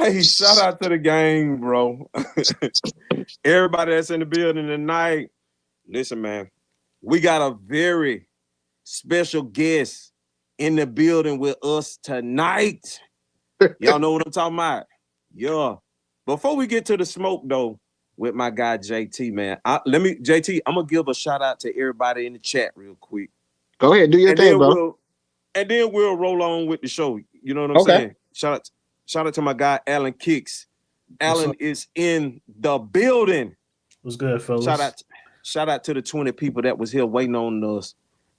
Hey, shout out to the gang, bro. Everybody that's in the building tonight. Listen, man, we got a very special guest in the building with us tonight. Y'all know what I'm talking about? Yeah. Before we get to the smoke, though, with my guy JT, man, JT, I'm gonna give a shout out to everybody in the chat real quick. Go ahead, do your And thing, then bro. we'll roll on with the show. You know what I'm Okay. saying? Shout out to my guy Alan Kicks. What's Alan up? is in the building. What's good, fellas? Shout out to the 20 people that was here waiting on us,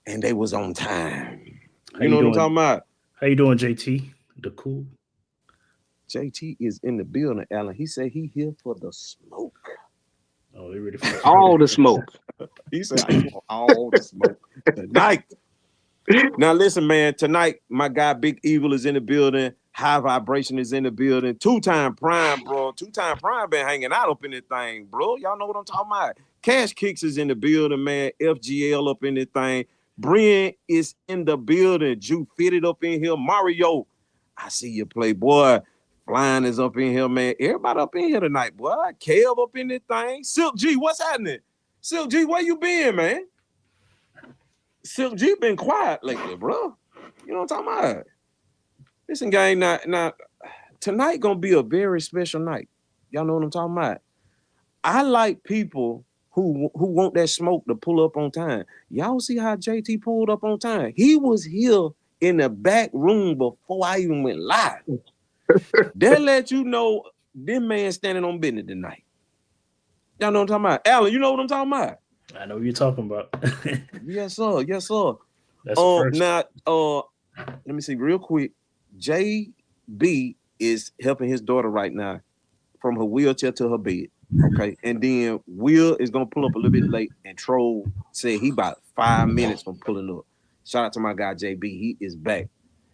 and they was on time. How You you know what I'm doing? talking about? How you doing, JT? The cool. JT is in the building, Alan. He said he here for the smoke. Oh, they ready for All the smoke. He said I want all the smoke tonight. Now listen, man. Tonight, my guy Big Evil is in the building. High Vibration is in the building. Two-time Prime, bro. Two-time Prime been hanging out up in this thing, bro. Y'all know what I'm talking about. Cash Kicks is in the building, man. FGL up in this thing. Brian is in the building. Jew Fitted up in here. Mario, I see you play, boy. Flying is up in here, man. Everybody up in here tonight, boy. Kev up in this thing. Silk G, what's happening? Silk G, where you been, man? Silk G been quiet lately, bro. You know what I'm talking about? Listen, gang, now tonight gonna be a very special night. Y'all know what I'm talking about. I like people who want that smoke to pull up on time. Y'all see how JT pulled up on time? He was here in the back room before I even went live. That let you know this man standing on business tonight. Y'all know what I'm talking about. Alan, you know what I'm talking about? I know what you're talking about. Yes, sir. Yes, sir. That's the first. Now, let me see real quick. JB is helping his daughter right now from her wheelchair to her bed. Okay. And then Will is gonna pull up a little bit late, and Troll said he about 5 minutes from pulling up. Shout out to my guy JB. He is back.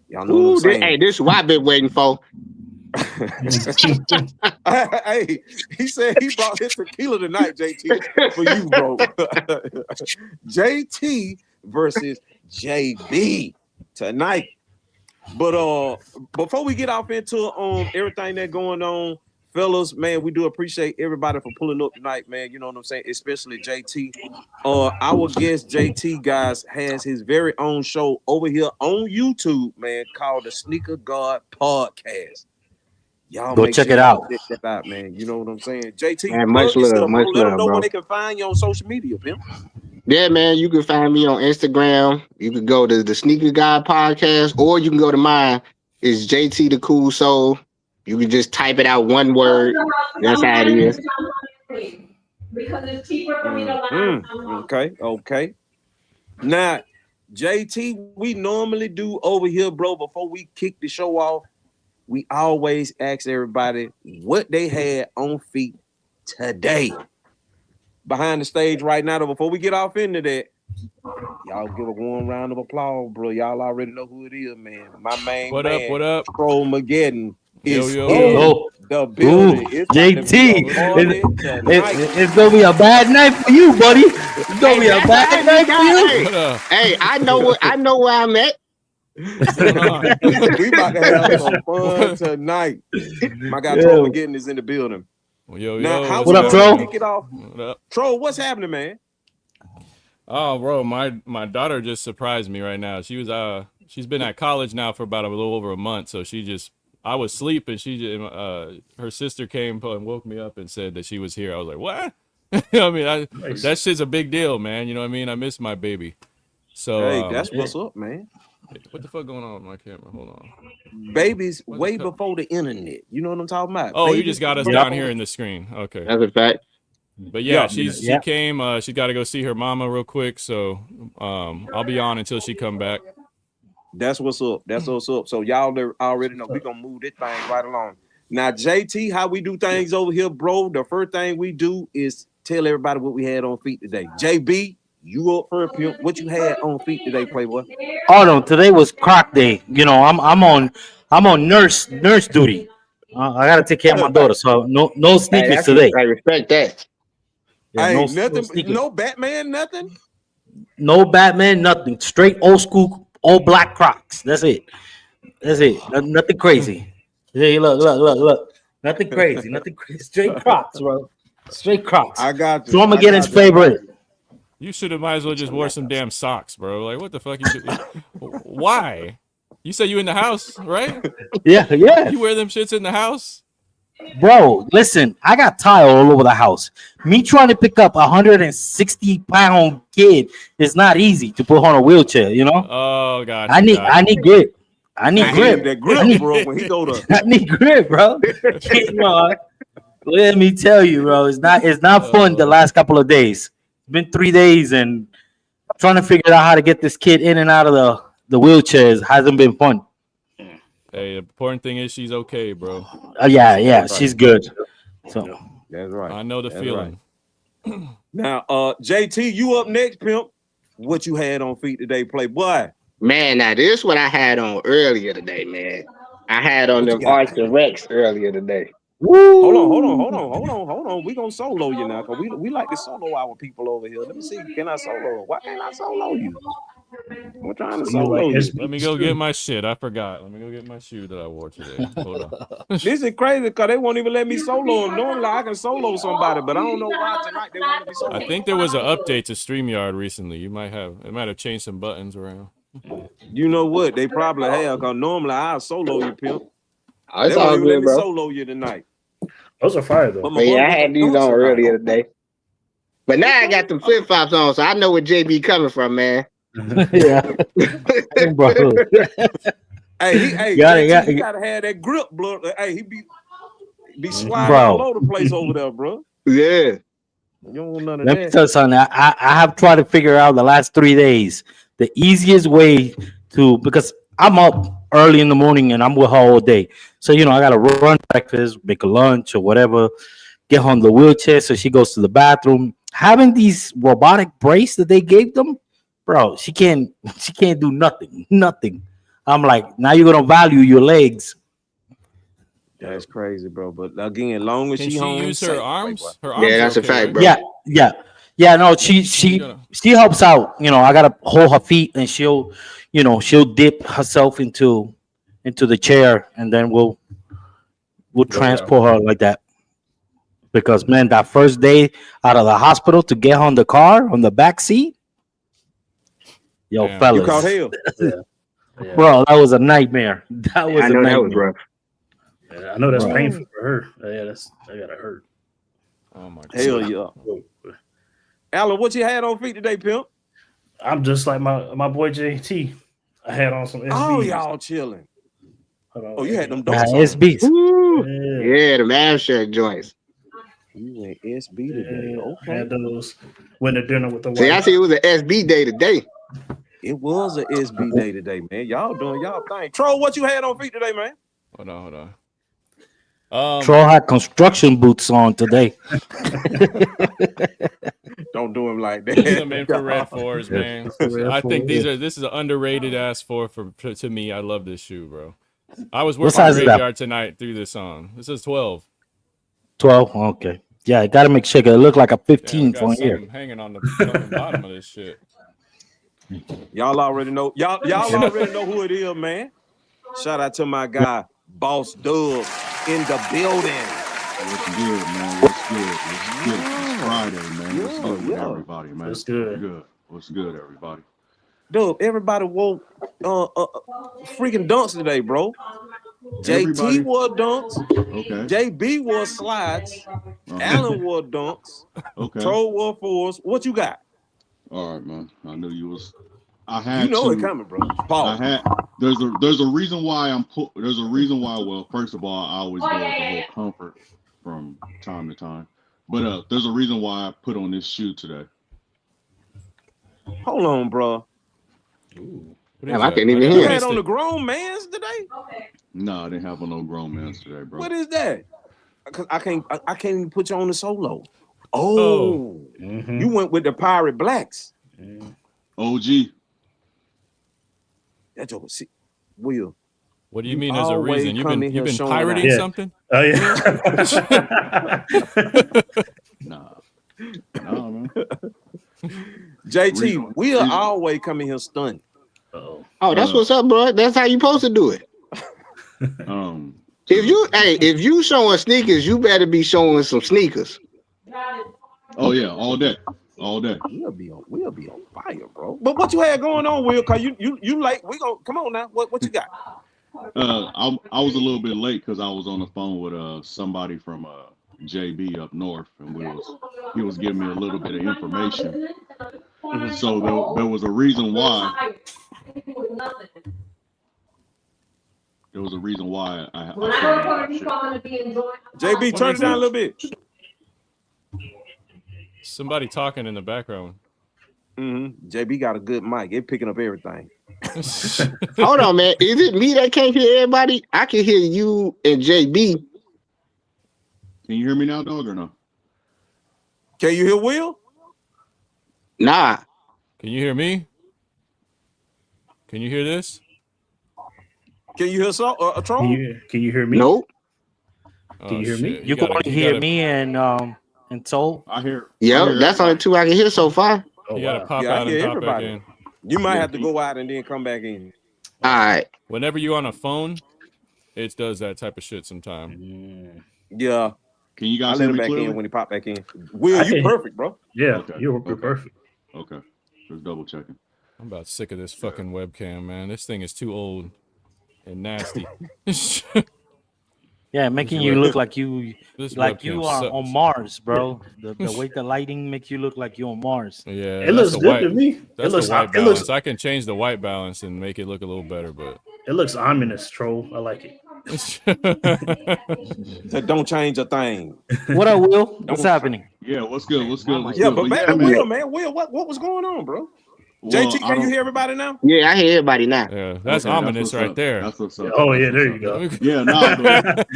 Y'all know what I'm saying. Hey, this is what I've been waiting for. Hey, he said he brought his tequila tonight, JT, for you, bro. JT versus JB tonight. But before we get off into everything that's going on, fellas, man, we do appreciate everybody for pulling up tonight, man. You know what I'm saying? Especially JT. Our guest JT, guys, has his very own show over here on YouTube, man, called the Sneaker God Podcast. Y'all Go check it out. Check that out, man. You know what I'm saying? JT, Man, much love, let them know bro. where they can find you on social media, pimp. Yeah, man, you can find me on Instagram. You can go to the Sneaker Guy Podcast, or you can go to mine. It's JT the Cool Soul. You can just type it out one word. That's how it is. Because it's cheaper for me to Okay. Now, JT, we normally do over here, bro, before we kick the show off, we always ask everybody what they had on feet today. Behind the stage right now, though, before we get off into that, y'all give a warm round of applause, bro. Y'all already know who it is, man. My main man, What up? Troll Mageddon is Yo. in the building. Ooh, JT, it's gonna be a bad night for you, buddy. It's gonna be a bad night for you. What up? Hey, I know where I'm at. What's going on? We about to have some fun tonight. My guy Troll Mageddon is in the building. Yo. Now, how What we up, gonna Troll? kick it off? What up? Troll, what's happening, man? Oh, bro, my daughter just surprised me right now. She's been at college now for about a little over a month, so I was sleeping. Her sister came and woke me up and said that she was here. I was like, what? I mean, that shit's a big deal, man. You know what I mean? I miss my baby. So Hey, that's what's up, man. what the fuck going on with my camera? Hold on. Babies way before the internet. You know what I'm talking about? Oh, Babies you just got us down here in the screen. Okay. That's a fact. But yeah, she came. She got to go see her mama real quick. So I'll be on until she come back. That's what's up. That's what's up. So y'all already know we're gonna move this thing right along. Now, JT, how we do things over here, bro? The first thing we do is tell everybody what we had on feet today. JB, you up for a pimp? What you had on feet today, Playboy? Oh no, today was Croc Day. You know, I'm on nurse duty. I gotta take care of my daughter, so no sneakers today. I respect that. Yeah, Hey, no nothing, sneakers. no Batman, nothing. No Batman, nothing. Straight old school, old black Crocs. That's it. Nothing crazy. Hey, look. Nothing crazy. Nothing crazy. Straight Crocs, bro. Straight Crocs. I got you. So I'm gonna get his you. favorite. You should have might as well just wore some damn socks, bro. Like, what the fuck you do? Why? You said you in the house, right? Yeah. You wear them shits in the house? Bro, listen, I got tile all over the house. Me trying to pick up a 160-pound kid is not easy to put on a wheelchair, you know? Oh, God. I need grip. I need I grip. need that grip, bro. When he go to I need grip, bro. You know, let me tell you, bro, it's not fun the last couple of days. It's been 3 days and trying to figure out how to get this kid in and out of the wheelchairs hasn't been fun. Hey, the important thing is she's okay, bro. Yeah, she's good. So that's right. I know the feeling. Right. Now, JT, you up next, pimp. What you had on feet today, Playboy? Man, now this is what I had on earlier today, man. I had on them Archer Rex earlier today. Hold on. We gonna solo you now, cause we like to solo our people over here. Let me see. Can I solo? Why can't I solo you? We're trying to solo you. Let me go get my shit. I forgot. Let me go get my shoe that I wore today. Hold on. This is crazy because they won't even let me solo them. Normally I can solo somebody, but I don't know why tonight they want to be solo. I think there was an update to StreamYard recently. It might have changed some buttons around. You know what? They probably have, because normally I'll solo you, pimp. It's all good, let me bro. solo you tonight. Those are fire though. But yeah, I had these on earlier today. But now I got the flip flops on, so I know where JB coming from, man. yeah, bro. Hey, you gotta have that grip, bro. Hey, he be sliding all over the place over there, bro. Yeah. You don't want none of Let that. me tell you something. I have tried to figure out the last 3 days the easiest way to, because I'm up early in the morning and I'm with her all day. So, I got to run breakfast, make a lunch or whatever, get her on the wheelchair so she goes to the bathroom. Having these robotic brace that they gave them, bro, she can't do nothing. I'm like, now you're going to value your legs. That's crazy, bro. But again, long as Can she home, use her arms? Her Yeah, arms that's are a fact, right? bro. Yeah, no, she helps out. I gotta hold her feet and she'll dip herself into the chair and then we'll transport her like that. Because man, that first day out of the hospital to get her on the car on the back seat, fellas, you caught hell. Yeah. Bro, that was a nightmare. That was I know a nightmare. that was rough. Yeah, I know that's painful for her. Yeah, that gotta hurt. Oh my God. Hell yeah. Alan, what you had on feet today, pimp? I'm just like my boy JT. I had on some SBs. Oh, y'all chilling. Oh, you had them Yeah, dunks on. SBs. Yeah, the abstract joints. You went SB today. Okay. I had those. Went to dinner with the wife. See, I see it was an SB day today. It was an SB day today, man. Y'all doing y'all thing. Troll, what you had on feet today, man? Hold on. Troll had construction boots on today. Don't do him like that. These are some infrared 4s, man. I think this is an underrated ass 4 to me. I love this shoe, bro. I was working graveyard tonight through this song. This is 12. 12, okay. Yeah, I gotta make sure it look like a 15 from here. Hanging on the bottom of this shit. Y'all already know. Y'all already know who it is, man. Shout out to my guy, Boss Dub, in the building. What's good, man? What's good? It's Friday, man. What's good with everybody, man? What's good? What's good, everybody? Dub, everybody wore freaking dunks today, bro. JT wore dunks. Okay. JB wore slides. Alan wore dunks. Okay. Troll wore 4s. What you got? All right, man. I knew you was. I had. You know it coming, bro. Pause. There's a reason why there's a reason why. Well, first of all, I always go with the whole comfort from time to time, but there's a reason why I put on this shoe today. Hold on, bro. Damn, I can't even hear. You had on the grown man's today? No, I didn't have on no grown man's today, bro. What is that? Cause I can't even put you on the solo. Oh, you went with the Pirate Blacks. OG. That's your Will. What do you mean? There's a reason you've been pirating something? Oh yeah. Nah, man. JT, we'll always come in here stunned. Oh, that's what's up, bro. That's how you supposed to do it. If you showing sneakers, you better be showing some sneakers. Oh yeah, all day. We'll be on fire, bro. But what you had going on, Will? Cause you late. We gonna come on now. What you got? I was a little bit late because I was on the phone with somebody from JB up north, and he was giving me a little bit of information. So there was a reason why. There was a reason why I JB, turn it down a little bit. Somebody talking in the background. JB got a good mic. It picking up everything. Hold on, man. Is it me that can't hear everybody? I can hear you and JB. Can you hear me now, dog, or no? Can you hear Will? Nah. Can you hear me? Can you hear this? Can you hear a troll? Can you hear me? Nope. Can you hear me? You can only hear me and Soul. I hear. Yeah, that's only two I can hear so far. Oh, You gotta wow. pop Yeah, I out hear and pop back everybody. in. You might have to go out and then come back in. All right. Whenever you're on a phone, it does that type of shit sometimes. Yeah. Can you I guys let hear him me back clearly? in when he pop back in. Will, you perfect, bro. Yeah, Okay. you're Okay. perfect. Okay, just double checking. I'm about sick of this fucking webcam, man. This thing is too old and nasty. Yeah, making you look like you This like webcam you are sucks. on Mars, bro. The way the lighting makes you look like you're on Mars. Yeah, It looks good to me. That's It looks the white it balance. looks I can change the white balance and make it look a little better, but it looks ominous, troll. I like it. Said don't change a thing. What up, Will? What's happening? Yeah, what's good? What's good? What's Yeah, good? but back yeah, to Will, man. Will, what was going on, bro? JT, can you hear everybody now? Yeah, I hear everybody now. yeah, that's Okay, ominous right there. That's what's up. Oh, That's yeah, there what's you up. go.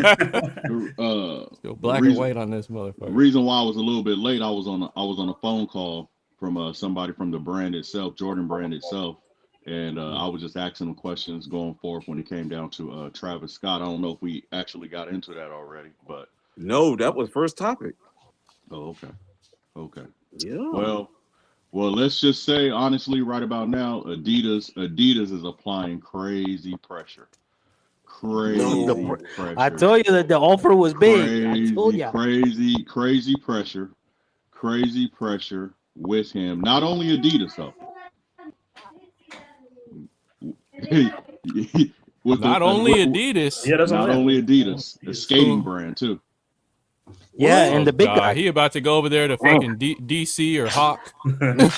Yeah, Go black and white on this motherfucker. The reason why I was a little bit late, I was on a phone call from somebody from the brand itself, Jordan brand itself, and I was just asking them questions going forth when it came down to Travis Scott. I don't know if we actually got into that already, but No, that was first topic. oh, okay. Yeah. Well, let's just say honestly, right about now, Adidas is applying crazy pressure. Crazy pressure. I told you that the offer was big. I told you. Crazy pressure with him. Not only Adidas though. Not only Adidas. Yeah, that's not only Adidas, the skating brand too. Yeah, Oh, and the big God, guy. he about to go over there to fucking DC or Hawk.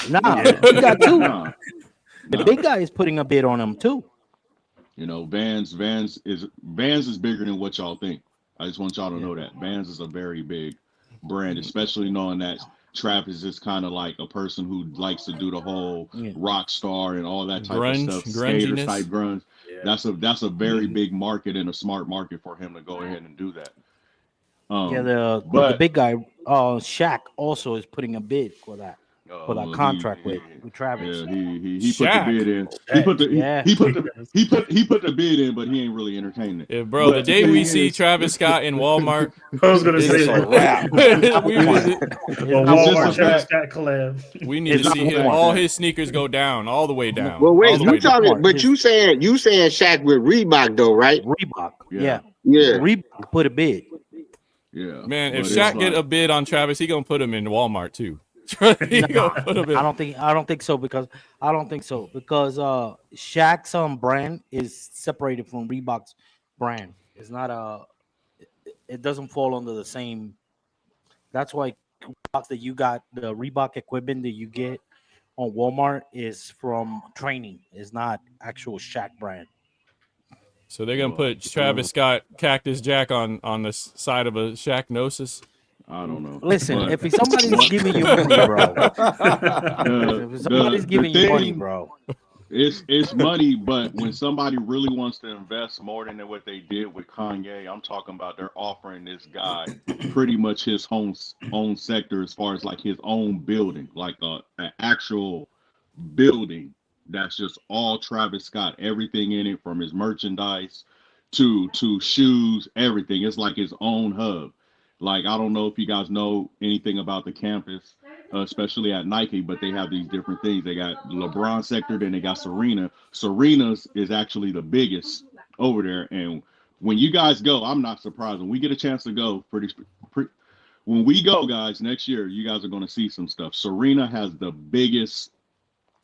Nah, he got two. Nah. The big guy is putting a bid on him too. You know, Vans is bigger than what y'all think. I just want y'all to know that Vans is a very big brand, especially knowing that Travis is kind of like a person who likes to do the whole rock star and all that type Grunge, of stuff, skaters grunginess. type grunge. Yeah. That's a very big market and a smart market for him to go ahead and do that. The big guy, Shaq, also is putting a bid for that contract with Travis. Yeah, he put the bid in. He put the bid in, but he ain't really entertaining it. Yeah, bro, the day we see Travis Scott in Walmart, I was gonna say a wrap. Walmart Travis Scott collab. we need to see all his sneakers go down, all the way down. Well, wait, all the you way down. talking? But you saying Shaq with Reebok though, right? Reebok. Yeah. Yeah. Reebok put a bid. Yeah, Man, if but Shaq it's get a like- bid on Travis, he gonna put him in Walmart too. He gonna put him in. I don't think so because Shaq's brand is separated from Reebok's brand. It's not it doesn't fall under the same. That's why that you got the Reebok equipment that you get on Walmart is from training. It's not actual Shaq brand. So they're gonna put Travis Scott Cactus Jack on the side of a Shaq Gnosis. I don't know. Listen, But if somebody's giving you money, bro. If somebody's giving you money, thing- bro. It's money, but when somebody really wants to invest more than what they did with Kanye, I'm talking about they're offering this guy pretty much his own sector as far as like his own building, like an actual building that's just all Travis Scott, everything in it from his merchandise to shoes, everything. It's like his own hub. Like, I don't know if you guys know anything about the campus, especially at Nike, but they have these different things. They got LeBron sector, then they got Serena. Serena's is actually the biggest over there. And when you guys go, I'm not surprised. When we get a chance to go, when we go, guys, next year, you guys are going to see some stuff. Serena has the biggest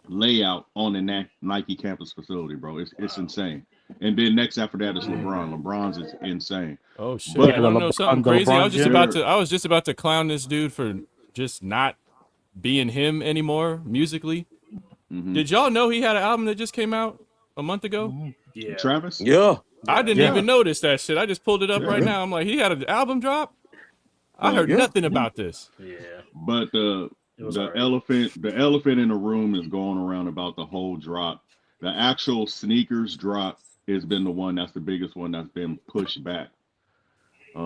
layout on the Nike campus facility, bro. It's insane. And then next after that is LeBron. LeBron's is insane. Oh shit! But You want to know something crazy? I was just about to clown this dude for just not being him anymore musically. Mm-hmm. Did y'all know he had an album that just came out a month ago? Yeah. Travis? Yeah. I didn't even notice that shit. I just pulled it up right now. I'm like, he had an album drop? I heard nothing about this. Yeah. But the elephant in the room is going around about the whole drop. The actual sneakers drop has been the one that's the biggest one that's been pushed back. I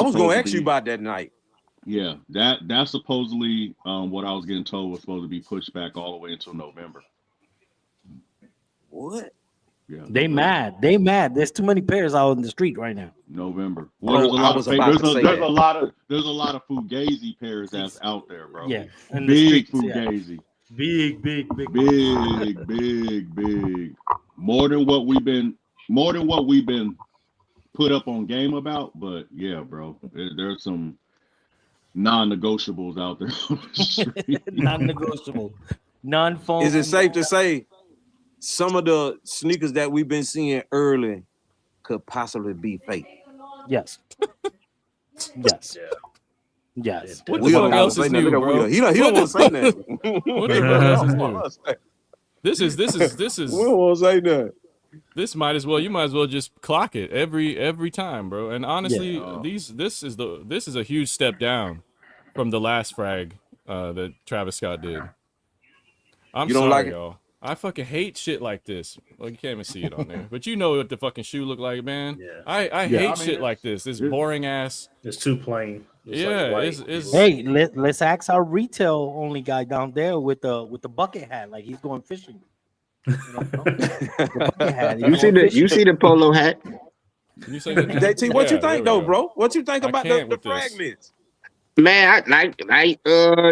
was gonna ask you about that night. Yeah, that's supposedly what I was getting told was supposed to be pushed back all the way until November. What? Yeah, They mad. They mad. There's too many pairs out in the street right now. November. Well, there's a lot of Fugazi pairs that's out there, bro. Yeah, big Fugazi. Yeah. Big. More than what we've been put up on game about, but yeah, bro, there's some non-negotiables out there on the street. Non-negotiable, non-phone. Is it safe to say some of the sneakers that we've been seeing early could possibly be fake? Yes. Yes. Yeah. Yes. What the fuck else is new, bro? He don't want to say nothing. What the fuck else is new? This is. We don't want to say that. This you might as well just clock it every time, bro. And honestly, this is a huge step down from the last frag that Travis Scott did. I'm sorry, y'all. I fucking hate shit like this. Well, you can't even see it on there, but you know what the fucking shoe look like, man. Yeah. I hate shit like this. This boring ass. It's too plain. It's hey, let's ask our retail only guy down there with the bucket hat, like he's going fishing. You see the polo hat. You say that, JT, what you think though, bro? What you think about the fragments? Man,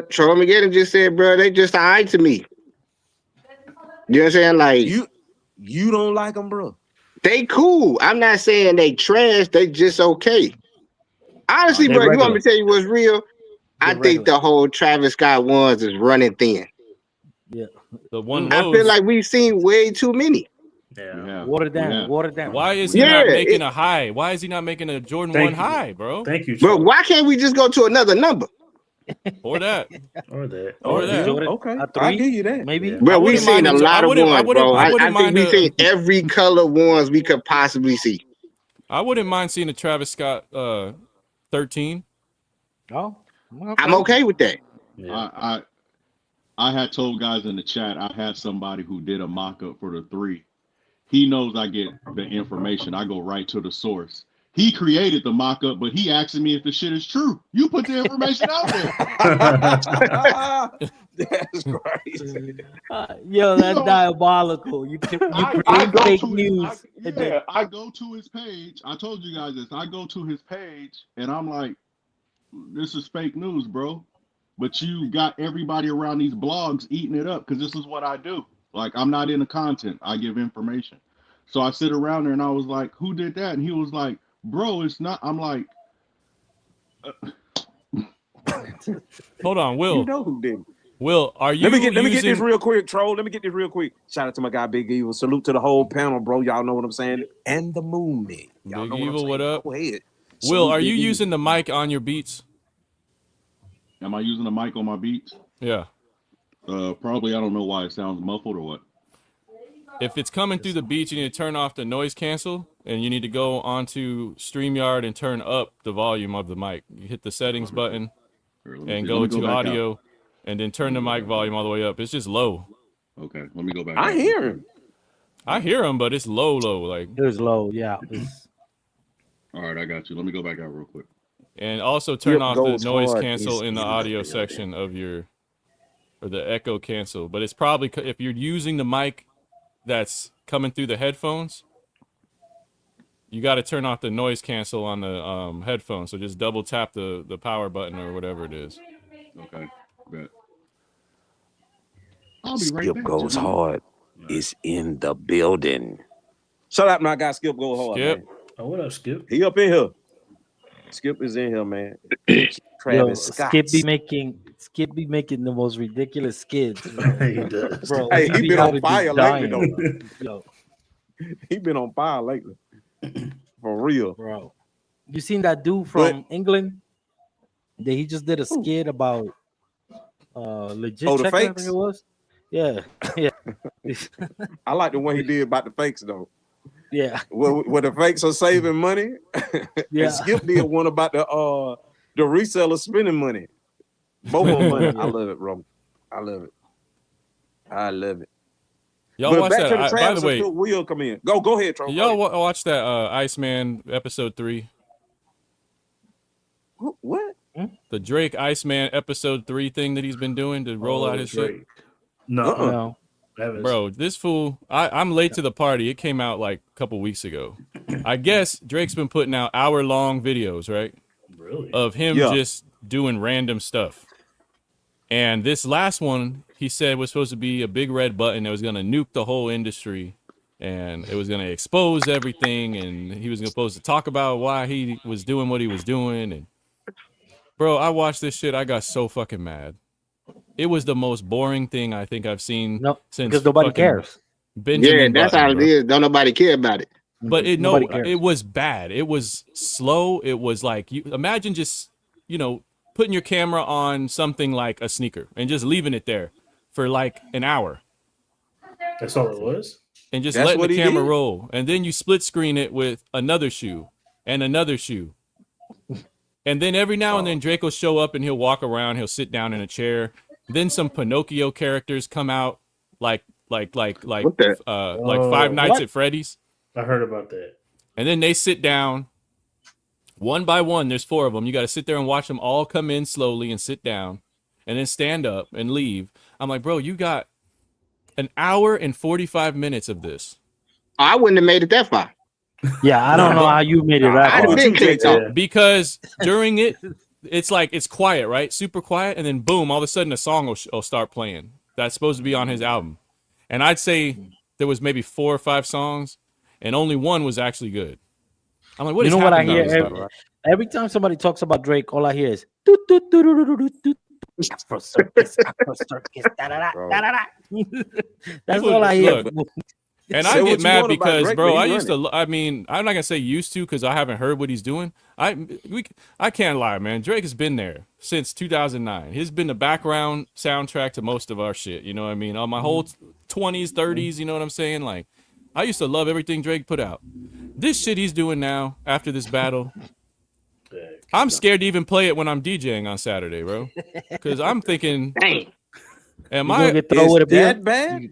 Troy McGinn just said, bro, they just all right to me. You know what I'm saying? Like you don't like them, bro. They cool. I'm not saying they trash. They just okay. Honestly, bro, you want me to tell you what's real? I think the whole Travis Scott ones is running thin. Yeah, the one. I feel like we've seen way too many. Yeah. Watered down. Why is he not making a high? Why is he not making a Jordan 1 high, bro? Thank you. Bro, why can't we just go to another number? Or that. Okay, I give you that. Maybe. Yeah. Bro, we've seen a lot of ones, bro. I think we've seen every color ones we could possibly see. I wouldn't mind seeing a Travis Scott 13. Oh, I'm okay with that. Yeah. I had told guys in the chat, I had somebody who did a mock-up for the 3. He knows I get the information. I go right to the source. He created the mock-up, but he asking me if the shit is true. You put the information out there. That's crazy. That's diabolical. You create fake news. I go to his page. I told you guys this. I go to his page, and I'm like, this is fake news, bro. But you got everybody around these blogs eating it up because this is what I do. Like, I'm not into content. I give information. So I sit around there, and I was like, who did that? And he was like, bro, it's not. I'm like, hold on, Will. You know who did it. Will, are you? Let me get this real quick, troll. Let me get this real quick. Shout out to my guy Big Evil. Salute to the whole panel, bro. Y'all know what I'm saying. And the Moon Man. Y'all Big know Evil, what up? Go ahead. Will, are you using the mic on your beats? Am I using the mic on my beats? Yeah. Probably. I don't know why it sounds muffled or what. If it's coming through the beats, you need to turn off the noise cancel, and you need to go onto StreamYard and turn up the volume of the mic. You hit the settings button and go to audio, and then turn the mic volume all the way up. It's just low. Okay, let me go back. I hear him. I hear him, but it's low. Like it's low. Yeah. All right, I got you. Let me go back out real quick. And also turn off the noise cancel in the audio section of or the echo cancel. But it's probably if you're using the mic that's coming through the headphones, you got to turn off the noise cancel on the headphones. So just double tap the power button or whatever it is. Okay, bet. I'll be right Skip back. goes hard is in the building. Shout out my guy Skip Go Hard, Skip. man. Oh, what up, Skip? He up in here. Skip is in here, man. Yo, Travis Scott. Skip be making the most ridiculous skids, man. He does. Bro, Hey, he be been on having fire me lately, dying, though. Yo, He been on fire lately. For real. bro. You seen that dude from England? That he just did a skit about legit Oh, the checker, I think fakes? it was. Yeah, yeah, I like the one he did about the fakes, though. yeah, Where the fakes are saving money. yeah. And Skip did one about the reseller spending money. Both of them money. I love it, bro. I love it. I love it. Y'all But watch back that. to the By Travis the way, will come in. Go ahead, Tro. y'all watch that Iceman episode 3. What? The Drake Iceman episode 3 thing that he's been doing to roll out his shit. No, No. Bro, this fool, I'm late to the party. It came out like a couple weeks ago. I guess Drake's been putting out hour-long videos, right? Really? Of him just doing random stuff. And this last one, he said was supposed to be a big red button that was going to nuke the whole industry. And it was going to expose everything. And he was supposed to talk about why he was doing what he was doing. And bro, I watched this shit. I got so fucking mad. It was the most boring thing I think I've seen since because nobody fucking cares. Benjamin that's Button, how it bro. is. Don't nobody care about it. But Nobody cares. it was bad. It was slow. It was like, you imagine just, putting your camera on something like a sneaker and just leaving it there for like an hour. That's all it was? And just That's letting what the he camera did? roll. And then you split screen it with another shoe and another shoe. And then every now and then Drake will show up and he'll walk around, he'll sit down in a chair. Then some Pinocchio characters come out like What the- Five Nights what? at Freddy's. I heard about that. And then they sit down one by one. There's 4 of them. You got to sit there and watch them all come in slowly and sit down and then stand up and leave. I'm like, bro, you got an hour and 45 minutes of this. I wouldn't have made it that far. Yeah, I don't know how you made it I'd that have far. been kicked off. Because during it, it's like it's quiet, right? Super quiet. And then boom, all of a sudden a song will start playing. That's supposed to be on his album. And I'd say there was maybe 4 or 5 songs and only one was actually good. I'm like, what You is know what I happening hear on this stuff? every time somebody talks about Drake? All I hear is "Doot, doot, doot, doot, doot, doot, doot. Afro circus, Afro circus, da da da da da da." That's People- all I hear. look, And Say I what get you mad want about because, Drake, bro, but I he used to. I mean, I'm not gonna say used to because I haven't heard what he's doing. I can't lie, man. Drake has been there since 2009. He's been the background soundtrack to most of our shit. You know what I mean? On my whole 20s, 30s. You know what I'm saying? Like, I used to love everything Drake put out. This shit he's doing now after this battle, I'm scared to even play it when I'm DJing on Saturday, bro. Because I'm thinking, Dang. am You gonna I? get thrown with a beer? That bad?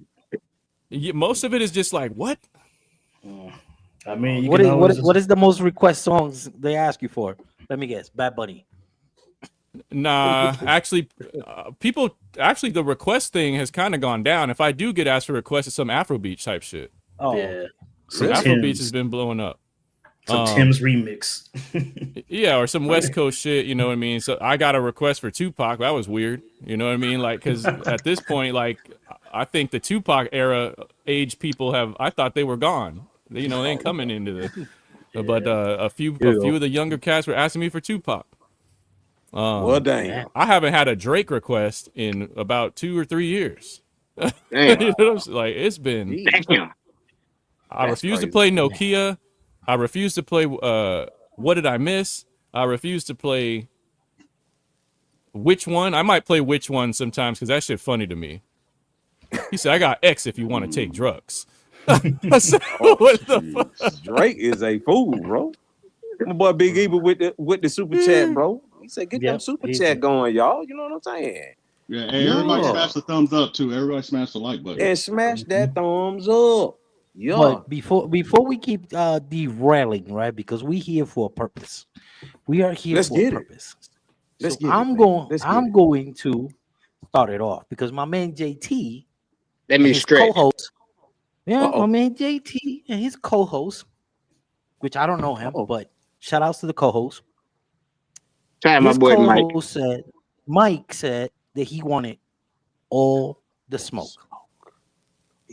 Most of it is just like, what? I mean, you What can is always what is the most request songs they ask you for? Let me guess. Bad Bunny. Nah, actually, the request thing has kind of gone down. If I do get asked for requests, it's some Afrobeat type shit. Oh, Yeah. Some Afrobeats Tim's, has been blowing up. some Tim's remix. Yeah, or some West Coast shit, you know what I mean? So I got a request for Tupac. That was weird. You know what I mean? Like, because at this point, like, I think the Tupac era age people I thought they were gone. You know, they ain't coming into the. But a few of the younger cats were asking me for Tupac. Well, dang. I haven't had a Drake request in about 2 or 3 years. Damn. You know what I'm saying? Like, it's been. Damn. I That's refuse to crazy. play Nokia. I refuse to play What Did I Miss? I refuse to play Which One? I might play Which One sometimes because that shit funny to me. He said, I got X if you want to take drugs. I said, what the fuck? Drake is a fool, bro. My boy Big Evil with the super chat, bro. He said, get them Yep, super easy. chat going, y'all. You know what I'm saying? Yeah, hey, everybody Yeah. smash the thumbs up too. Everybody smash the like button. And smash that thumbs up. Yeah. But before we keep derailing, right? Because we here for a purpose. We are here Let's for get a it. purpose. Let's So get it, I'm man. going. Let's get I'm it. going to start it off because my man JT Let and me his stretch. co-host. Yeah, Uh-oh. my man JT and his co-host, which I don't know him, Uh-oh. but shout outs to the co-host. Try my His boy Mike. co-host Mike said that he wanted all the smoke.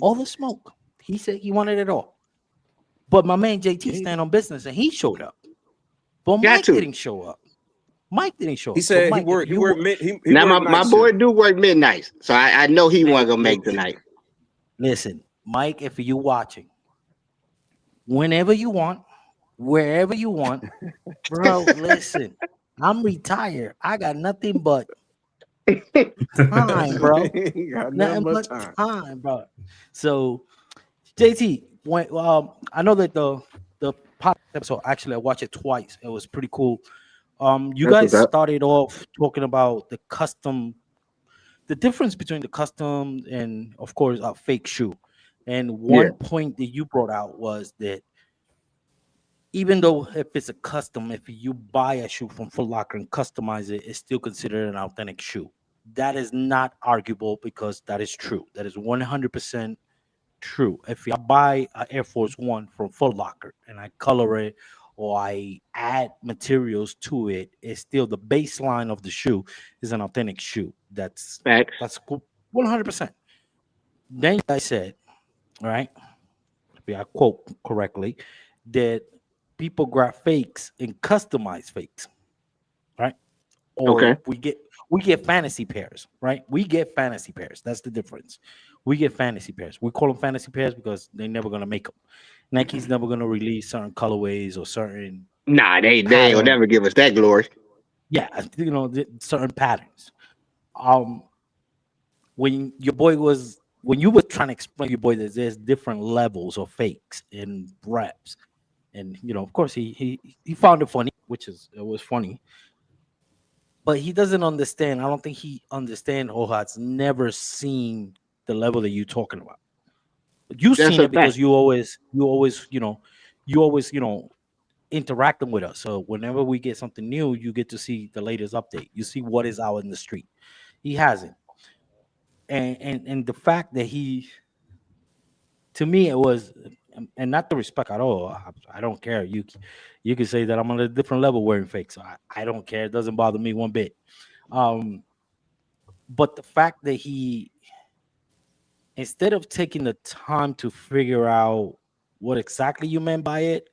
All the smoke. He said he wanted it all. But my man JT stand on business and he showed up. But Got Mike to. didn't show up. Mike didn't show up. He So said Mike, he worked. if He you- worked. He Now worked my night boy shift. do work midnights, so I know he wasn't gonna make tonight. Listen, Mike, if you watching, whenever you want, wherever you want, bro, listen, I'm retired. I got nothing but time, bro. He got Nothing nothing but but time. time, bro. So, JT, when I know that the podcast episode, actually I watched it twice. It was pretty cool. You That's guys what's up. started off talking about the difference between the custom and, of course, a fake shoe. And one point that you brought out was that even though if it's a custom, if you buy a shoe from Foot Locker and customize it, it's still considered an authentic shoe. That is not arguable because that is true. That is 100% true. If I buy an Air Force One from Foot Locker and I color it or I add materials to it, it's still the baseline of the shoe is an authentic shoe. That's Facts. 100%. Then I said, right? If I quote correctly, that people grab fakes and customize fakes, right? Or Okay. we get fantasy pairs, right? We get fantasy pairs. That's the difference. We get fantasy pairs. We call them fantasy pairs because they're never gonna make them. Nike's never gonna release certain colorways or certain Nah, they ain't gonna never give us that glory. certain patterns. When you were trying to explain to your boy that there's different levels of fakes and reps, and of course he found it funny, it was funny, but he doesn't understand. I don't think he understands or has never seen the level that you're talking about. You've That's seen a it because fact. you always interacting with us. So whenever we get something new, you get to see the latest update. You see what is out in the street. He hasn't. And the fact that to me it was, and not the respect at all. I don't care. You can say that I'm on a different level wearing fakes. I don't care. It doesn't bother me one bit. But the fact that he, instead of taking the time to figure out what exactly you meant by it,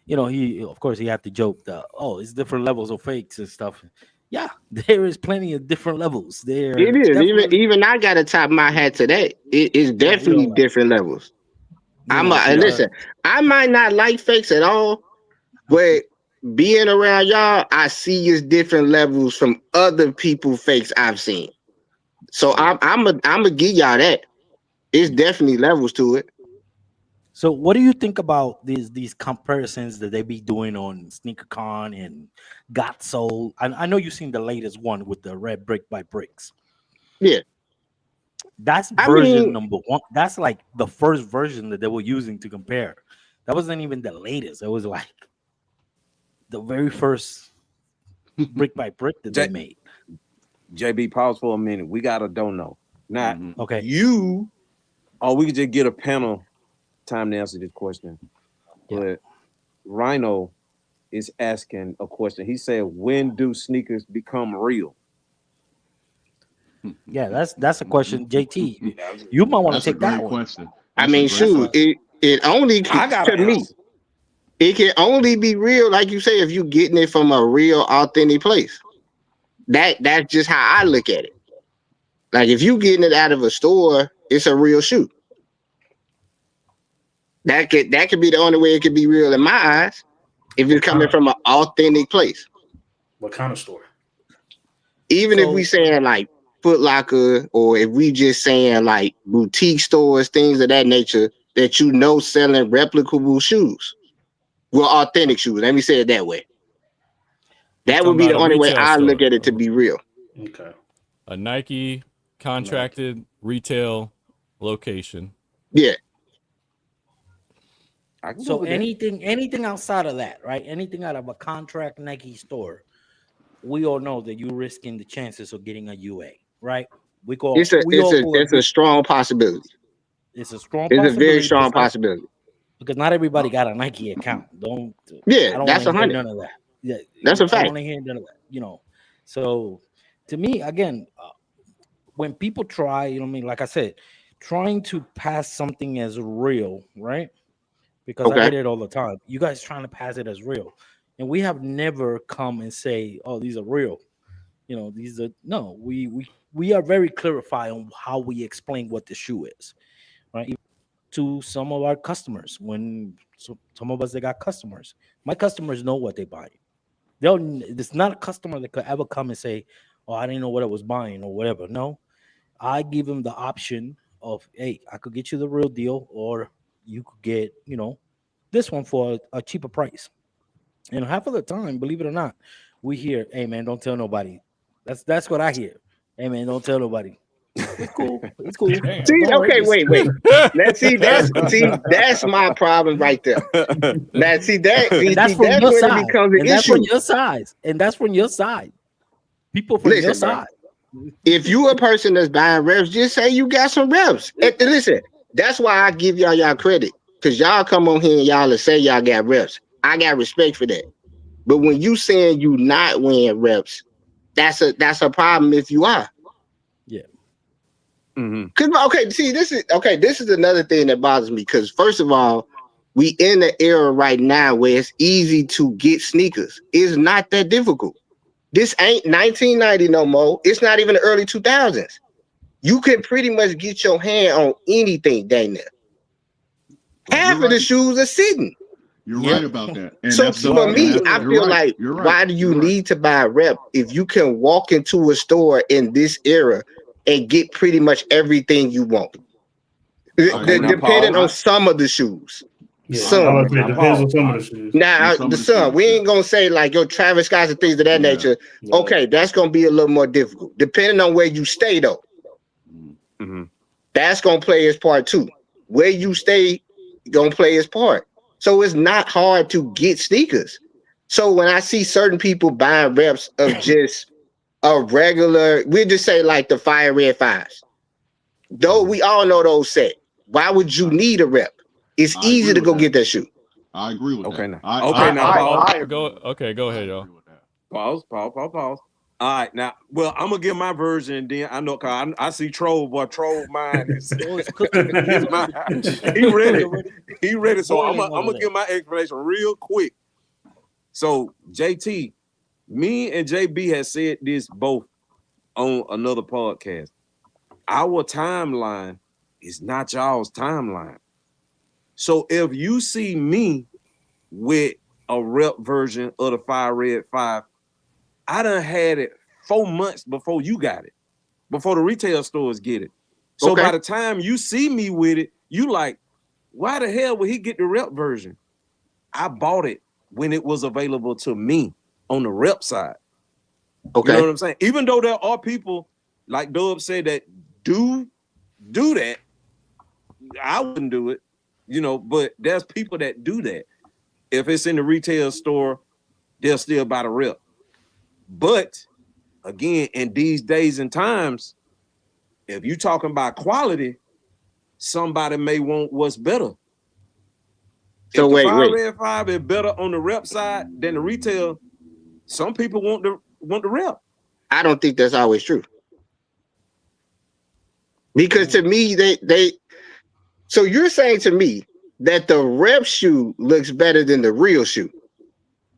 he of course he had to joke that, oh, it's different levels of fakes and stuff. Yeah, there is plenty of different levels. There It is. definitely, Even I got to top my hat to that. It is yeah, definitely different levels. because Listen, I might not like fakes at all, but being around y'all, I see it's different levels from other people fakes I've seen. So I'm a give y'all that. It's definitely levels to it. So, what do you think about these comparisons that they be doing on SneakerCon and Got Sold? I know you've seen the latest one with the red brick by bricks. Yeah. That's I version mean, number one. That's like the first version that they were using to compare. That wasn't even the latest. It was like the very first brick by brick that they made. JB, pause for a minute. We got a don't know. Now, Okay. we could just get a panel time to answer this question. Yeah. But Rhino is asking a question. He said, when do sneakers become real? Yeah, that's a question. JT, you might want to take that one. Question. I mean, shoot, it only I got to me. It can only be real, like you say, if you getting it from a real, authentic place. That's just how I look at it. Like if you getting it out of a store, it's a real shoe. That could be the only way it could be real in my eyes. If it's coming from an authentic place. What kind of store? Even if we saying like Foot Locker, or if we just saying like boutique stores, things of that nature, that selling replicable shoes. Well, authentic shoes. Let me say it that way. That would be the only way I look at it to be real. Okay. A Nike contracted retail location. Yeah. So anything outside of that, right? Anything out of a contract Nike store, we all know that you're risking the chances of getting a UA, right? It's a strong possibility. It's a strong It's possibility. a very strong possibility. Because not everybody got a Nike account. I don't that's want to hear none of that. Yeah, that's a fact. I don't want to hear none of that. So to me, again, when people try, like I said, trying to pass something as real, right? because I get it all the time. You guys trying to pass it as real, and we have never come and say, "Oh, these are real." You know, these are no. We are very clarified on how we explain what the shoe is, right? Even to some of our customers, when some of us that got customers, my customers know what they buy. It's not a customer that could ever come and say, "Oh, I didn't know what I was buying" or whatever. No, I give them the option of, "Hey, I could get you the real deal, or you could get, this one for a cheaper price." And half of the time, believe it or not, we hear, "Hey man, don't tell nobody." That's what I hear. "Hey man, don't tell nobody." It's cool. It's cool. Damn. See, Don't worry, okay, just- wait. That's my problem right there. Now, see that And that's see, from that's your when side. it becomes an And that's issue. from your side. And that's from your side. People from your Listen, bro. side. If you a person that's buying reps, just say you got some reps. And listen, that's why I give y'all credit. Because y'all come on here and y'all will say y'all got reps. I got respect for that. But when you saying you not wearing reps, that's a problem if you are. Yeah. Mm-hmm. Cause this is another thing that bothers me. Because first of all, we in the era right now where it's easy to get sneakers. It's not that difficult. This ain't 1990 no more. It's not even the early 2000s. You can pretty much get your hand on anything dang there. Half of the shoes are sitting. You're right about that. And So that's for me, I you're feel right. like, You're right. why do you You're right. need to buy a rep if you can walk into a store in this era and get pretty much everything you want? Okay, now Depending on pause. some of the shoes. Yeah, Some. I would say it depends on some of the shoes. Now, some the of the sun, shoes, we yeah. ain't gonna say like your Travis Scotts and things of that Yeah. nature. Yeah. Okay, that's gonna be a little more difficult, depending on where you stay though. Mm-hmm. That's gonna play its part too. Where you stay gonna play its part. So it's not hard to get sneakers. So when I see certain people buying reps of just a regular, we'll just say like the Fire Red 5s. Though we all know those set. Why would you need a rep? It's I easy agree to with go that. get that shoe. I agree with Okay, that. now. Pause. Go ahead, y'all. Pause. All right, now, well, I'm gonna give my version, and then I know, cause I see Troll, boy. Troll mine is Oh, it's cooking. his mind. He ready. So I'm gonna give my explanation real quick. So JT, me and JB has said this both on another podcast. Our timeline is not y'all's timeline. So if you see me with a rep version of the Fire Red 5, I done had it 4 months before you got it, before the retail stores get it. So by the time you see me with it, you like, why the hell would he get the rep version? I bought it when it was available to me on the rep side. Okay. You know what I'm saying? Even though there are people, like Dub said, that do that, I wouldn't do it, but there's people that do that. If it's in the retail store, they'll still buy the rep. But again, in these days and times, if you're talking about quality, somebody may want what's better. So if the wait. Red 5 is better on the rep side than the retail, some people want the rep. I don't think that's always true. Because to me, they so you're saying to me that the rep shoe looks better than the real shoe,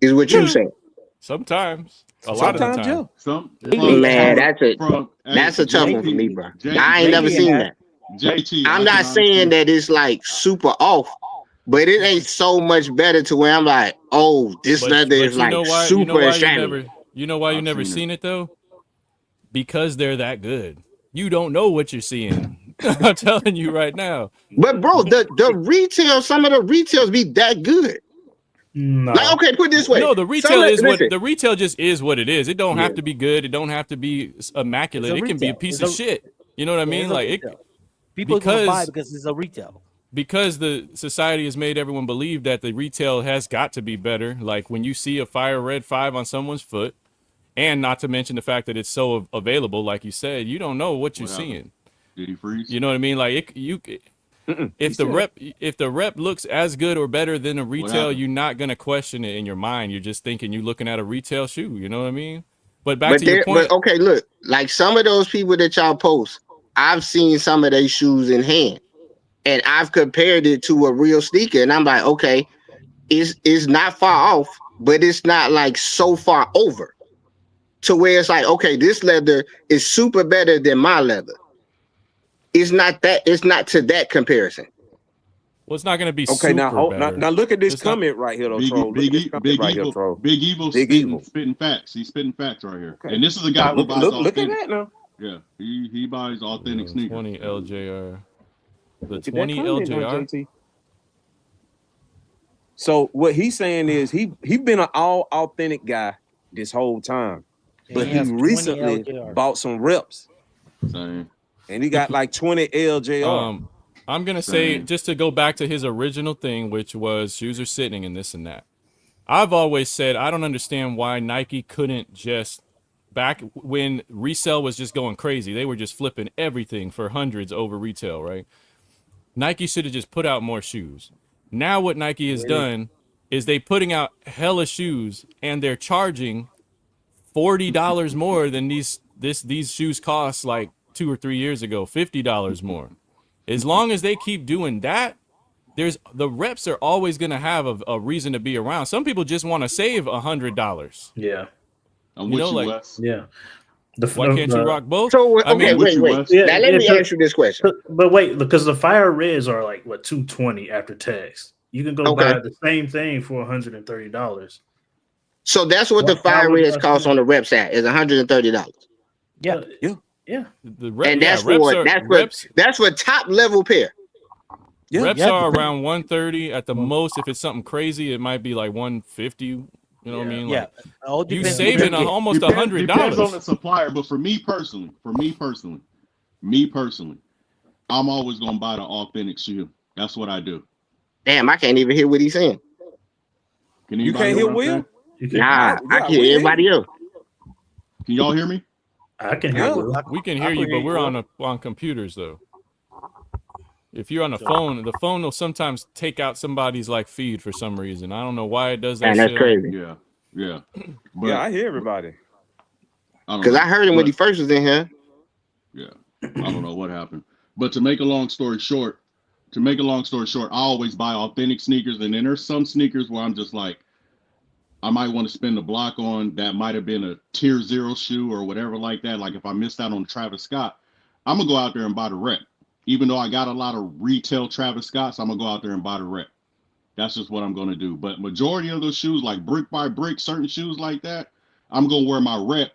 is what you're saying. Sometimes. A lot of the time. Man, that's a tough one for me, bro. I ain't never seen that. JT, I'm not saying that it's like super off, but it ain't so much better to where I'm like, oh, this leather is like super shiny. You know why you never seen it though? Because they're that good. You don't know what you're seeing. I'm telling you right now. But bro, the retail, some of the retails be that good. No. Like, okay, put it this way. No, the retail the retail just is what it is. It don't have to be good. It don't have to be immaculate. It can be a piece of shit. You know what I mean? Like people gonna buy because it's a retail. Because the society has made everyone believe that the retail has got to be better. Like when you see a Fire Red 5 on someone's foot, and not to mention the fact that it's so available, like you said, you don't know what you're seeing. Did he freeze? You know what I mean? Like if the rep looks as good or better than a retail, you're not gonna question it in your mind. You're just thinking you're looking at a retail shoe. You know what I mean? But back to your point. But okay, look, like some of those people that y'all post, I've seen some of their shoes in hand. and I've compared it to a real sneaker, and I'm like, okay, it's not far off, but it's not like so far over to where it's like, okay, this leather is super better than my leather. It's not to that comparison. Well, it's not going to be Okay, now, super better. now look at this It's not- comment right here, though, Troll. Look at this comment Big right Evil, here, Troll. Big Evil, Big Evil. spitting facts. He's spitting facts right here. Okay. And this is a guy who buys Look at authentic. that now. Yeah, he buys authentic sneakers. 20 LJR. The Look at that 20 comment now, LJR. JT. So what he's saying is he been an all authentic guy this whole time, but he has 20 recently LJR. bought some reps, Same. and he got like 20 LJR. I'm gonna say, Same. just to go back to his original thing, which was shoes are sitting and this and that. I've always said I don't understand why Nike couldn't just, back when resale was just going crazy, they were just flipping everything for hundreds over retail, right? Nike should have just put out more shoes. Now what Nike has done is they putting out hella shoes and they're charging $40 more than these shoes cost like 2 or 3 years ago, $50 more. As long as they keep doing that, the reps are always going to have a reason to be around. Some people just want to save $100. Yeah. I'm You with know, you, like- Wes. Yeah. Why can't you rock both? So I mean, okay, with you, wait. Wes. Now let me but- ask you this question. But wait, because the fire reds are like what, $220 after tax. You can go Okay. buy the same thing for $130. So that's what the Why fire would reds I cost say- on the reps at is $130. Yeah. Yeah. The rep, And yeah, that's reps for are, reps, that's for top level pair. Yeah. reps Yeah. are around 130 at the most. If it's something crazy, it might be like 150. You know what I mean? Yeah. Like, All you depends on saving the- almost Depends on the $100. supplier, but for me personally, I'm always gonna buy the authentic shoe. That's what I do. Damn, I can't even hear what he's saying. Can You anybody can't hear hear what I'm Will? saying? You can, Nah, Yeah, I can we hear hear everybody else. Can y'all hear me? I can hear Yeah. Will. We can hear you, but we're on computers though. If you're on the phone will sometimes take out somebody's like feed for some reason. I don't know why it does that. Man, that's shit. crazy. Yeah. But Yeah, I hear everybody. don't Because know. I heard him when But- he first was in here. Yeah, I don't know what happened. But to make a long story short, I always buy authentic sneakers, and then there's some sneakers where I'm just like, I might want to spend a block on that might have been a tier 0 shoe or whatever like that. Like if I missed out on Travis Scott, I'm gonna go out there and buy the rep. Even though I got a lot of retail Travis Scotts, I'm gonna go out there and buy the rep. That's just what I'm gonna do. But majority of those shoes, like brick by brick, certain shoes like that, I'm gonna wear my rep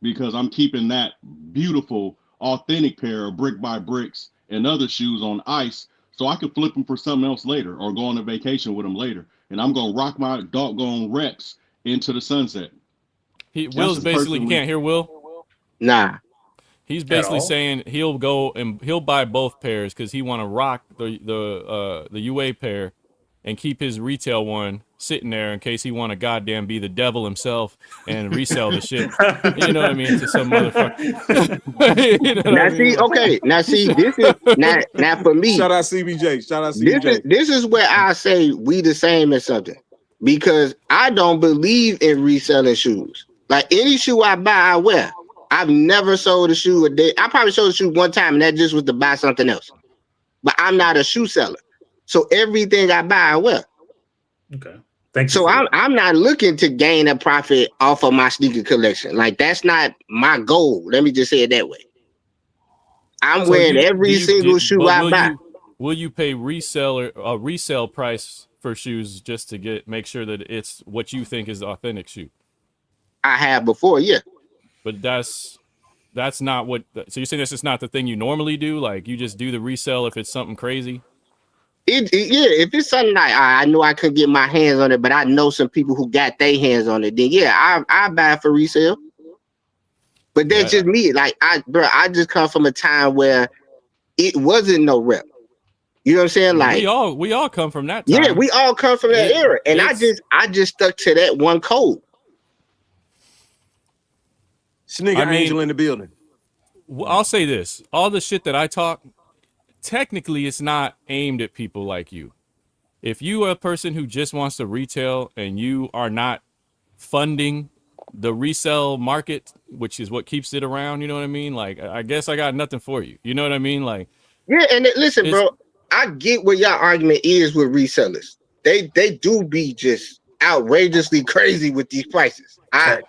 because I'm keeping that beautiful, authentic pair of brick by bricks and other shoes on ice so I can flip them for something else later or go on a vacation with them later. And I'm going to rock my doggone reps into the sunset. Will's just basically, you personally- can't hear Will? Nah. He's basically all? saying he'll go and he'll buy both pairs because he want to rock the UA pair and keep his retail one sitting there in case he want to goddamn be the devil himself and resell the shit. You know what I mean? To some motherfucker. You know what Now I mean? see, okay. Now see, this is now for me. Shout out CBJ. Shout out CBJ. This is where I say we the same as something. Because I don't believe in reselling shoes. Like any shoe I buy, I wear. I've never sold a shoe a day. I probably sold a shoe one time, and that just was to buy something else. But I'm not a shoe seller. So everything I buy, I wear. Okay. Thank you. So for that. I'm not looking to gain a profit off of my sneaker collection. Like that's not my goal. Let me just say it that way. I'm So wearing you- every you single did- shoe but I will buy. Will you pay a resale price for shoes just to make sure that it's what you think is the authentic shoe? I have before, yeah. But that's not what. So you're saying this is not the thing you normally do? Like you just do the resell if it's something crazy? Yeah, if it's something like I know I couldn't get my hands on it, but I know some people who got their hands on it, then yeah, I buy it for resale. But that's Yeah. just me. Like I just come from a time where it wasn't no rep. You know what I'm saying? Like we all come from that time. yeah, we all come from that era, and I it's- just stuck to that one code. Sneaker I mean- Angel in the building. Well, I'll say this: all the shit that I talk, technically, it's not aimed at people like you. If you are a person who just wants to retail and you are not funding the resale market, which is what keeps it around, you know what I mean? Like, I guess I got nothing for you. You know what I mean? Like, Yeah, and listen, It's- bro. I get what y'all argument is with resellers. They do be just outrageously crazy with these prices. I'm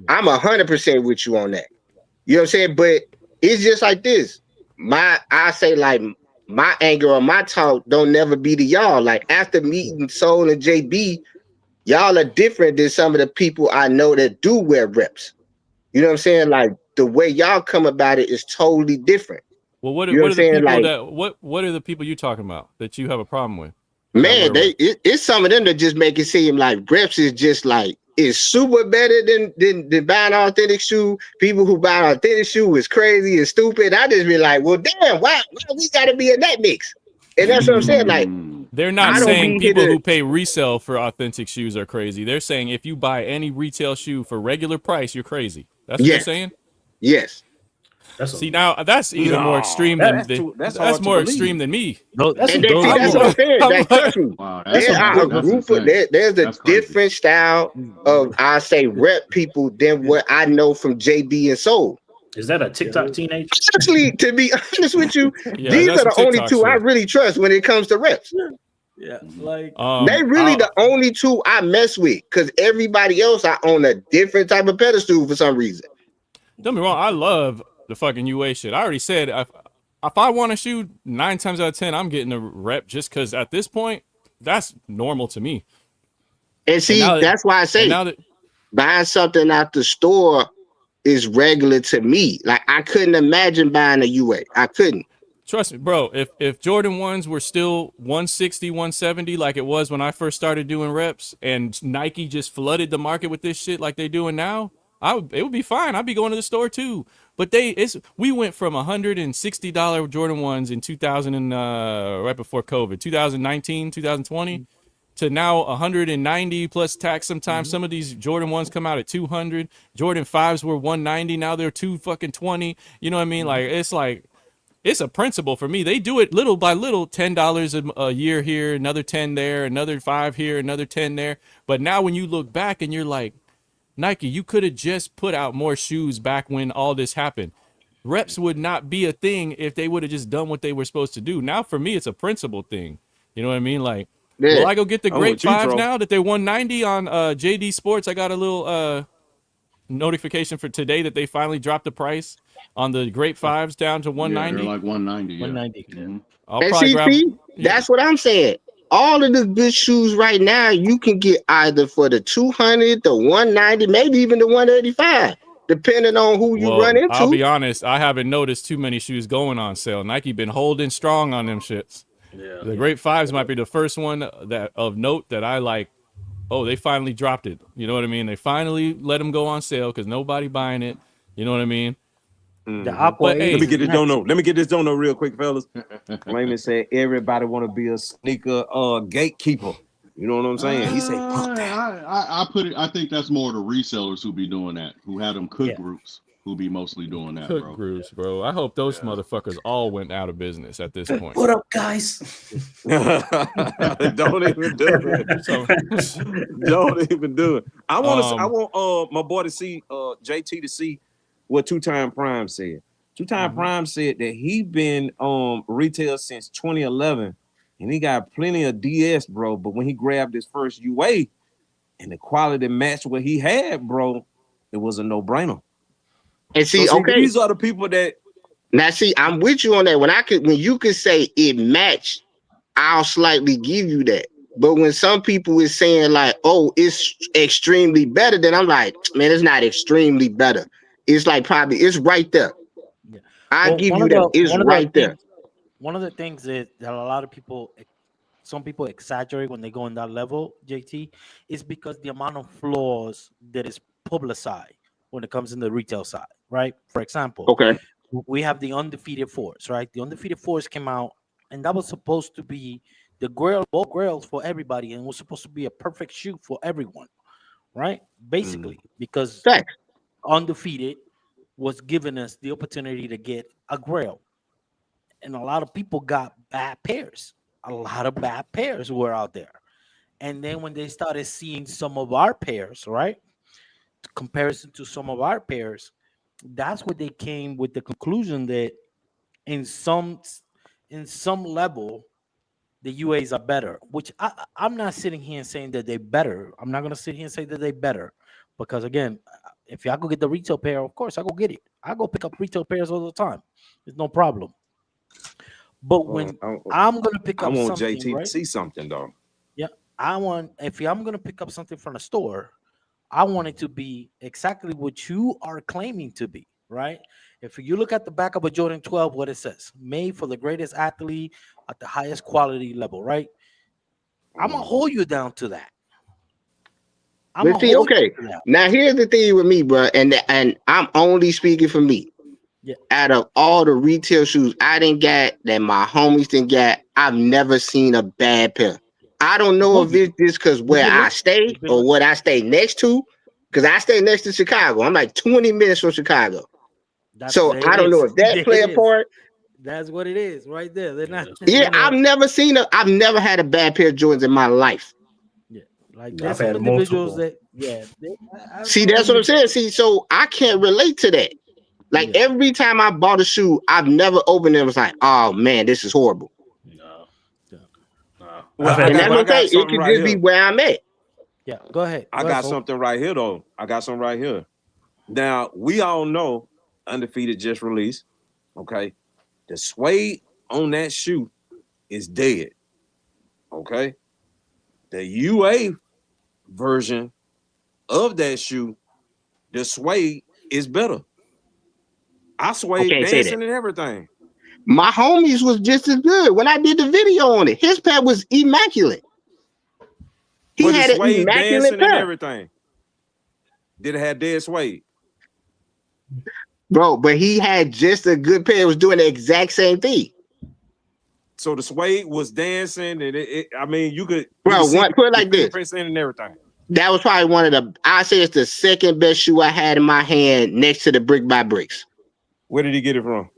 100% with you on that. You know what I'm saying? But it's just like this. I say like my anger or my talk don't never be to y'all. Like after meeting Soul and JB, y'all are different than some of the people I know that do wear reps. You know what I'm saying? Like the way y'all come about it is totally different. Well, what You know are what I'm the saying? people Like, that what are the people you talking about that you have a problem with? man, it's some of them that just make it seem like reps is just like is super better than buying an authentic shoe. People who buy an authentic shoe is crazy and stupid. I just be like, well, damn, why we gotta be in that mix? And that's what I'm saying. Like, They're not I don't saying be here people to. who pay resale for authentic shoes are crazy. They're saying if you buy any retail shoe for regular price, you're crazy. That's what they're Yes, saying. yes. See, now that's even more extreme than that's that's hard to more believe. extreme than me. That's And some see, that's what I'm saying. Like, trust me. Wow, There are a group of there's a That's crazy. different style of I say rep people than what I know from JB and Soul. Is that a TikTok teenager? Honestly, to be honest with you, Yeah, these that's are the some only TikTok two I shit. really trust when it comes to reps. Yeah, like They really the only two I mess with because everybody else I own a different type of pedestal for some reason. Don't be wrong. I love the fucking UA shit. I already said if I want a shoe, 9 times out of 10, I'm getting a rep just because at this point, that's normal to me. And see, that's why I say now that buying something out the store is regular to me. Like I couldn't imagine buying a UA. I couldn't. trust me, bro, if Jordan 1s were still 160, 170 like it was when I first started doing reps and Nike just flooded the market with this shit like they're doing now, it would be fine. I'd be going to the store too. But we went from $160 Jordan 1s in 2000 and right before COVID, 2019, 2020 to now 190 plus tax sometimes. Some of these Jordan 1s come out at 200. Jordan 5s were 190, now they're 220. You know what I mean? Like it's a principle for me. They do it little by little, $10 a year here, another 10 there, another 5 here, another 10 there. But now when you look back and you're like, Nike, you could have just put out more shoes back when all this happened. Reps would not be a thing if they would have just done what they were supposed to do. Now for me, it's a principle thing. You know what I mean? Like, will I go get the Great 5s now that they're 190 on JD Sports? I got a little notification for today that they finally dropped the price on the Great 5s down to 190. Yeah, they're like 190. Yeah. 190. Mm-hmm. I'll probably grab. That's what I'm saying. All of the good shoes right now, you can get either for the 200, the 190, maybe even the 185, depending on who you run into. I'll be honest, I haven't noticed too many shoes going on sale. Nike been holding strong on them shits. Yeah. The Great 5s might be the first one that of note that I like. Oh, they finally dropped it. You know what I mean? They finally let them go on sale because nobody buying it. You know what I mean? The Aqua. Let me get this donut. Let me get this donut real quick, fellas. Raymond said everybody want to be a sneaker gatekeeper. You know what I'm saying? He said, "Fuck that." I put it. I think that's more the resellers who be doing that, who had them cook groups, who be mostly doing that, cook groups, bro. I hope those motherfuckers all went out of business at this point. What up, guys? Don't even do it. Don't even do it. I want my boy to see JT to see what Two-Time Prime said. Two-Time Prime said that he been retail since 2011, and he got plenty of DS, bro. But when he grabbed his first UA and the quality matched what he had, bro, it was a no-brainer. And see, these are the people that. Now, see, I'm with you on that. When you could say it matched, I'll slightly give you that. But when some people is saying like, "Oh, it's extremely better," then I'm like, "Man, it's not extremely better. It's like probably it's right there." Yeah. I give you that. It's right there. One of the things that a lot of people, some people exaggerate when they go on that level, JT, is because the amount of flaws that is publicized when it comes in the retail side, right? For example, we have the Undefeated Force, right? The Undefeated Force came out, and that was supposed to be the grail, both grails for everybody, and was supposed to be a perfect shoe for everyone, right? Basically, because Undefeated was giving us the opportunity to get a grail, and a lot of people got bad pairs. A lot of bad pairs were out there, and then when they started seeing some of our pairs, right, comparison to some of our pairs, that's what they came with the conclusion that in some level the UAs are better, which I'm not sitting here and saying that they're better. I'm not going to sit here and say that they're better because, again, if y'all go get the retail pair, of course, I go get it. I go pick up retail pairs all the time. There's no problem. But when I'm going to pick I up want something, JT right? to see something, though. Yeah, if I'm going to pick up something from a store, I want it to be exactly what you are claiming to be, right? If you look at the back of a Jordan 12, what it says, made for the greatest athlete at the highest quality level, right? I'm going to hold you down to that. But see, okay, now here's the thing with me, bro, and I'm only speaking for me. Yeah. Out of all the retail shoes I didn't get, that my homies didn't get, I've never seen a bad pair. I don't know if it's just because where I stay or what I stay next to, because I stay next to Chicago. I'm like 20 minutes from Chicago. So I don't know if that play a part. That's what it is right there. They're not. Yeah, I've never had a bad pair of Jordans in my life. Yeah, like there's some individuals that, yeah. See, that's what I'm saying. See, so I can't relate to that. Like every time I bought a shoe, I've never opened it and was like, oh man, this is horrible. No. Well, and that's okay. It could just be where I'm at. Yeah, go ahead. I got something right here, though. I got something right here. Now, we all know Undefeated just released, okay? The suede on that shoe is dead, okay? The UA version of that shoe, the suede is better. I suede dancing and everything. My homies was just as good. When I did the video on it, his pair was immaculate. He had an immaculate pair. And everything. Did it have dead suede? Bro, but he had just a good pair. It was doing the exact same thing. So the suede was dancing, and I mean, you could. Bro, put it like this. And everything. That was probably one of the. I say it's the second best shoe I had in my hand, next to the Brick by Bricks. Where did he get it from?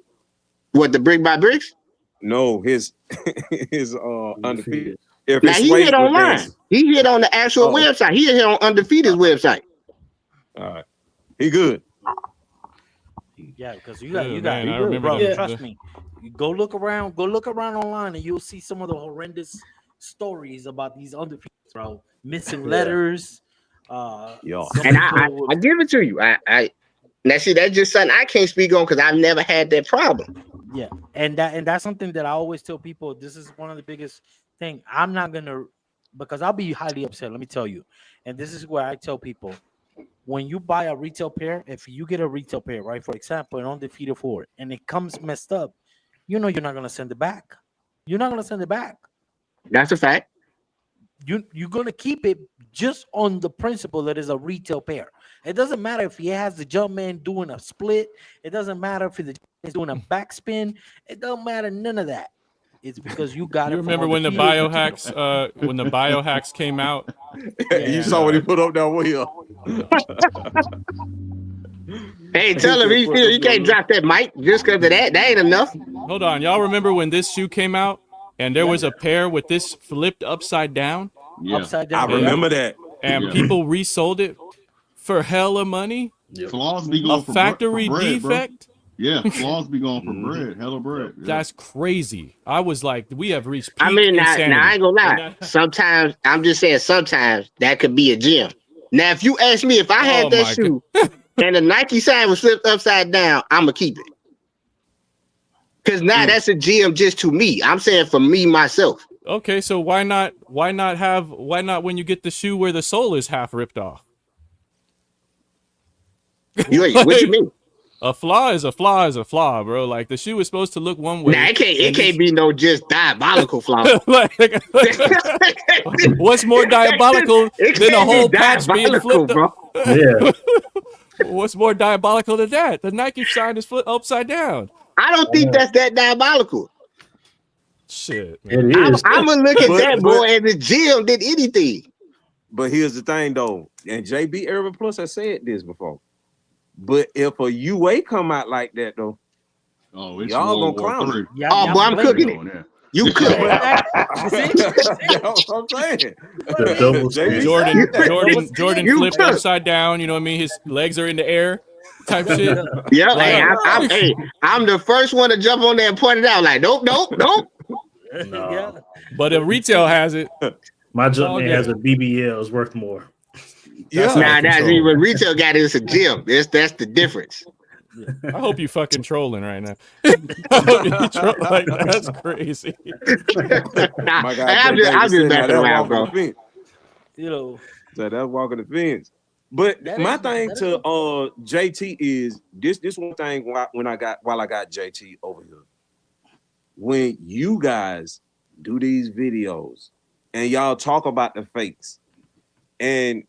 What, the Brick by Bricks? No, his Undefeated. Now he hit online. He hit on the actual website. He hit on Undefeated's website. All right, he good. Yeah, because you got, I remember, bro. Trust me. You go look around online, and you'll see some of the horrendous stories about these undefeated, bro. Missing letters. And I give it to you. I now see that's just something I can't speak on because I've never had that problem. Yeah, and that's something that I always tell people. This is one of the biggest thing. I'm not gonna, because I'll be highly upset. Let me tell you, and this is where I tell people. When you buy a retail pair, if you get a retail pair, right, for example, an Undefeated 4, and it comes messed up, you know you're not going to send it back. You're not going to send it back. That's a fact. You're going to keep it just on the principle that it's a retail pair. It doesn't matter if he has the jump man doing a split. It doesn't matter if he's doing a backspin. It don't matter, none of that. It's because you got it. You remember when the biohacks came out? Yeah. You saw when he put up that wheel. Hey, tell him he can't drop that mic just because of that. That ain't enough. Hold on, y'all remember when this shoe came out and there was a pair with this flipped upside down? Yeah, upside down. I remember that. And people resold it for hella money. Yep. Flaws be going a factory for bread, defect. Bro. Yeah, flaws be going for bread, hella bread. Yeah. That's crazy. I was like, we have reached peak I mean, now I ain't gonna lie. Sometimes, I'm just saying, sometimes that could be a gem. Now, if you ask me if I had that shoe and the Nike sign was flipped upside down, I'm gonna keep it. Because now that's a gem just to me. I'm saying for me, myself. Okay, so why not when you get the shoe where the sole is half ripped off? What you mean? A flaw is a flaw is a flaw, bro. Like the shoe is supposed to look one way. Nah, it can't be no just diabolical flaw. What's more diabolical than a whole patch being flipped up? Yeah. What's more diabolical than that? The Nike sign is flipped upside down. I don't think that's that diabolical. Shit, man. It is. I'm gonna look at that boy as a gym did anything. But here's the thing, though, and JB Urban Plus has said this before. But if a UA come out like that, though, it's y'all gonna clown it. Oh, boy, I'm cooking it. Yeah. You cook it. That's what I'm saying. Jordan flipped upside down. You know what I mean? His legs are in the air, type shit. Yeah, like, I'm the first one to jump on there and point it out. Like, nope. No. Yeah. But if retail has it, My all junk has good. a BBL. It's worth more. Yeah. Nah, that's control. even retail got is a gym. That's the difference. I hope you fucking trolling right now. I hope you like that's crazy. Nah, My guy I'm J just, Davis said, now messing that around, walking bro. the fence. You know, So that's walking the fence. But That my is- thing that to is- JT is this one thing while I got JT over here. When you guys do these videos and y'all talk about the fakes, and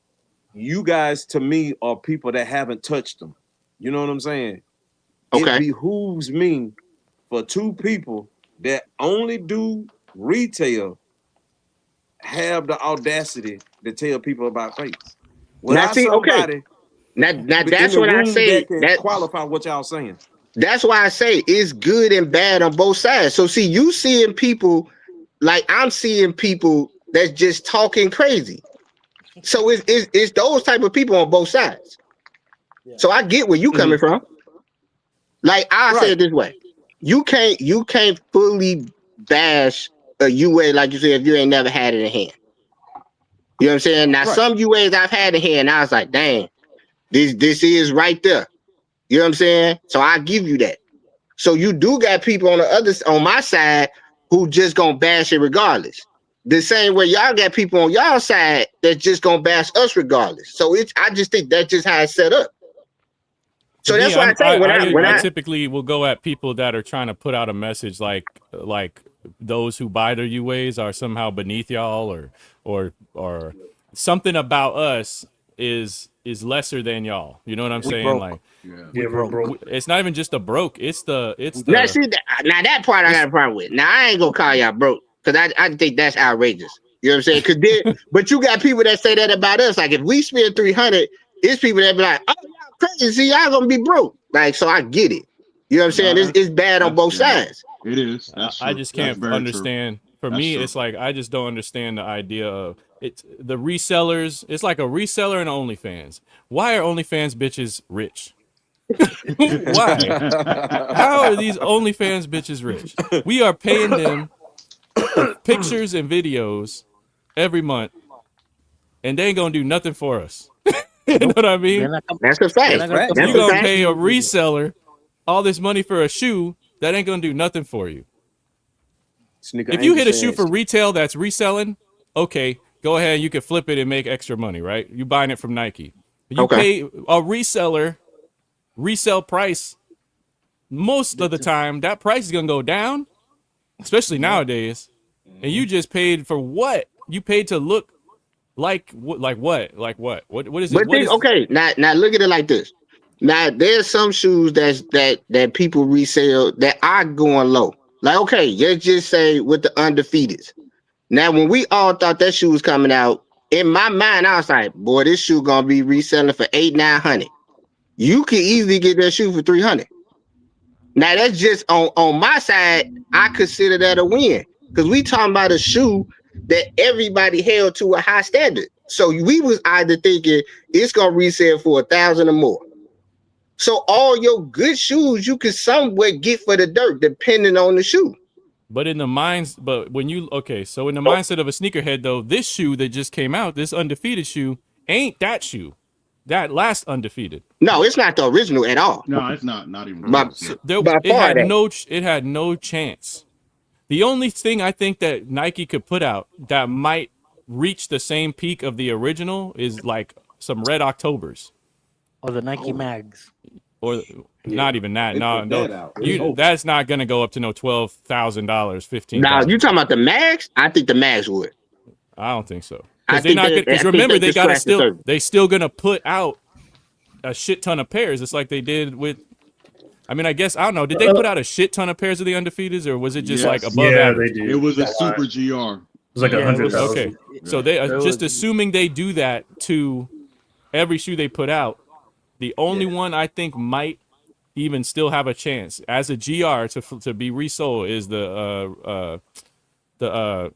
you guys to me are people that haven't touched them. You know what I'm saying? It Okay. behooves me for two people that only do retail have the audacity to tell people about fakes. Now, Without see, okay. somebody Now in that's the what I room say. that can qualify what y'all saying. That's why I say it's good and bad on both sides. So see, you seeing people like I'm seeing people that's just talking crazy. So it's those type of people on both sides. Yeah. So I get where you coming from. Like I say it this way. You can't fully bash a UA like you said if you ain't never had it in hand. You know what I'm saying? Now Right. some UAs I've had in hand, and I was like, dang, this is right there. You know what I'm saying? So I give you that. So you do got people on my side who just gonna bash it regardless. The same way y'all got people on y'all side that's just gonna bash us regardless. So I just think that's just how it's set up. So To that's me, why I say when I I typically will go at people that are trying to put out a message like those who buy their UAs are somehow beneath y'all or something about us is lesser than y'all. You know what I'm We saying? broke. Like Yeah. Yeah, we're broke. it's not even just the broke. It's the now see now that part I got a problem with. Now I ain't gonna call y'all broke because I think that's outrageous. You know what I'm saying? But you got people that say that about us. Like if we spend 300, it's people that be like, oh y'all crazy, y'all gonna be broke. Like so I get it. You know what I'm saying? Nah, It's bad on both sides. It is. That's true. I just That's can't very understand. For That's me, true. it's like I just don't understand the idea of it's the resellers. It's like a reseller and OnlyFans. Why are OnlyFans bitches rich? Why? How are these OnlyFans bitches rich? We are paying them for pictures and videos every month, and they ain't gonna do nothing for us. You know what I mean? they're not com- That's a they're fact. not gonna That's That's You a gonna fact. pay a reseller all this money for a shoe that ain't gonna do nothing for you. Sneaker If you Angel hit a shoe says, for retail that's reselling, okay, go ahead. You can flip it and make extra money, right? You buying it from Nike. You Okay. pay a reseller resale price. Most of the time, that price is gonna go down, especially nowadays. And you just paid for what? You paid to look like what? Like what? Like what? What is it? But What think, is? okay, now look at it like this. Now there's some shoes that people resell that are going low. Like, okay, let's just say with the undefeateds. Now, when we all thought that shoe was coming out, in my mind, I was like, boy, this shoe gonna be reselling for 800-900. You could easily get that shoe for 300. Now that's just on my side, I consider that a win. Because we talking about a shoe that everybody held to a high standard. So we was either thinking it's gonna resell for 1,000 or more. So all your good shoes you can somewhat get for the dirt, depending on the shoe. But in the minds, but when you so in the mindset of a sneakerhead though, this shoe that just came out, this undefeated shoe, ain't that shoe, that last undefeated. No, it's not the original at all. No, it's not even By, close. Yeah. There, by it far had that. it had no chance. The only thing I think that Nike could put out that might reach the same peak of the original is like some Red Octobers, or the Nike mags. or not even that. they No, put no, that out. that's not gonna go up to no $12,000, Now $15,000. you talking about the mags? I think the mags would. I don't think so. I Because they're think not they- because I think remember they they could gotta scratch the surface. they still gonna put out a shit ton of pairs. It's like they did with. I mean, I guess I don't know. Did they put out a shit ton of pairs of the undefeateds, or was it just like Yes. above Yeah, average? they did. It was a That's super right. GR. It was like Yeah, it 100,000. was- Okay, so they It just was- assuming they do that to every shoe they put out. The only one I think might even still have a chance as a GR to be resold is the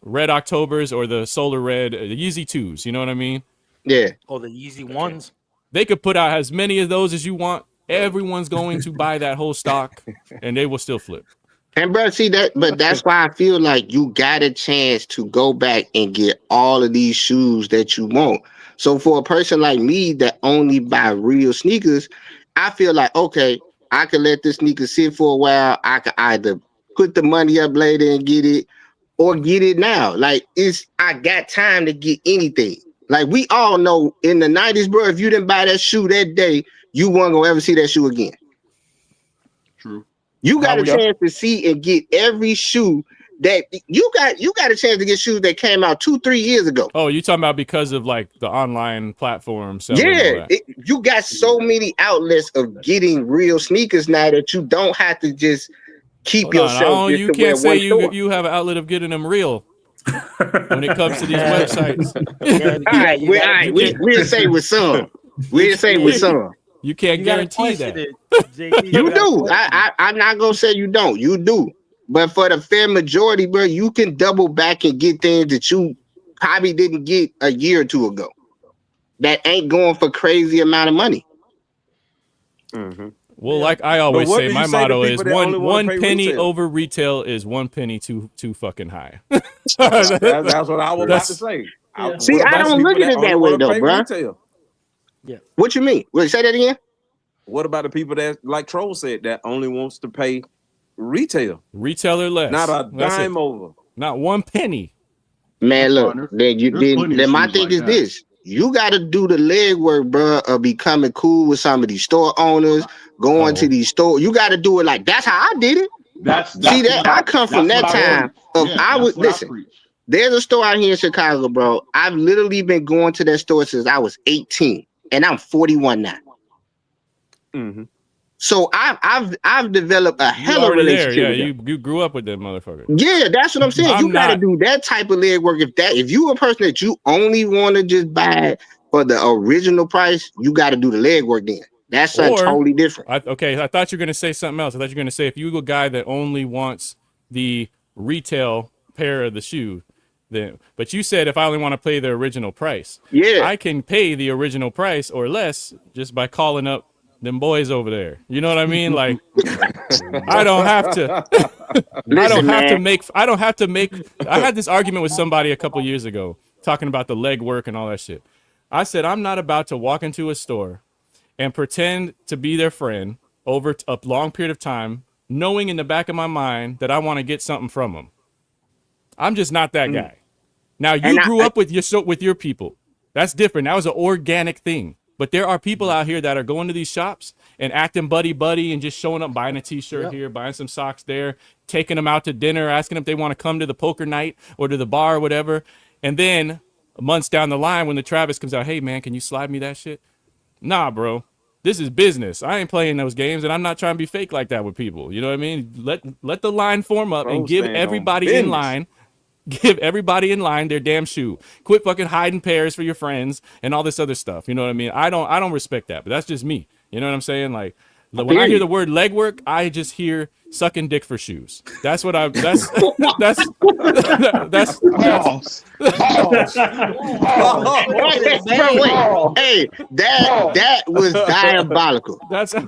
Red Octobers or the Solar Red, the Yeezy 2s. You know what I mean? Yeah. Oh, the Yeezy ones. They could put out as many of those as you want. Everyone's going to buy that whole stock, and they will still flip. And bro, see that, but that's why I feel like you got a chance to go back and get all of these shoes that you want. So for a person like me that only buy real sneakers, I feel like, okay, I can let this sneaker sit for a while. I can either put the money up later and get it, or get it now. Like I got time to get anything. Like we all know in the 90s, bro, if you didn't buy that shoe that day, you weren't gonna ever see that shoe again. True. You got a chance to see and get every shoe that you got a chance to get shoes that came out 2-3 years ago. Oh, you talking about because of like the online platform selling? Yeah, you got so many outlets of getting real sneakers now that you don't have to just keep yourself. You can't say you have an outlet of getting them real when it comes to these websites. All right, we'll say with some. We'll say with some. You can't guarantee that. You do. I'm not gonna say you don't. You do. But for the fair majority, bro, you can double back and get things that you probably didn't get a year or two ago. That ain't going for crazy amount of money. Mm-hmm. Well, like I always say, my motto is one penny retail over retail is 1 penny too fucking high. that's what I was about to say. Yeah. See, I don't look at it that way though, bro. Yeah. What you mean? Wait, say that again. What about the people that, like Troll said, that only wants to pay retail? Retail or less. Not a dime over. Not 1 penny. Man, look, then my thing is this. You got to do the legwork, bro, of becoming cool with some of these store owners, going to these stores. You got to do it like that's how I did it. See that I come from that time of I would listen. There's a store out here in Chicago, bro. I've literally been going to that store since I was 18, and I'm 41 now. Mm-hmm. So I've developed a hell of a relationship. Yeah, with you grew up with them motherfuckers. Yeah, that's what I'm saying. You gotta do that type of legwork. If you a person that you only want to just buy for the original price, you got to do the legwork. Then that's something totally different. I thought you were gonna say something else. I thought you were gonna say if you a guy that only wants the retail pair of the shoe, then. But you said if I only want to pay the original price, I can pay the original price or less just by calling up them boys over there. You know what I mean? Like I don't have to I had this argument with somebody a couple years ago talking about the legwork and all that shit. I said I'm not about to walk into a store and pretend to be their friend over a long period of time, knowing in the back of my mind that I want to get something from them. I'm just not that guy. Now you grew up with your people. That's different. That was an organic thing. But there are people out here that are going to these shops and acting buddy and just showing up, buying a t-shirt here, buying some socks there, taking them out to dinner, asking them if they want to come to the poker night or to the bar or whatever. And then months down the line when the Travis comes out, hey man, can you slide me that shit? Nah, bro. This is business. I ain't playing those games, and I'm not trying to be fake like that with people. You know what I mean? Let the line form up and give everybody in line. Give everybody in line their damn shoe. Quit fucking hiding pairs for your friends and all this other stuff. You know what I mean? I don't respect that, but that's just me. You know what I'm saying? Like when I hear the word legwork, I just hear sucking dick for shoes. That's what that's Hey, that was diabolical. That's just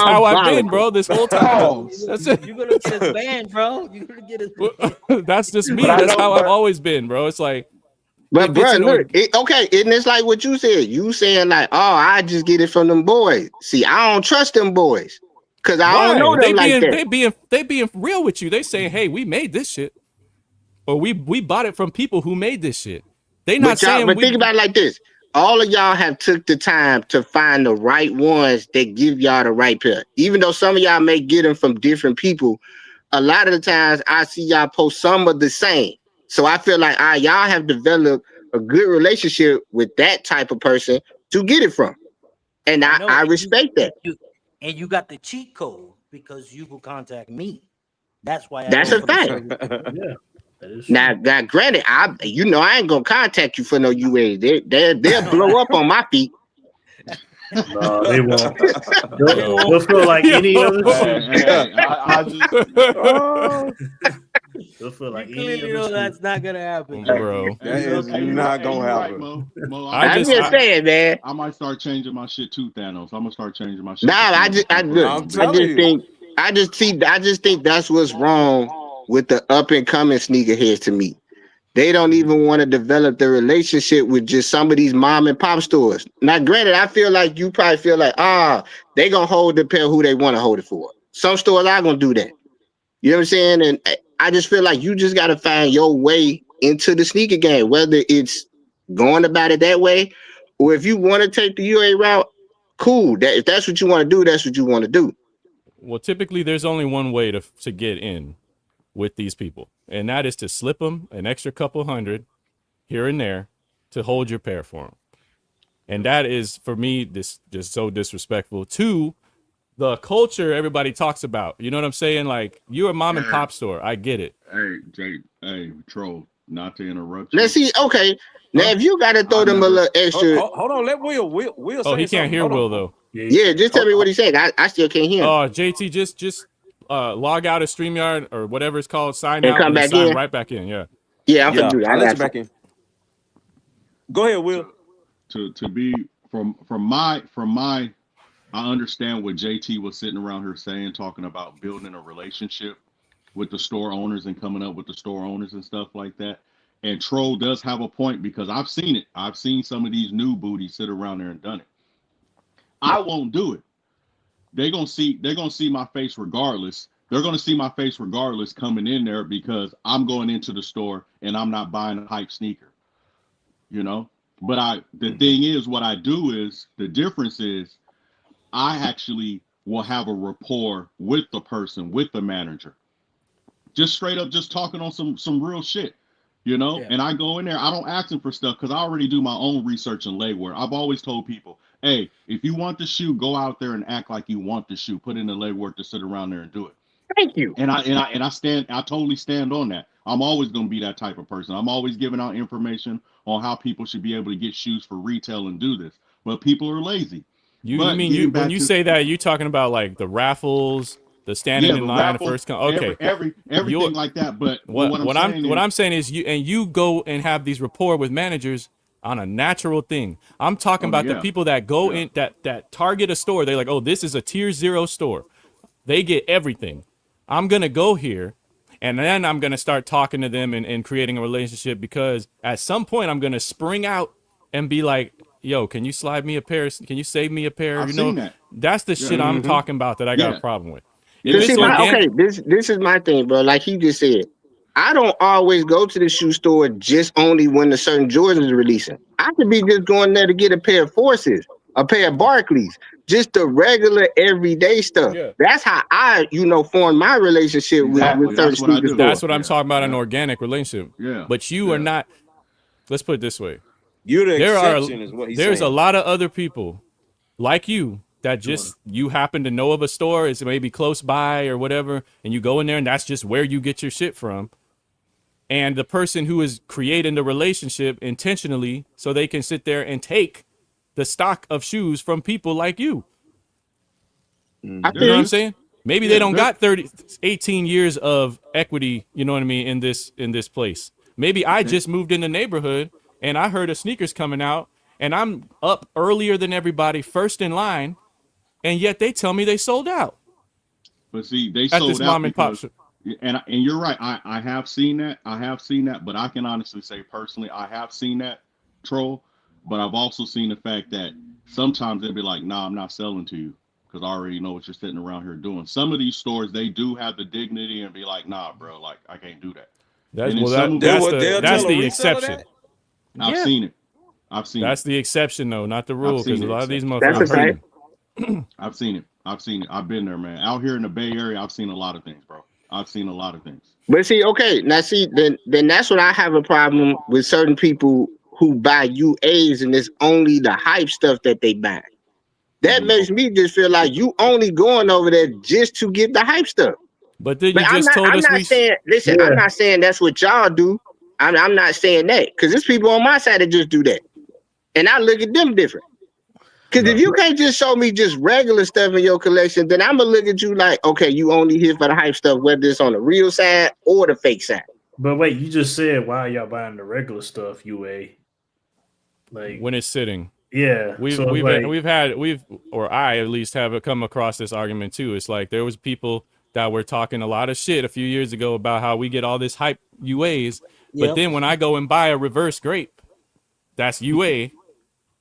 how I've been, bro, this whole time. That's it. You're gonna get a ban, bro. You're gonna get a That's just me. That's how I've always been, bro. It's like But bro, look, and it's like what you said. You saying like, oh, I just get it from them boys. See, I don't trust them boys because I don't know them like that. They being real with you. They saying, hey, we made this shit, or we bought it from people who made this shit. They not saying. But think about it like this: all of y'all have took the time to find the right ones that give y'all the right pair. Even though some of y'all may get them from different people, a lot of the times I see y'all post some of the same. So I feel like y'all have developed a good relationship with that type of person to get it from. And I respect that. And you got the cheat code because you will contact me. That's why. That's a fact. Yeah. Now, granted, I ain't gonna contact you for no UA. They'll blow up on my feet. No, they won't. They'll feel like any other shit. They'll feel like any other that's not gonna happen, bro. That is not gonna happen. Mo, I'm just saying, man. I might start changing my shit too, Thanos. I'm gonna start changing my shit. Nah, I just think I just think that's what's wrong with the up and coming sneakerheads to me. They don't even want to develop the relationship with just some of these mom and pop stores. Now, granted, I feel like you probably feel like, they gonna hold the pair who they want to hold it for. Some stores are gonna do that. You know what I'm saying? And I just feel like you just gotta find your way into the sneaker game, whether it's going about it that way, or if you want to take the UA route, cool. If that's what you want to do, that's what you want to do. Well, typically there's only one way to get in with these people, and that is to slip them an extra couple hundred here and there to hold your pair for them. And that is, for me, this just so disrespectful to the culture everybody talks about. You know what I'm saying? Like, you're a mom and pop store. I get it. Hey, Jay, Troll, not to interrupt you. Let's see. Okay, now if you gotta throw them a little extra, Hold on, let Will Oh, he can't hear Will though. yeah, just tell me what he said. I still can't hear him. Oh, JT, just log out of StreamYard or whatever it's called, sign And out, come and back sign in? right back in. Yeah. Yeah, I'm gonna do that. I'll let you back in. Go ahead, Will. To be from my I understand what JT was sitting around here saying, talking about building a relationship with the store owners and coming up with the store owners and stuff like that. And Troll does have a point, because I've seen it. I've seen some of these new booties sit around there and done it. I won't do it. They're gonna see my face regardless. They're gonna see my face regardless coming in there, because I'm going into the store and I'm not buying a hype sneaker. You know? But the thing is, what I do is, the difference is, I actually will have a rapport with the person, with the manager. Just straight up, just talking on some real shit, you know? Yeah. And I go in there, I don't ask them for stuff, because I already do my own research and legwork. I've always told people, hey, if you want the shoe, go out there and act like you want the shoe. Put in the legwork to sit around there and do it. Thank you. And I totally stand on that. I'm always going to be that type of person. I'm always giving out information on how people should be able to get shoes for retail and do this. But people are lazy. When you say that, you talking about like the raffles, the standing in line, raffles, the first okay, everything like that. But what I'm saying is you go and have these rapport with managers on a natural thing. I'm talking about the people that go in that target a store. They're like, oh, this is a tier 0 store. They get everything. I'm gonna go here, and then I'm gonna start talking to them and creating a relationship, because at some point I'm gonna spring out and be like, yo, can you slide me a pair? Can you save me a pair? I've seen that. That's the shit I'm talking about that I got a problem with. This is my thing, bro. Like he just said, I don't always go to the shoe store just only when the certain Jordans are releasing. I could be just going there to get a pair of Forces, a pair of Barclays, just the regular everyday stuff. Yeah. That's how I, form my relationship with certain sneaker stores. That's what I'm talking about, an organic relationship. Yeah. But you are not, let's put it this way. You're the exception, is what he's saying. There's a lot of other people like you that just, you happen to know of a store, it's maybe close by or whatever, and you go in there and that's just where you get your shit from. And the person who is creating the relationship intentionally so they can sit there and take the stock of shoes from people like you. You know what I'm saying? Maybe they don't got 18 years of equity, you know what I mean, in this place. Maybe I just moved in the neighborhood and I heard of sneakers coming out and I'm up earlier than everybody, first in line, and yet they tell me they sold out. But see, they at sold this out mom and pop shop. And you're right. I have seen that. But I can honestly say personally, I have seen that, Troll. But I've also seen the fact that sometimes they'll be like, nah, I'm not selling to you because I already know what you're sitting around here doing. Some of these stores, they do have the dignity and be like, nah, bro, like I can't do that. That's the exception. I've seen it. That's the exception, though, not the rule, because a lot of these motherfuckers. I've seen it. I've been there, man. Out here in the Bay Area, I've seen a lot of things, bro. I've seen a lot of things. But see, okay, now see, then that's when I have a problem with certain people who buy UAs and it's only the hype stuff that they buy. That makes me just feel like you only going over there just to get the hype stuff. But then I'm not saying that's what y'all do. I'm not saying that, because there's people on my side that just do that. And I look at them different. Because if you can't just show me just regular stuff in your collection, then I'm going to look at you like, okay, you only here for the hype stuff, whether it's on the real side or the fake side. But wait, you just said, why are y'all buying the regular stuff, UA? Like when it's sitting. Yeah. So I at least have come across this argument too. It's like there was people that were talking a lot of shit a few years ago about how we get all this hype UAs, but then when I go and buy a reverse grape, that's UA.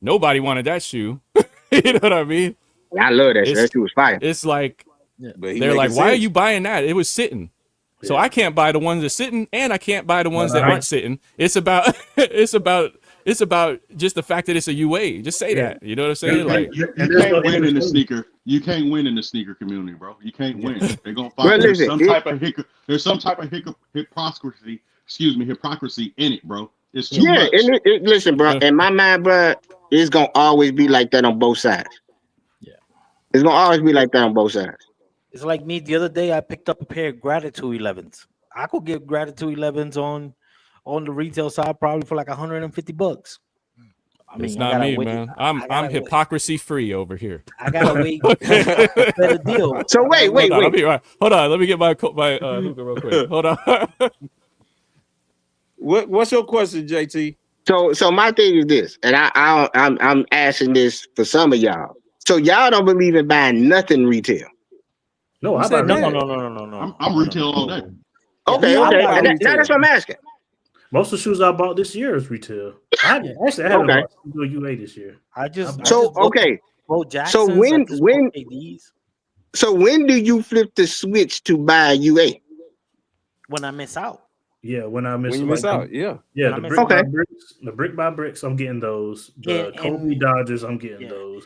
Nobody wanted that shoe. You know what I mean? I love that. That shoe was fire. It's like they're like, why are you buying that? It was sitting. So I can't buy the ones that sitting, and I can't buy the ones that aren't sitting. It's about just the fact that it's a UA. Just say that. You know what I'm saying? Like you can't win in the sneaker. You can't win in the sneaker community, bro. You can't win. They're gonna find there's some type of hypocrisy. Hypocrisy in it, bro. It's too much. Listen, bro. In my mind, bro, it's gonna always be like that on both sides. Yeah, it's gonna always be like that on both sides. It's like me the other day. I picked up a pair of Gratitude 11s. I could get Gratitude 11s on the retail side probably for like $150. I mean, it's not me, man. I'm hypocrisy free over here. I gotta wait for a better deal. So wait. Hold on. Let me get my hookah real quick. Hold on. What's your question, JT? So my thing is this, and I'm asking this for some of y'all. So y'all don't believe in buying nothing retail? No, I no. I'm retail all day. Okay. Now that's what I'm asking. Most of the shoes I bought this year is retail. I had a UA this year. So when do you flip the switch to buy a UA? When I miss out. Yeah, when I miss when you miss out. Yeah. The brick by bricks, I'm getting those. The Kobe Dodgers, I'm getting those.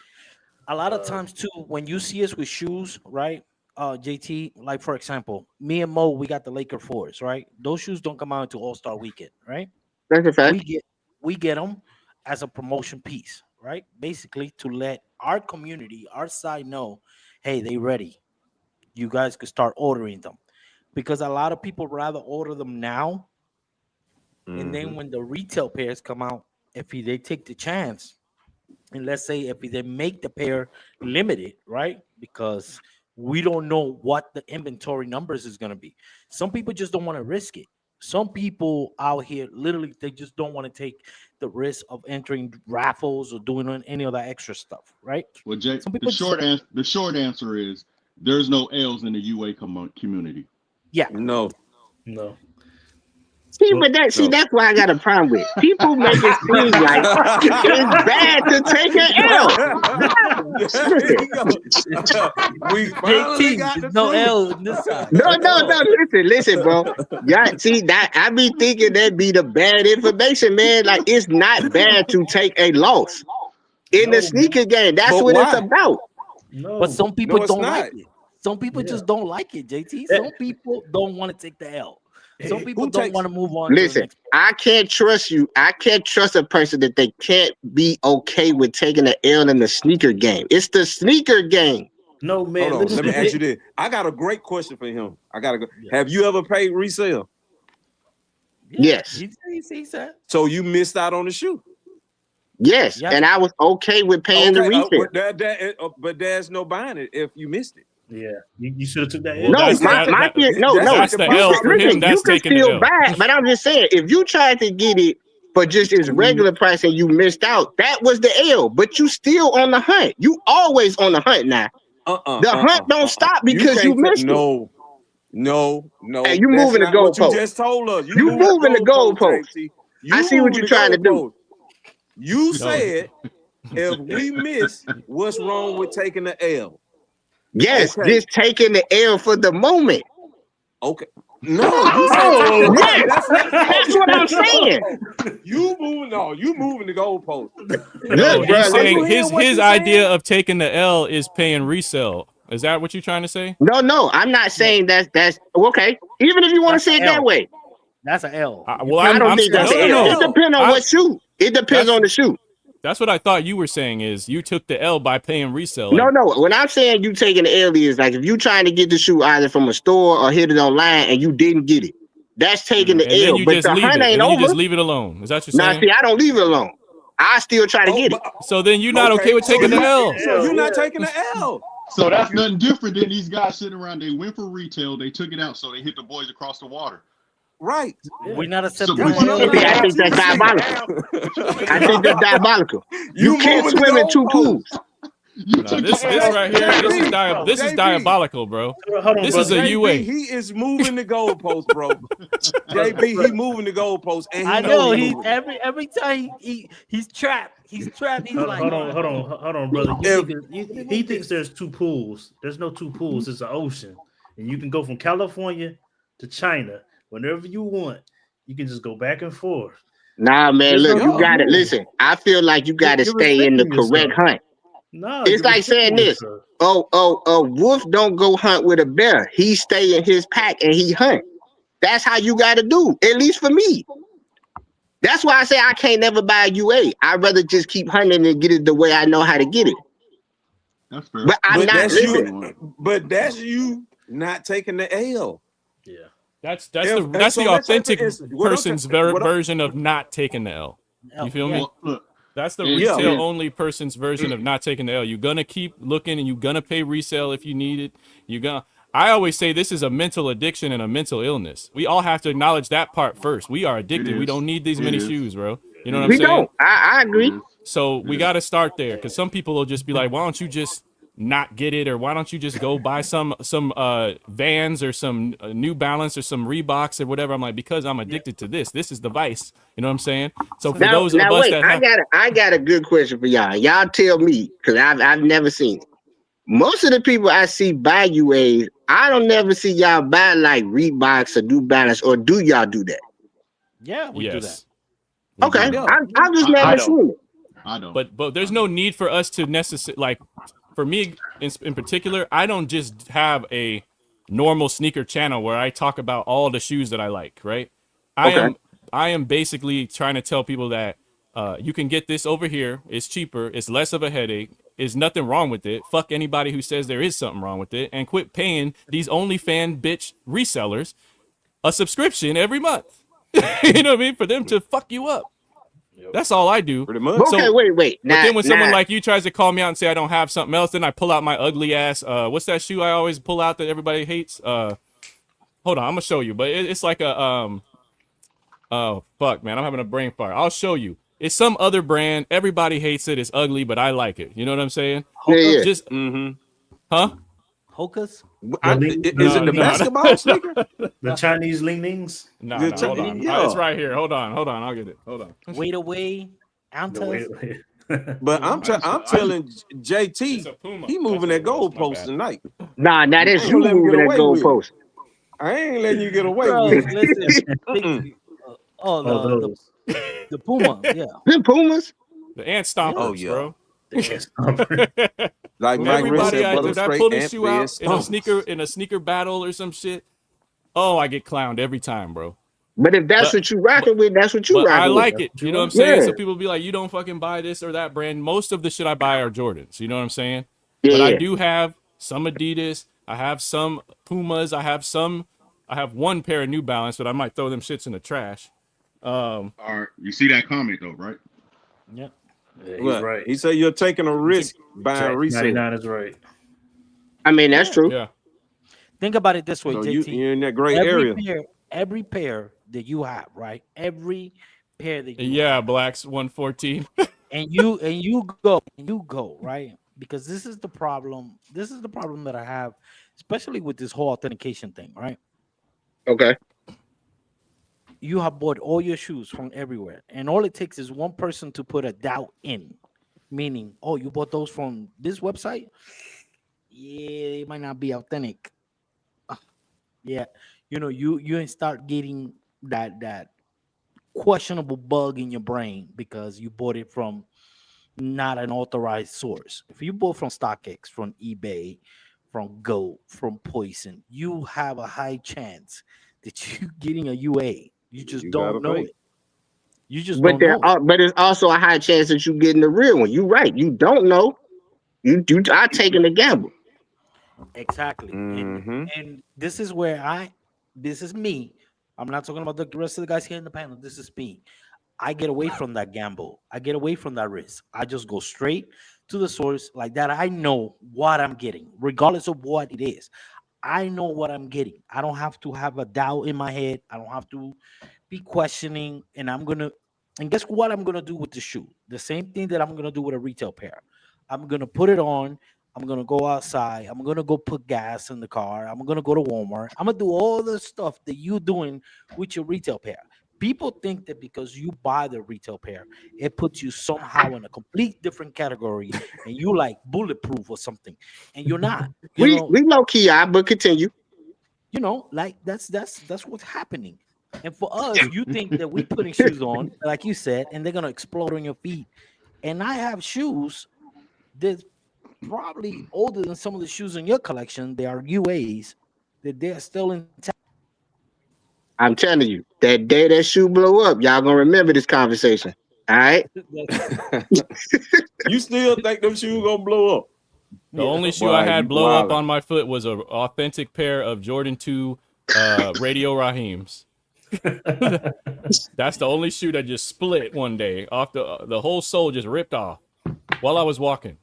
A lot of times too, when you see us with shoes, right? JT, like for example, me and Mo, we got the Laker 4s, right? Those shoes don't come out until All-Star Weekend, right? That's a fact. We get them as a promotion piece, right? Basically to let our community, our side know, hey, they ready. You guys could start ordering them. Because a lot of people rather order them now. And then when the retail pairs come out, if they take the chance, and let's say if they make the pair limited, right? Because we don't know what the inventory numbers is going to be. Some people just don't want to risk it. Some people out here, literally, they just don't want to take the risk of entering raffles or doing any of that extra stuff, right? Well, Jay, the short answer is there's no L's in the UA community. Yeah. No. That's why I got a problem with people make it seem like it's bad to take an L. We finally got the no L in this side. No. Listen, bro. Yeah, see that I be thinking that be the bad information, man. Like it's not bad to take a loss in the sneaker game. That's what it's about. No. But some people don't like it. Some people just don't like it, JT. Some people don't want to take the L. Some people don't want to move on. Listen, I can't trust you. I can't trust a person that they can't be okay with taking an L in the sneaker game. It's the sneaker game. No, man. Hold on, let me ask you this. I got a great question for him. Have you ever paid resale? Yes. He said. So you missed out on the shoe? Yes, and I was okay with paying the resale. But there's no buying it if you missed it. Yeah, you should have took that. No, that's the L for him. That's taking the L. But I'm just saying, if you tried to get it for just its regular price and you missed out, that was the L. But you still on the hunt. You always on the hunt now. The hunt don't stop because you missed it. No. Hey, you moving the goalpost. You just told us. You moving the goalpost. I see what you're trying to do. You said if we miss, what's wrong with taking the L? Yes, just taking the L for the moment. Okay. No, yes, that's what I'm saying. You moving the goalpost. No, he's saying his idea of taking the L is paying resale. Is that what you're trying to say? No, I'm not saying that's okay. Even if you want to say it that way, that's an L. I don't think that's an L. It depends on what shoe. It depends on the shoe. That's what I thought you were saying is you took the L by paying resale. No. When I'm saying you taking the L is like if you trying to get the shoe either from a store or hit it online and you didn't get it. That's taking the L. But the hunt ain't over. You just leave it alone. Is that what you're saying? Nah, see, I don't leave it alone. I still try to get it. So then you're not okay with taking the L. So you're not taking the L. So that's nothing different than these guys sitting around. They went for retail. They took it out. So they hit the boys across the water. Right. We're not So, accepting. but you hell. can't- I think that's diabolical. I think that's diabolical. You can't moving the swim in two goalposts. pools. you Nah, take this your this ass- right here, this is JB, this is JB. diabolical, bro. Hold on, This brother. is a JB, UA. he is moving the goalposts, bro. JB, he moving the goalposts, and he I know he he's moving. every time he's trapped. He's trapped. He's like, Hold on, brother. He thinks there's two pools. There's no two pools. It's an ocean, and you can go from California to China whenever you want. You can just go back and forth. Nah, man, There's look, no you two got to pools. listen. I feel like you got to You're stay in the restricting correct yourself. hunt. No, It's you're like saying restricting this. yourself. A wolf don't go hunt with a bear. He stay in his pack and he hunt. That's how you got to do. At least for me. That's why I say I can't never buy a UA. I'd rather just keep hunting and get it the way I know how to get it. That's fair. But I'm But not that's listening. you. But that's you not taking the L. Yeah. That's If- the and that's so the let's say, for authentic instance, what I'm person's saying- what I'm- version of not taking the L. You feel me? Yeah. Well, look, That's the Yeah. retail only person's version of not taking the L. You're gonna keep looking and you're gonna pay resale if you need it. You're gonna I always say this is a mental addiction and a mental illness. We all have to acknowledge that part first. We are addicted. We is. don't need these It many is. shoes, bro. You know what I'm We saying? don't. I agree. So we got to start there because some people will just be like, why don't you just not get it, or why don't you just go buy some Vans or some New Balance or some Reeboks or whatever. I'm like, because I'm addicted to this. This is the vice. You know what I'm saying? So for those of us wait, that I got a good question for y'all. Y'all tell me, because I've never seen it. Most of the people I see buy UAs, I don't never see y'all buy like Reeboks or New Balance, or do y'all do that? Yeah, we do that. yes. Okay, Yeah. I've just I never don't. seen it. I don't. But there's no need for us to necessarily, like, for me in particular, I don't just have a normal sneaker channel where I talk about all the shoes that I like, right? I am basically trying to tell people that you can get this over here. It's cheaper. It's less of a headache. There's nothing wrong with it. Fuck anybody who says there is something wrong with it, and quit paying these OnlyFans bitch resellers a subscription every month. You know what I mean? For them to fuck you up. That's all I do. Pretty much. Okay, So- wait. But then when someone like you tries to call me out and say I don't have something else, then I pull out my ugly ass. What's that shoe I always pull out that everybody hates? Hold on, I'm gonna show you. But it's like a oh fuck, man, I'm having a brain fart. I'll show you. It's some other brand. Everybody hates it. It's ugly, but I like it. You know what I'm saying? Yeah. Just huh? Hokas. Is it the No. basketball sneaker? The Chinese leanings. No, The hold on. yeah. It's right here. Hold on. I'll get it. Hold on. Wait away. No, Antas. wait. But I'm telling It's JT, a Puma. he moving that That's what it was. My goalpost bad. tonight. Nah, that's You you let him moving get that away with it. goalpost. I ain't letting you get away Bro, with it. listen. Mm-mm. Oh, those. The Puma. Yeah. Them Pumas. The ant stompers, Oh, yeah. bro. Like Mike Rick Everybody, said, brother if I straight pull this and shoe out fierce. in a sneaker battle or some shit, oh, I get clowned every time, bro. But if that's what you rocking with, that's what you But rocking I with. like it. You know what I'm saying? Yeah. So people be like, you don't fucking buy this or that brand. Most of the shit I buy are Jordans. You know what I'm saying? Yeah, But I yeah. do have some Adidas. I have some Pumas. I have one pair of New Balance, but I might throw them shits in the trash. All right, you see that comment though, right? Yep. Yeah, he's What? right. He said you're taking a risk buying Jack resale. 99 is right. I mean, that's true. Yeah. Think about it this way, So JT. you're in that gray area. Every pair that you have, right? Every pair that you Yeah, Blacks 114. and you go, right? Because this is the problem. This is the problem that I have, especially with this whole authentication thing, right? Okay. You have bought all your shoes from everywhere, and all it takes is one person to put a doubt in, meaning, oh, you bought those from this website? Yeah, it might not be authentic. Yeah, you start getting that questionable bug in your brain because you bought it from not an authorized source. If you bought from StockX, from eBay, from Go, from Poison, you have a high chance that you're getting a UA. You just You don't gotta know pay. it. You just But don't know. but it's also a high chance that you getting the real one. You right. You don't know. You are taking a gamble. Exactly. Mhm. And this is where this is me. I'm not talking about the rest of the guys here in the panel. This is me. I get away from that gamble. I get away from that risk. I just go straight to the source like that. I know what I'm getting, regardless of what it is. I know what I'm getting. I don't have to have a doubt in my head. I don't have to be questioning. And guess what I'm gonna do with the shoe? The same thing that I'm gonna do with a retail pair. I'm gonna put it on. I'm gonna go outside. I'm gonna go put gas in the car. I'm gonna go to Walmart. I'm gonna do all the stuff that you doing with your retail pair. People think that because you buy the retail pair, it puts you somehow in a complete different category, and you like bulletproof or something, and you're not. We low key are, but continue. Like that's what's happening. And for us, you think that we putting shoes on, like you said, and they're gonna explode on your feet. And I have shoes that's probably older than some of the shoes in your collection. They are UAs that they're still intact. I'm telling you, that day that shoe blow up, y'all gonna remember this conversation. All right. You still think them shoes gonna blow up? The only shoe Boy, I had you blow up wildin'. on my foot was an authentic pair of Jordan 2 Radio Rahims. That's the only shoe that just split one day off the whole sole just ripped off while I was walking.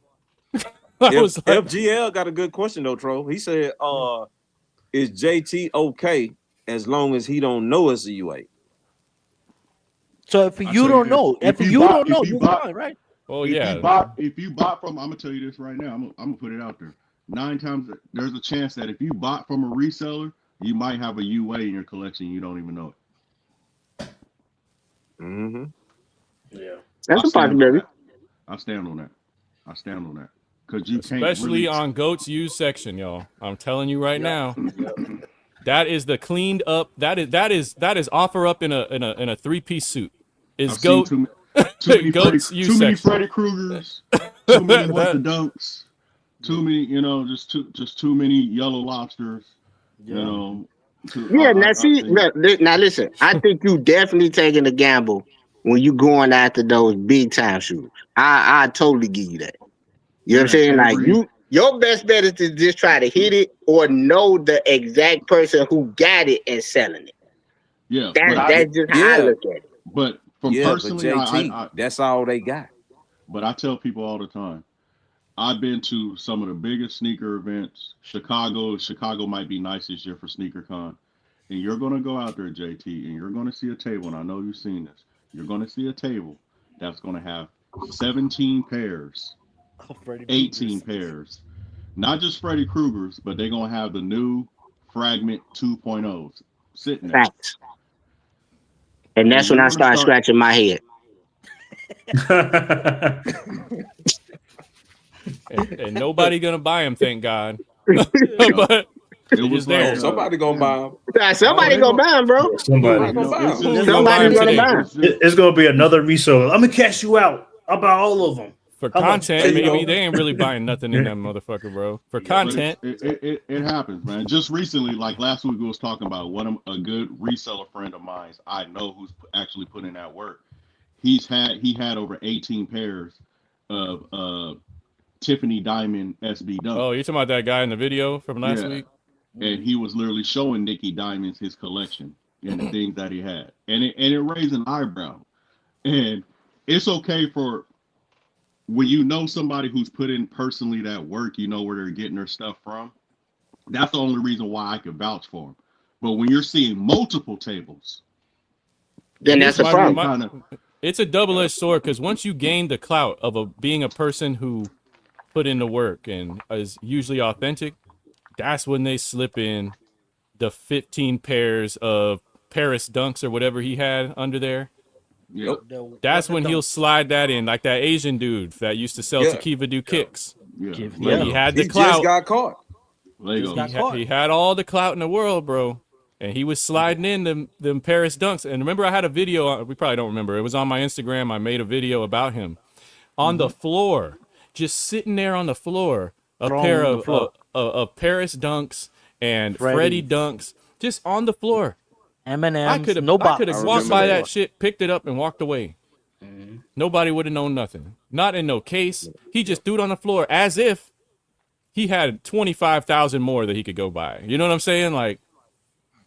FGL got a good question though, Tro. He said, is JT okay as long as he don't know it's a UA? So if you don't know, you're fine, right? Oh if yeah. if you bought from, I'm gonna tell you this right now. I'm gonna put it out there. 9 times there's a chance that if you bought from a reseller, you might have a UA in your collection. You don't even know it. Mm-hmm. Yeah. That's a possibility. I stand on that. Because you can't Especially really... on Goat's used section, y'all. I'm telling you right now. That is the cleaned up. That is offer up in a 3-piece suit. Is Goat too many Goat's used section. Freddy Kruegers, too many what the dunks, too many, just too many yellow lobsters, Now listen. I think you definitely taking a gamble when you going after those big time shoes. I totally give you that. You know what I'm saying? Like your best bet is to just try to hit it or know the exact person who got it and selling it. Yeah, that's just how I look at it. But personally, but JT, that's all they got. But I tell people all the time, I've been to some of the biggest sneaker events. Chicago might be nice this year for SneakerCon. And you're going to go out there, JT, and you're going to see a table, and I know you've seen this. You're going to see a table that's going to have 17 pairs, 18 pairs. Not just Freddy Kruegers, but they're going to have the new Fragment 2.0s sitting there. Facts. And that's when I start scratching my head. and nobody gonna buy them, thank God. But it was there. Somebody gonna buy them. Somebody gonna buy them, bro. Somebody's gonna buy them. It's gonna be another reseller. I'm gonna cash you out. I'll buy all of them. For content, maybe they ain't really buying nothing in that motherfucker, bro. For content, it happens, man. Just recently, like last week, we was talking about a good reseller friend of mine. I know who's actually putting in that work. He had over 18 pairs of Tiffany Diamond SB Dunk. Oh, you're talking about that guy in the video from last week? And he was literally showing Nikki Diamonds his collection and the things that he had, and it raised an eyebrow. And it's okay for when you know somebody who's put in personally that work, you know where they're getting their stuff from. That's the only reason why I could vouch for them. But when you're seeing multiple tables, then that's a problem. It's a double-edged sword because once you gain the clout of being a person who put in the work and is usually authentic, that's when they slip in the 15 pairs of Paris Dunks or whatever he had under there. Yep. That's when he'll slide that in, like that Asian dude that used to sell Tequiva Do kicks. Yeah. He had the clout. Just got caught. He had all the clout in the world, bro. And he was sliding in them Paris Dunks. And remember, I had a video. We probably don't remember. It was on my Instagram. I made a video about him on the floor, just sitting there on the floor. A pair of Paris Dunks and Freddie Dunks, just on the floor. M&M's. I could have walked by that shit, picked it up, and walked away. Mm-hmm. Nobody would have known nothing. Not in no case. He just threw it on the floor as if he had 25,000 more that he could go buy. You know what I'm saying? Like,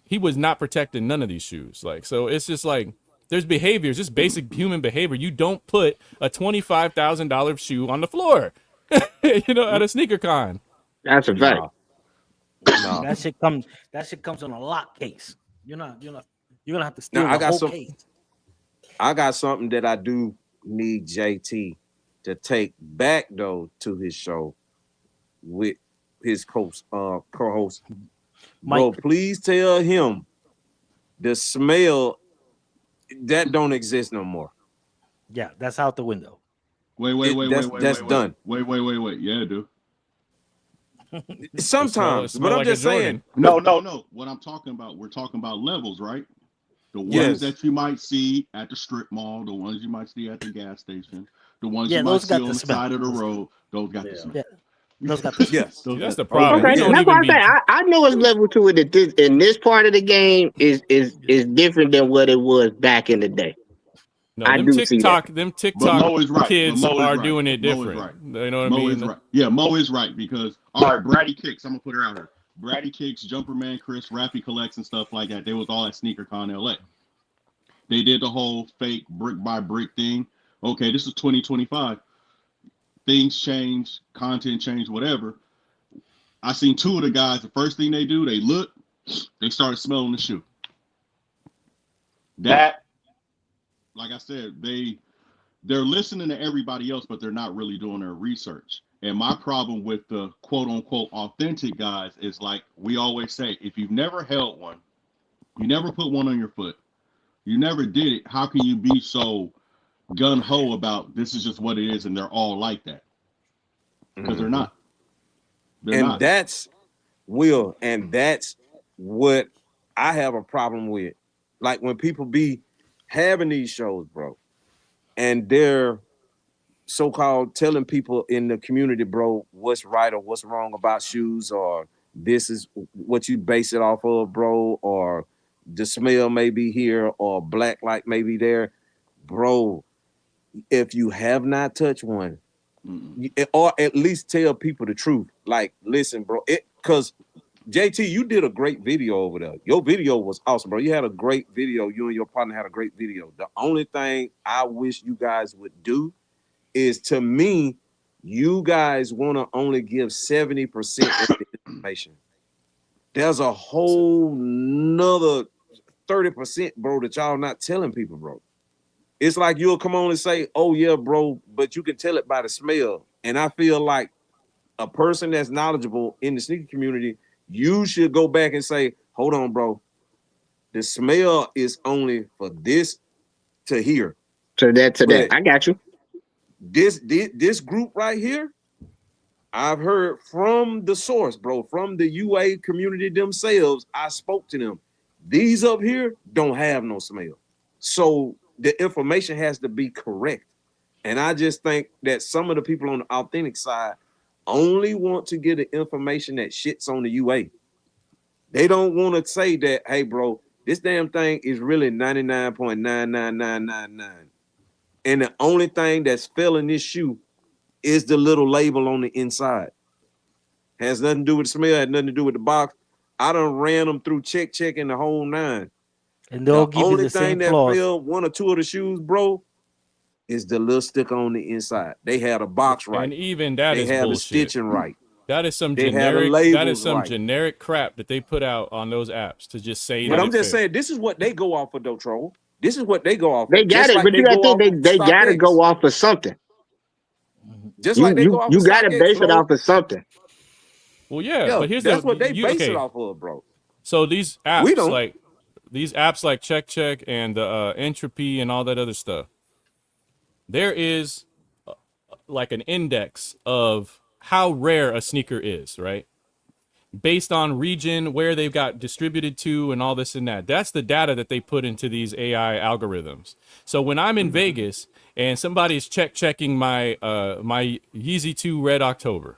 he was not protecting none of these shoes. Like, so it's just like, there's behaviors, just basic human behavior. You don't put a $25,000 shoe on the floor, at a sneaker con. That's a fact. No. That shit comes. That shit comes on a lock case. You're gonna have to steal Now I the got whole case. I got something that I do need JT to take back though to his show with his co-host. Bro, Mike. please tell him the smell that don't exist no more. Yeah, that's out the window. Wait. That's done. Wait. Yeah, dude. Sometimes, Smell but I'm like just a saying. Jordan. No. What I'm talking about, we're talking about levels, right? The ones Yes. that you might see at the strip mall, the ones you might see at the gas station, the ones Yeah, you might those see got on the the smell. side of the road, those got the Yeah. smell. Yeah, those got the smell. Yes. Those That's got- the problem. Okay, We don't that's why even I be. say I know it's level to it that this in this part of the game is different than what it was back in the day. No, I do see that. them But TikTok Mo is right. kids But Mo is are right. doing it Mo is different. right. You know what I Mo mean? is right. Yeah, Mo is right because all right, Bratty Kicks. I'm gonna put her out here. Bratty Kicks, Jumper Man, Chris, Rappy Collects, and stuff like that. They was all at SneakerCon LA. They did the whole fake brick by brick thing. Okay, this is 2025. Things change, content change, whatever. I seen two of the guys. The first thing they do, they look, they started smelling the shoe. That, like I said, they're listening to everybody else, but they're not really doing their research. And my problem with the quote unquote authentic guys is like we always say, if you've never held one, you never put one on your foot, you never did it, how can you be so gun ho about this is just what it is and they're all like that? Because they're not. They're And not. that's what I have a problem with. Like when people be having these shows, bro, and they're so-called telling people in the community, bro, what's right or what's wrong about shoes, or this is what you base it off of, bro, or the smell may be here, or black light may be there, bro. If you have not touched one, or at least tell people the truth. Like, listen, bro, because JT, you did a great video over there. Your video was awesome, bro. You had a great video. You and your partner had a great video. The only thing I wish you guys would do is, to me, you guys want to only give 70% of the information. There's a whole nother 30%, bro, that y'all not telling people, bro. It's like you'll come on and say, oh, yeah, bro, but you can tell it by the smell. And I feel like a person that's knowledgeable in the sneaker community, you should go back and say, hold on, bro. The smell is only for this to here. To that. I got you. This group right here, I've heard from the source, bro, from the UA community themselves. I spoke to them. These up here don't have no smell. So the information has to be correct. And I just think that some of the people on the authentic side only want to get the information that shits on the UA. They don't want to say that, hey, bro, this damn thing is really 99.99999. And the only thing that's filling this shoe is the little label on the inside. Has nothing to do with the smell, has nothing to do with the box. I done ran them through checking the whole nine. And they'll The give you only the thing same that flaws. fill one or two of the shoes, bro, is the little sticker on the inside. They had a box right. And even that they is had bullshit. the stitching right. That is some They had the generic. That is labels some right. generic crap that they put out on those apps to just say But that. I'm just saying, this is what they go off of, though, Troll. This is what they go off. They of. got Just it, like but you gotta go think off they gotta StockX. go off of something. Just like they go off you of gotta StockX, base it bro. off of something. Well, yeah, Yeah, but here's that's what they you, base okay. it off of, bro. So these We apps, don't. like Check and Entropy and all that other stuff, there is like an index of how rare a sneaker is, right? Based on region, where they've got distributed to, and all this and that. That's the data that they put into these AI algorithms. So when I'm in Vegas and somebody's checking my my Yeezy 2 Red October,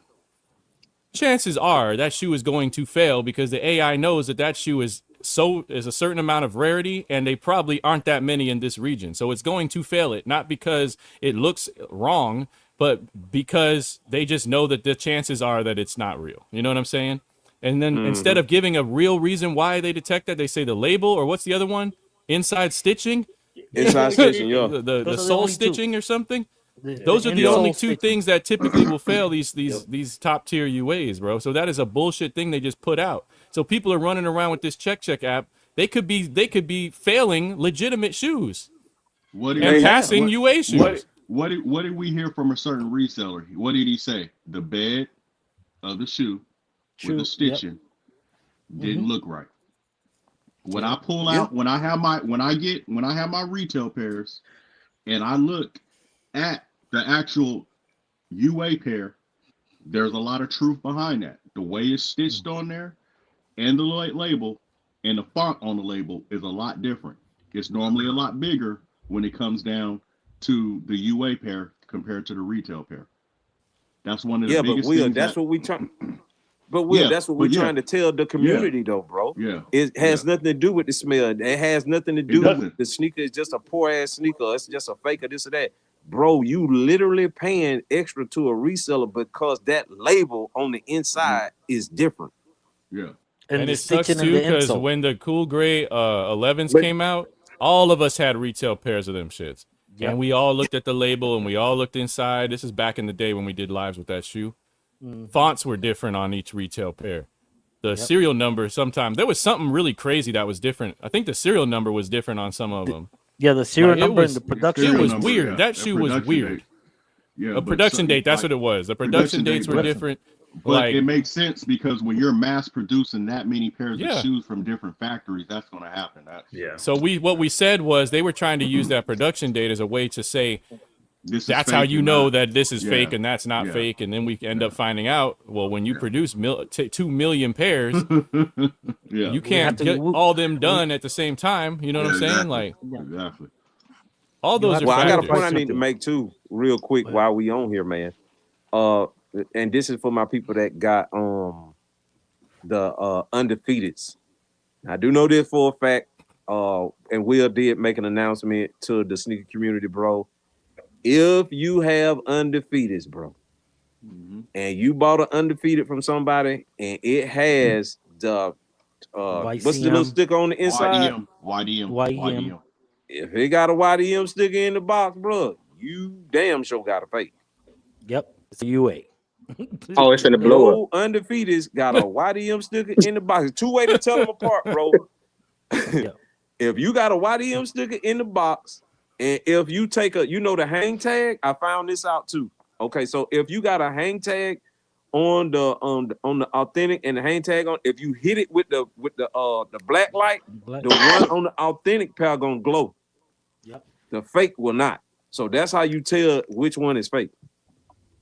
chances are that shoe is going to fail because the AI knows that shoe is a certain amount of rarity, and they probably aren't that many in this region. So it's going to fail it, not because it looks wrong, but because they just know that the chances are that it's not real. You know what I'm saying? And then instead of giving a real reason why they detect that, they say the label, or what's the other one? Inside stitching? Inside stitching, yeah. The Those are the sole only two. stitching or something? Those are the Yo. only two things that typically will fail these top tier UAs, bro. So that is a bullshit thing they just put out. So people are running around with this check app. They could be failing legitimate shoes and passing UA shoes. What did we hear from a certain reseller? What did he say? The bed of the shoe with the stitching didn't look right. When I pull out, when I have my retail pairs, and I look at the actual UA pair, there's a lot of truth behind that. The way it's stitched on there, and the label, and the font on the label is a lot different. It's normally a lot bigger when it comes down to the UA pair compared to the retail pair. That's one of the biggest things. That's what we trying. But that's what we're trying to tell the community, though, bro. Yeah, it has nothing to do with the smell. It has nothing to do with the sneaker. It's just a poor ass sneaker. It's just a fake of this or that, bro. You literally paying extra to a reseller because that label on the inside is different. Yeah, and it sucks too because when the cool gray 11s came out, all of us had retail pairs of them shits, and we all looked at the label and we all looked inside. This is back in the day when we did lives with that shoe. Fonts were different on each retail pair. The serial number, sometimes there was something really crazy that was different. I think the serial number was different on some of them. Yeah, the serial number and the production. It was weird. That shoe was weird. Yeah, a production date. That's what it was. The production dates were different. But it makes sense because when you're mass producing that many pairs of shoes from different factories, that's going to happen. So what we said was they were trying to use that production date as a way to say, that's how you know that this is fake and that's not fake. And then we end up finding out, well, when you produce 2 million pairs, you can't get all them done at the same time. You know what I'm saying? Like, exactly. All those are I got a factors. point I need to make too, real quick, while we on here, man. And this is for my people that got the undefeateds. I do know this for a fact. And Will did make an announcement to the sneaker community, bro. If you have undefeateds, bro, and you bought an undefeated from somebody, and it has the what's the little sticker on the inside? YDM. If it got a YDM sticker in the box, bro, you damn sure got a fake. Yep, it's a UA. Oh, it's in the blow up. Undefeateds got a YDM sticker in the box. Two ways to tell them apart, bro. If you got a YDM sticker in the box, and if you take the hang tag, I found this out too. Okay, so if you got a hang tag on the authentic and the hang tag on, if you hit it with the black light, the one on the authentic pair gonna glow. Yep. The fake will not. So that's how you tell which one is fake.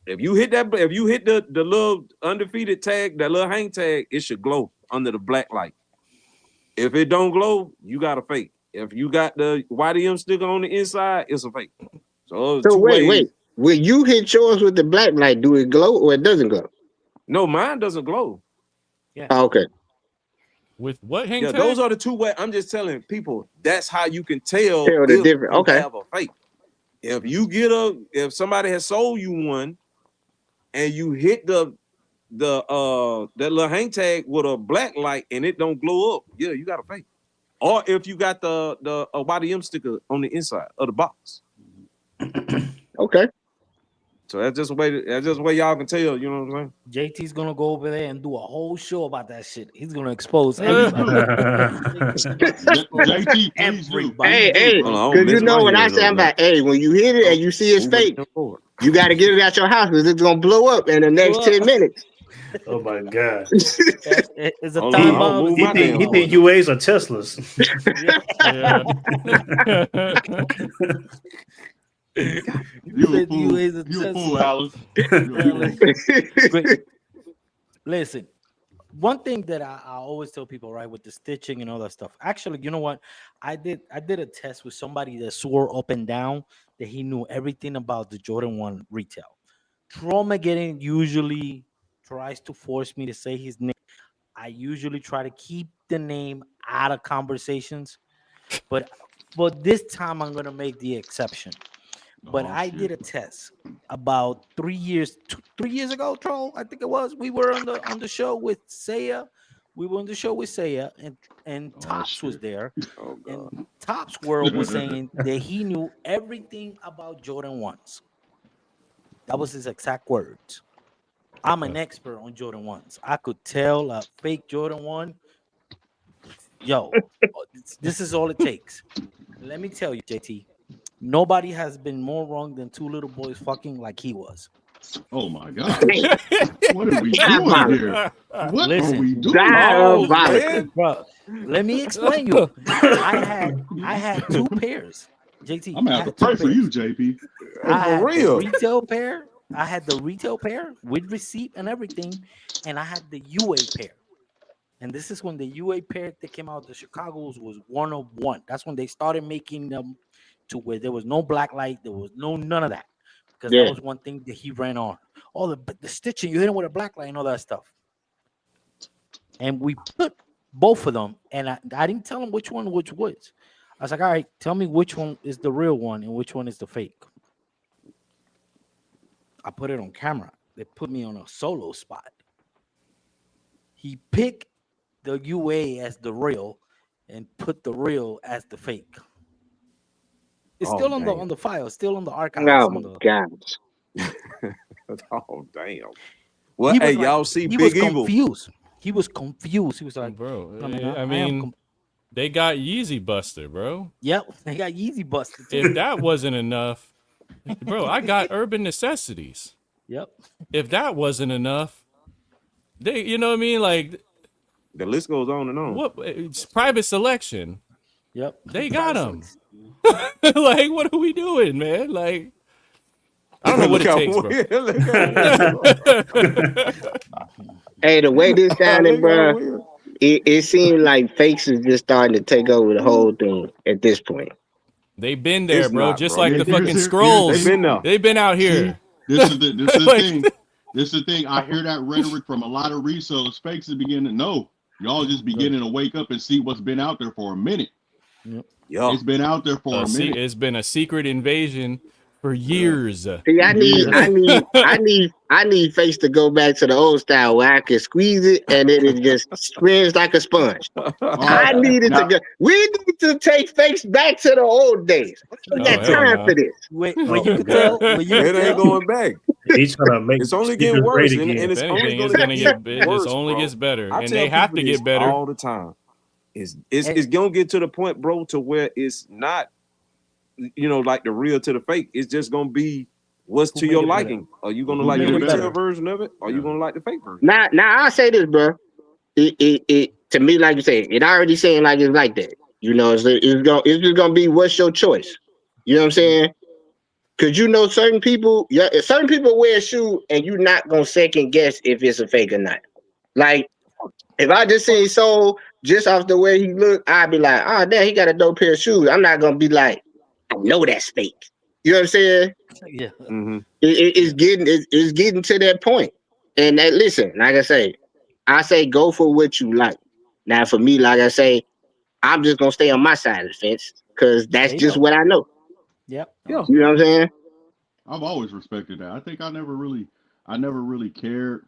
If you hit the little undefeated tag, that little hang tag, it should glow under the black light. If it don't glow, you got a fake. If you got the YDM sticker on the inside, it's a fake. So wait. When you hit yours with the black light, do it glow or it doesn't glow? No, mine doesn't glow. Yeah. Oh, okay. With what hang tag? Those are the two ways. I'm just telling people that's how you can tell the difference. Okay. Have a fake. If somebody has sold you one and you hit that little hang tag with a black light and it don't glow up, you got a fake. Or if you got the YDM sticker on the inside of the box. Okay. So that's just a way y'all can tell, you know what I'm saying? JT's gonna go over there and do a whole show about that shit. He's gonna expose everybody. JT, everybody. Hey, because you know when I say I'm like, hey, when you hit it and you see it's fake, you got to get it out your house because it's gonna blow up in the next 10 minutes. Oh my God! It's a time bomb. He think UAs are Teslas. You a fool, Alice. Listen, one thing that I always tell people, right, with the stitching and all that stuff. Actually, you know what? I did a test with somebody that swore up and down that he knew everything about the Jordan 1 retail. Tromageddon usually tries to force me to say his name. I usually try to keep the name out of conversations, but this time I'm gonna make the exception. But I did a test about 3 years ago, Troll. I think it was. We were on the show with Saya. We were on the show with Saya, and Tops was there. And Tops World was saying that he knew everything about Jordan 1s. That was his exact words. I'm an expert on Jordan 1s. I could tell a fake Jordan 1. Yo, this is all it takes. Let me tell you, JT. Nobody has been more wrong than two little boys fucking like he was. Oh my God. What are we doing Diabolical. here? What are Listen. we doing? Diabolical. Bro, let me explain you. I had two pairs. JT, I'm gonna I have to had two pray for pairs. you, JP. I For had real. the retail pair. I had the retail pair with receipt and everything, and I had the UA pair. And this is when the UA pair that came out, the Chicago's was 1 of 1. That's when they started making them to where there was no black light, there was none of that, because that Yeah. was one thing that he ran on. All the stitching, you hit him with a black light and all that stuff. And we put both of them, and I didn't tell him which one which was. I was like, all right, tell me which one is the real one and which one is the fake. I put it on camera. They put me on a solo spot. He picked the UA as the real and put the real as the fake. It's still on the file, still on the archives. Oh gosh. Oh damn. Well, He hey, was like, y'all see he Big was Evil. confused. He was confused. He was like, Bro, I I am mean, they got Yeezy Buster, bro. yep, they got Yeezy busted If too. that wasn't enough, bro, I got Urban Necessities. Yep. If that wasn't enough, they, you know what I mean? Like, The list goes on and on. what? It's private selection. Yep. They got them. Like, what are we doing, man? Like, I don't know what it takes, bro. Hey, the way this sounded, bro, Will. it seemed like fakes is just starting to take over the whole thing at this point. They've been there, It's bro. not, Just bro. like the Here's- fucking here's- scrolls. They've been there. They've been out here. This is the Like- thing. This is the thing. I hear that rhetoric from a lot of resellers. Fakes is beginning to know. Y'all just beginning to wake up and see what's been out there for a minute. Yo. It's been out there for a minute. It's been a secret invasion for years. See, I need face to go back to the old style where I can squeeze it and then it just spins like a sponge. I needed to go. We need to take fakes back to the old days. We got hell time no. for this. Wait, when you could tell, when you It could ain't tell, going back. He's trying to make It's only sneakers getting worse, great and again. it's If only anything, going it's to gonna get get worse. it only bro. gets better, I and tell they have people to this get better. all the time. It's gonna get to the point, bro, to where it's not, like the real to the fake. It's just gonna be what's Who to made your it better? liking. Are you gonna Who like made the it retail better? version of it? Or are you gonna like the fake version? Now I'll say this, bro. It to me, like you said, it already saying like it's like that. It's just gonna be what's your choice. You know what I'm saying? Cause certain people, certain people wear a shoe and you're not gonna second guess if it's a fake or not. Like if I just seen Soul just off the way he looked, I'd be like, oh damn, he got a dope pair of shoes. I'm not gonna be like, I know that's fake. You know what I'm saying? yeah, Mm-hmm. It's getting to that point. And listen, like I say go for what you like. Now for me, like I say, I'm just gonna stay on my side of the fence because that's There you just go. what I know. yep. Yeah. You know what I'm saying? I've always respected that. I think I never really cared.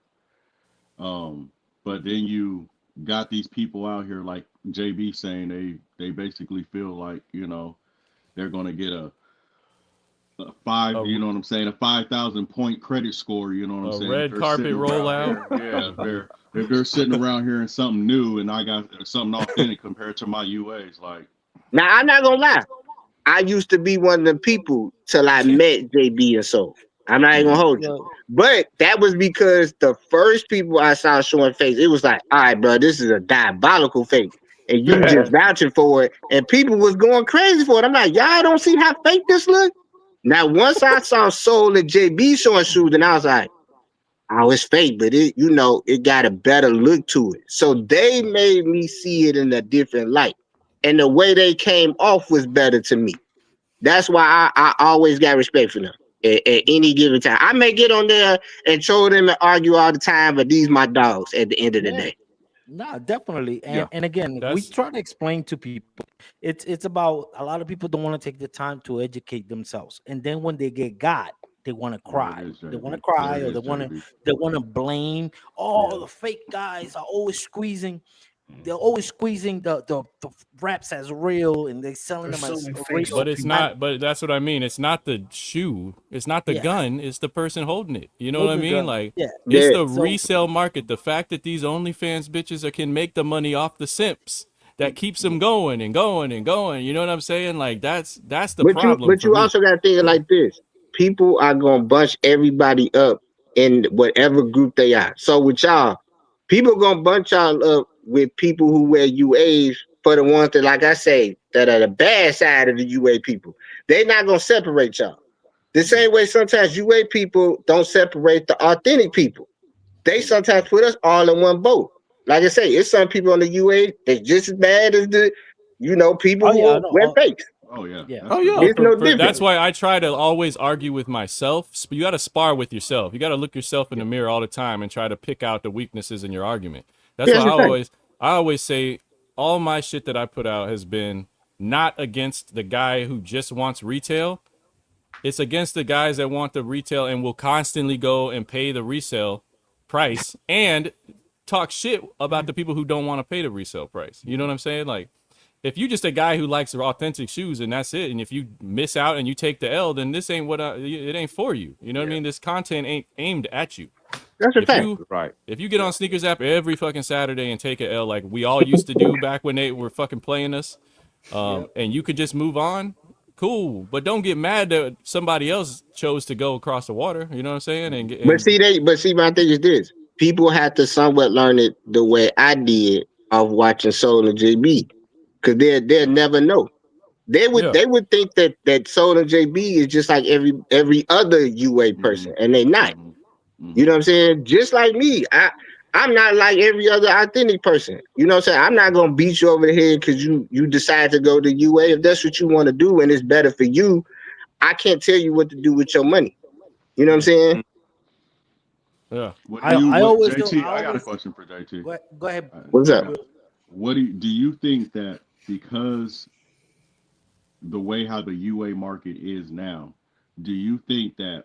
But then you got these people out here like JB saying they basically feel like, they're gonna get a five, A- you know what I'm saying, a 5,000 point credit score, you know what I'm A saying? red If they're carpet sitting around rollout. here- yeah, if they're sitting around here in something new and I got something authentic compared to my UAs, like Now I'm not gonna lie. I used to be one of the people till I met JB and Soul. I'm not even gonna hold you. Yo, But that was because the first people I saw showing face, it was like, all right, bro, this is a diabolical fake. And you just vouching for it. And people was going crazy for it. I'm like, y'all don't see how fake this look? Now, once I saw Soul and JB showing shoes, and I was like, oh, it's fake, but it got a better look to it. So they made me see it in a different light. And the way they came off was better to me. That's why I always got respect for them at any given time. I may get on there and troll them and argue all the time, but these my dogs at the end of the day. no, definitely. And Yeah. and again, we That's- try to explain to people. It's about a lot of people don't want to take the time to educate themselves, and then when they get got, they want to cry. is, They want to JB. cry, There or it they is, want to JB. they want to blame. Oh, Yeah. the fake guys are always squeezing. they're always squeezing the wraps as real, and they're selling They're them as selling real. fake But it's people. not. But that's what I mean. It's not the shoe. It's not the Yeah. gun. It's the person holding it. You know what I Holding the mean? gun. Like Yeah. it's Yeah. the So resale market. The fact that these OnlyFans bitches can make the money off the simps that keeps them going and going and going. You know what I'm saying? Like that's the problem But for you me. also got to think it like this: people are gonna bunch everybody up in whatever group they are. So with y'all, people gonna bunch y'all up with people who wear UAs for the ones that, like I say, that are the bad side of the UA people. They not gonna separate y'all. The same way sometimes UA people don't separate the authentic people. They sometimes put us all in one boat. Like I say, it's some people on the UA that's just as bad as the, people oh yeah, I who know. wear fakes. Oh yeah, Yeah. that's Oh, for yeah. Well, sure. It's no that's different. why I try to always argue with myself. You got to spar with yourself. You got to look yourself in the mirror all the time and try to pick out the weaknesses in your argument. That's why Here's the thing. I always say all my shit that I put out has been not against the guy who just wants retail. It's against the guys that want the retail and will constantly go and pay the resale price and talk shit about the people who don't want to pay the resale price. You know what I'm saying? Like, if you just a guy who likes authentic shoes and that's it, and if you miss out and you take the L, then this ain't it ain't for you. You know what I mean? This content ain't aimed at you. That's a If fact. you Right. if you get on Sneakers app every fucking Saturday and take a L like we all used to do back when they were fucking playing us, and you could just move on, cool. But don't get mad that somebody else chose to go across the water. You know what I'm saying? But see, my thing is this: people have to somewhat learn it the way I did of watching Soul and JB, because they'll never know. Yeah. They would think that Soul and JB is just like every other UA person, and they not. You know what I'm saying? Just like me, I'm not like every other authentic person. You know what I'm saying? I'm not gonna beat you over the head because you decide to go to UA. If that's what you want to do and it's better for you, I can't tell you what to do with your money. You know what I'm saying? Yeah. I always do. JT? I I got a always question for JT. go ahead. What's up? What do you think that because the way how the UA market is now, do you think that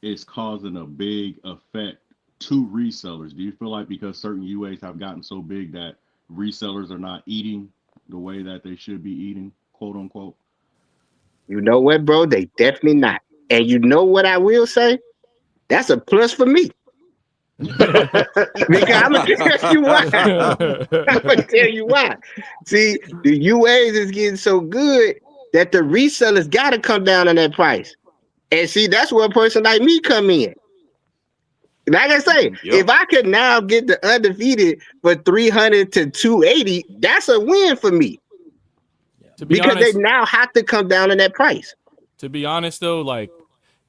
it's causing a big effect to resellers? Do you feel like because certain UAs have gotten so big that resellers are not eating the way that they should be eating, quote unquote? You know what, bro? They definitely not. And you know what I will say? That's a plus for me. Because I'm gonna tell you why. I'm gonna tell you why. See, the UAs is getting so good that the resellers gotta come down on that price. And see, that's where a person like me come in. Like I say, if I could now get the undefeated for 300 to 280, that's a win for me. To be Because they honest, now have to come down on that price. though, like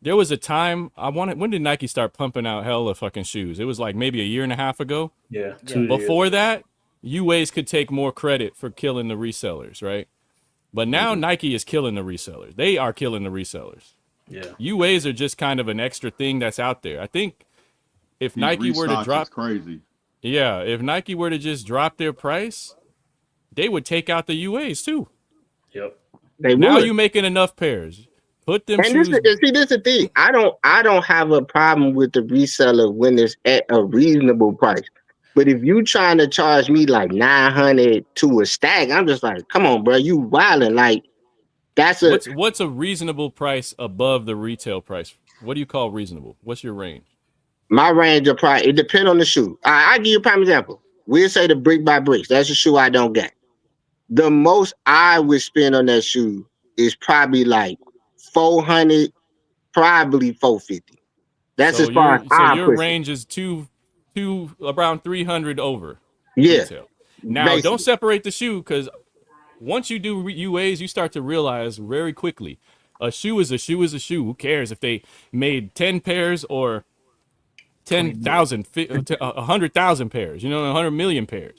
there was a time when did Nike start pumping out hella fucking shoes? It was like maybe a year and a half ago. Yeah, 2 years. Before that, UAs could take more credit for killing the resellers, right? But now Nike is killing the resellers. They are killing the resellers. Yeah. UAs are just kind of an extra thing that's out there. I think if These Nike were to restocks drop is crazy. Yeah, if Nike were to just drop their price, they would take out the UAs too. Yep. They Now would. you making enough pairs. Put them And shoes. this is the thing. I don't have a problem with the reseller when it's at a reasonable price. But if you trying to charge me like 900 to a stack, I'm just like, come on, bro, you wilding. Like that's a What's a reasonable price above the retail price? What do you call reasonable? What's your range? my range of price. It depends on the shoe. I give you a prime example. We'll say the brick by bricks. That's a shoe I don't get. The most I would spend on that shoe is probably like 400, probably 450. That's as far as I Your push it. range is two around 300 over Yeah, retail. Now don't basically. separate the shoe because once you do UAs, you start to realize very quickly a shoe is a shoe is a shoe. Who cares if they made 10 pairs or 10,000, 100,000 pairs? You know, 100 million pairs.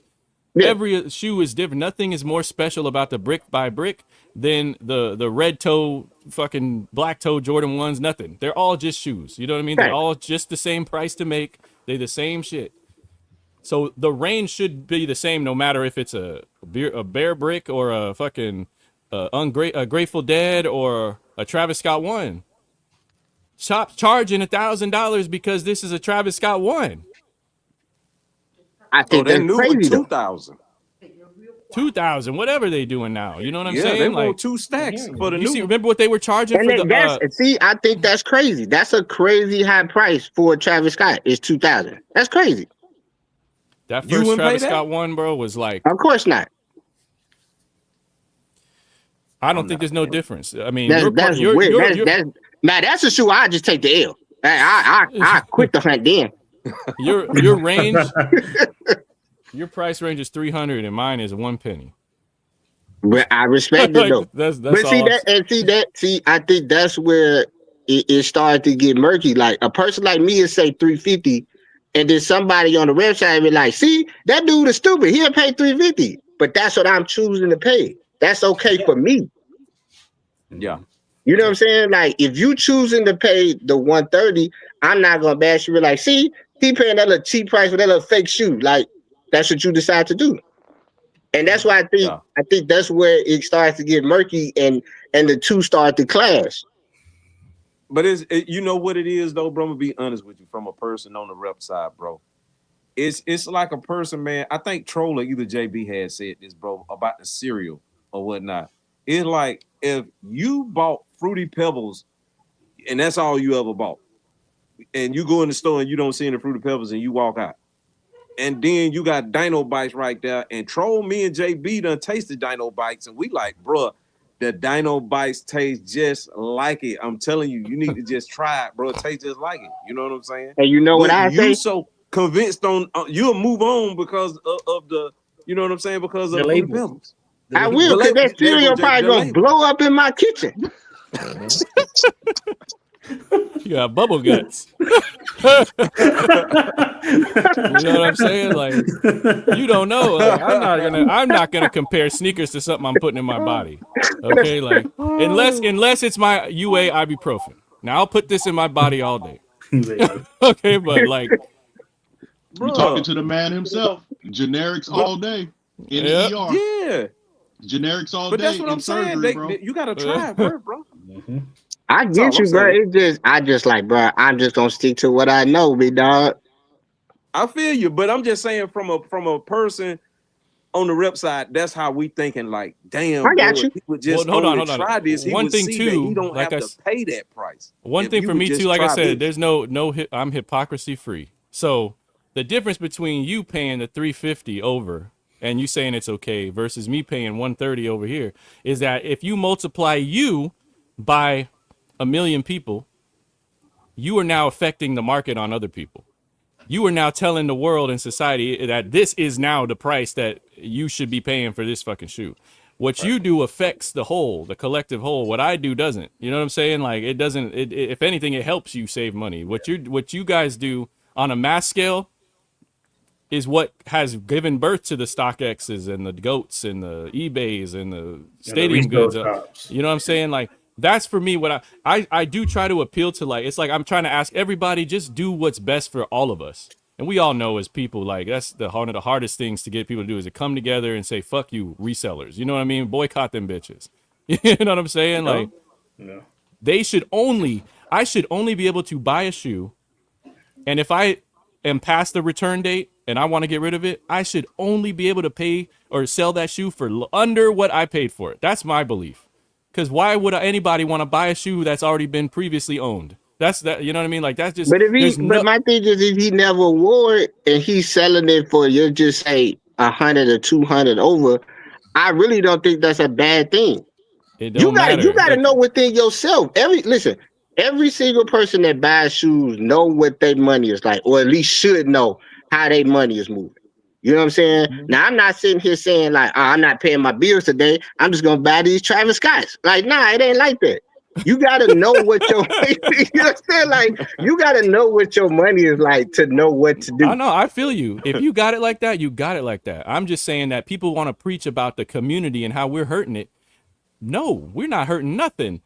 Yeah. Every shoe is different. Nothing is more special about the brick by brick than the red toe, fucking black toe Jordan 1s. Nothing. They're all just shoes. You know what I mean? They're Right. all just the same price to make. They're the same shit. So the range should be the same no matter if it's a Bear Brick or a fucking a Grateful Dead or a Travis Scott 1. Shop charging $1,000 because this is a Travis Scott 1. I Oh, think that that's new one crazy though. 2,000. 2,000, whatever they doing now. You know what I'm Yeah, saying? they Like, want 2 stacks for the you new see, one. remember what they were charging And for then the see, I think that's crazy. That's a crazy high price for a Travis Scott. It's 2,000. That's crazy. that You first wouldn't pay Travis that? Scott one, bro, was like, Of course not. I don't I'm think not there's no paying. difference. I mean, That's weird. Now that's a shoe I just take the L. I quit the hunt then. your range, your price range is 300 and mine is 1 penny. But I respect it Like, though. that's But see all. see, I think that's where it started to get murky. Like a person like me would say 350, and then somebody on the website be like, see, that dude is stupid. He'll pay 350. But that's what I'm choosing to pay. That's okay for me. Yeah. You know what I'm saying? Like if you choosing to pay the 130, I'm not gonna bash you. Be like, see, he paying that little cheap price for that little fake shoe. Like that's what you decide to do. And that's why I think that's where it starts to get murky and the two start to clash. But you know what it is though, bro. I'm gonna be honest with you from a person on the rep side, bro. It's like a person, man. I think Troll or either JB had said this, bro, about the cereal or whatnot. It's like if you bought Fruity Pebbles and that's all you ever bought, and you go in the store and you don't see any Fruity Pebbles and you walk out. And then you got Dino Bites right there. And Troll, me and JB done tasted Dino Bites. And we like, bruh, the Dino Bites taste just like it. I'm telling you, you need to just try it, bro. It tastes just like it. You know what I'm saying? And you know what I say? You so convinced on, you'll move on because of the, you know what I'm saying? Because of the Fruity Pebbles. I will, because that cereal probably gonna blow up in my kitchen. You got bubble guts. You know what I'm saying? Like, you don't know. Like, I'm not gonna compare sneakers to something I'm putting in my body. Okay, like unless it's my UA ibuprofen. Now I'll put this in my body all day. Okay, but like, you talking to the man himself. Generics all day in the ER. Yeah. Generics all but day. That's what I'm saying. Bro. You gotta try it, bro. Mm-hmm. I get you, bro. I just like, bro. I'm just gonna stick to what I know, big dog. I feel you, but I'm just saying from a person on the rep side, that's how we thinking. Like, damn, I got you. He would just hold on. try this. He one thing see too, that he don't like have to pay that price. One thing for me too, like I said, there's no I'm hypocrisy free. So the difference between you paying the $350 over and you saying it's okay versus me paying $130 over here is that if you multiply you by 1 million people, you are now affecting the market on other people. You are now telling the world and society that this is now the price that you should be paying for this fucking shoe. What you do affects the whole, the collective whole. What I do doesn't. You know what I'm saying? Like it doesn't. If anything, it helps you save money. What you guys do on a mass scale is what has given birth to the StockX's and the GOATs and the eBays and the stadium goods. You know what I'm saying? Like that's for me what I do try to appeal to. Like it's like I'm trying to ask everybody just do what's best for all of us. And we all know as people, like that's one of the hardest things to get people to do is to come together and say, fuck you, resellers. You know what I mean? Boycott them bitches. You know what I'm saying? Like I should only be able to buy a shoe. And if I am past the return date and I want to get rid of it, I should only be able to pay or sell that shoe for under what I paid for it. That's my belief. Because why would anybody want to buy a shoe that's already been previously owned? That's that. You know what I mean? Like that's just. But my thing is, if he never wore it and he's selling it for you, just say 100 or 200 over, I really don't think that's a bad thing. It don't matter. You gotta know within yourself. Every single person that buys shoes know what their money is like, or at least should know how their money is moving. You know what I'm saying? Mm-hmm. Now, I'm not sitting here saying like, I'm not paying my bills today. I'm just gonna buy these Travis Scotts. Like, nah, it ain't like that. You gotta know what your you understand? Like, you gotta know what your money is like to know what to do. I know. I feel you. If you got it like that, you got it like that. I'm just saying that people want to preach about the community and how we're hurting it. No, we're not hurting nothing.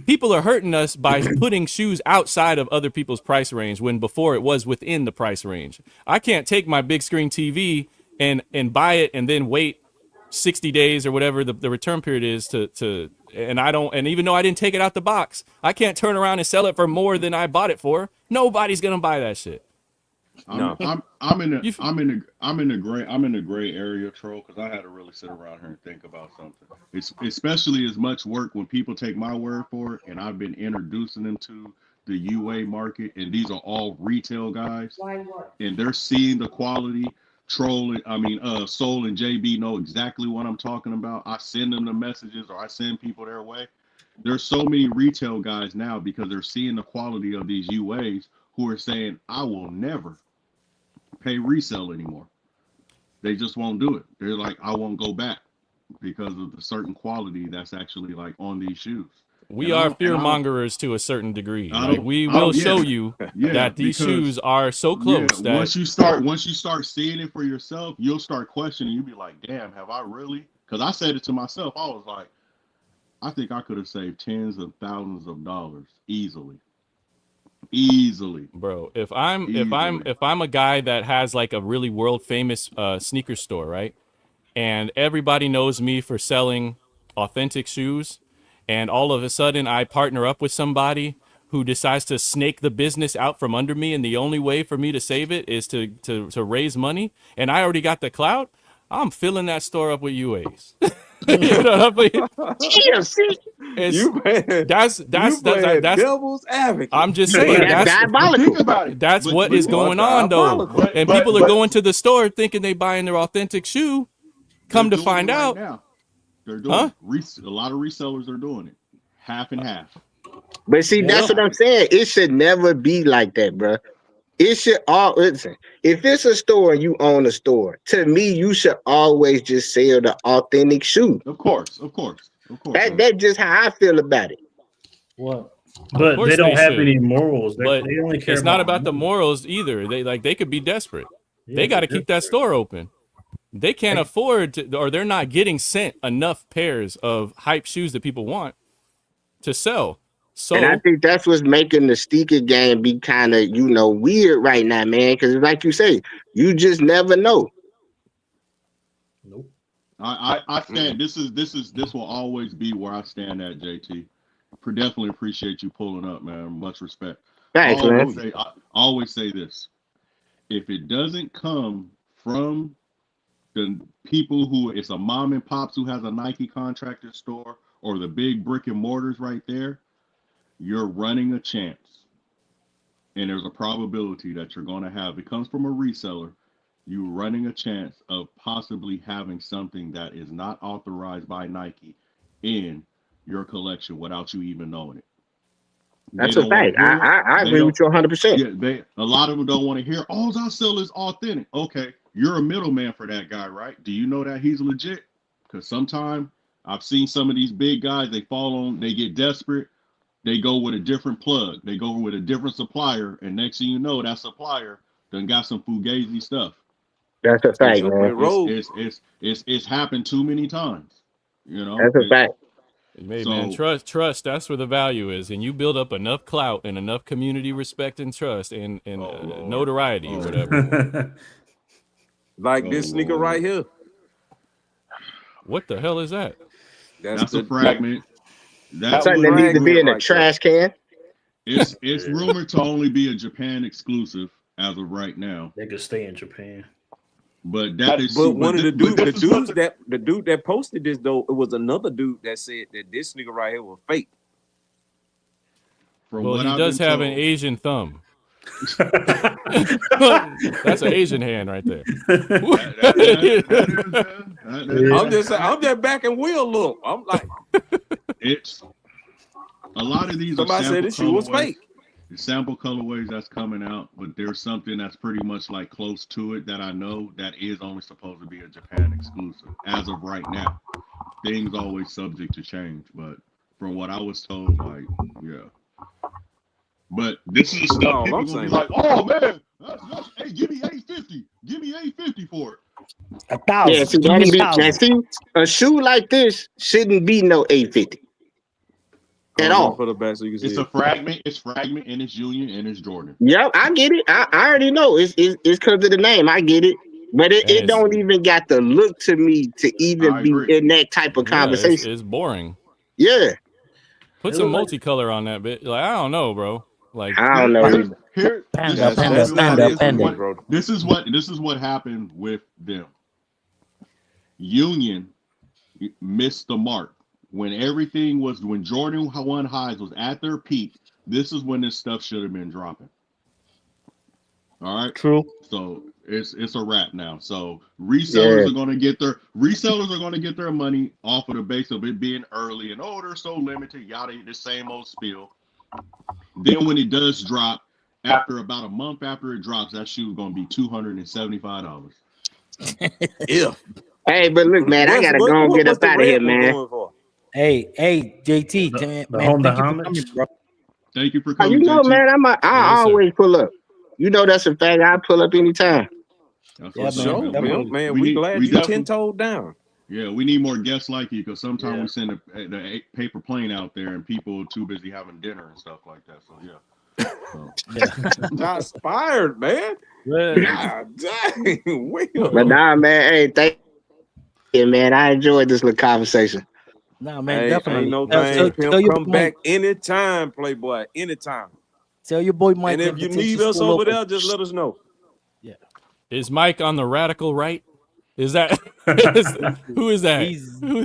People are hurting us by putting shoes outside of other people's price range when before it was within the price range. I can't take my big screen TV and buy it and then wait 60 days or whatever the return period is and even though I didn't take it out the box, I can't turn around and sell it for more than I bought it for. Nobody's gonna buy that shit. No. I'm in the gray area, troll, because I had to really sit around here and think about something. It's especially as much work when people take my word for it, and I've been introducing them to the UA market, and these are all retail guys, and they're seeing the quality. Soul and JB know exactly what I'm talking about. I send them the messages, or I send people their way. There's so many retail guys now because they're seeing the quality of these UAs who are saying, I will never pay resale anymore. They just won't do it. They're like, I won't go back because of the certain quality that's actually like on these shoes. We are fear mongers to a certain degree. Like we will show you that these shoes are so close that once you start seeing it for yourself, you'll start questioning. You'll be like, damn, have I really? Because I said it to myself. I was like, I think I could have saved tens of thousands of dollars easily. Bro, if I'm a guy that has like a really world famous sneaker store, right? And everybody knows me for selling authentic shoes, and all of a sudden I partner up with somebody who decides to snake the business out from under me, and the only way for me to save it is to raise money, and I already got the clout, I'm filling that store up with UAs. You know what I mean? That's devil's advocate. I'm just saying that's diabolical. Think about it. That's what is going on though. And people are going to the store thinking they buying their authentic shoe. Come to find out, now. They're doing it. A lot of resellers are doing it. Half and half. But see, that's what I'm saying. It should never be like that, bro. It should listen. If it's a store and you own a store, to me, you should always just sell the authentic shoe. Of course. That's just how I feel about it. What? But they don't have any morals. They only care. It's not about the morals either. They could be desperate. They got to keep that store open. They can't afford to, or they're not getting sent enough pairs of hype shoes that people want to sell. So, and I think that's what's making the sneaker game be kind of, weird right now, man. Because like you say, you just never know. Nope. I stand. This will always be where I stand at, JT. Definitely appreciate you pulling up, man. Much respect. Thanks, man. I always say this: if it doesn't come from the people who it's a mom and pops who has a Nike contractor store or the big brick and mortars right there, you're running a chance. And there's a probability that you're going to have. It comes from a reseller. You're running a chance of possibly having something that is not authorized by Nike in your collection without you even knowing it. That's a fact. I agree with you 100%. Yeah, a lot of them don't want to hear, all I sell is authentic. Okay, you're a middleman for that guy, right? Do you know that he's legit? Because sometimes I've seen some of these big guys, they get desperate. They go with a different plug. They go with a different supplier. And next thing you know, that supplier done got some fugazi stuff. That's a fact, man. It's happened too many times. That's a fact. Man, trust. That's where the value is, and you build up enough clout and enough community respect and trust and notoriety or whatever. Like this sneaker right here. What the hell is that? That's a fragment. That's something that needs to be in a trash can. It's rumored to only be a Japan exclusive as of right now. They could stay in Japan. But that is. But one of the dude that posted this though, it was another dude that said that this sneaker right here was fake. Well, he does have an Asian thumb. That's an Asian hand right there. I'm just backing Will look. I'm like, it's a lot of these. Somebody said this shoe was fake. The sample colorways that's coming out, but there's something that's pretty much like close to it that I know that is only supposed to be a Japan exclusive as of right now. Things always subject to change, but from what I was told, like, yeah. But this is the stuff people gonna be like, oh man, hey, give me $850. Give me $850 for it. $1,000. See, a shoe like this shouldn't be no $850. At all. For the back so you can see it's a fragment. It's fragment, and it's Union, and it's Jordan. Yep, I get it. I already know it's because of the name. I get it, but it don't even got the look to me to even be in that type of conversation. It's boring. Yeah. Put some multicolor on that bit. Like, I don't know, bro. Like, I don't know. Here, Panda, this is how panda, we panda, this is panda. what bro. this is what happened with them. Union missed the mark when everything was when Jordan 1 highs was at their peak. This is when this stuff should have been dropping. All right. True. So it's a wrap now. So resellers Yeah. are going to get their money off of the base of it being early and they're so limited, yada, the same old spiel. Then when it does drop, after about a month after it drops, that shoe is going to be $275. Yeah. Hey, but look, man, I gotta go and get what's up the out of here, red one man. going for? Hey, JT, The man, Honda thank you for homage? coming, bro. Thank you for You coming, know, JT. man, I Yes, sir. always pull up. You know that's a fact. I pull up anytime. That's Yeah, what's man, up, Sure, definitely. man. We We need glad we you definitely 10-toed down. yeah, we need more guests like you because sometimes Yeah. we send the paper plane out there and people are too busy having dinner and stuff like that. So yeah. So, Yeah. Shots fired, man. Well, God dang, Will. But nah, man, hey, thank you, man. I enjoyed this little conversation. nah, man, Hey, ain't definitely. no Tell, thing. tell Pimp, your come boy Mike. back anytime, Playboy. Anytime. Tell your boy Mike. And if you need Invitation's us still over open. there, just let us know. Yeah. is Mike on the radical right? Is that who is that?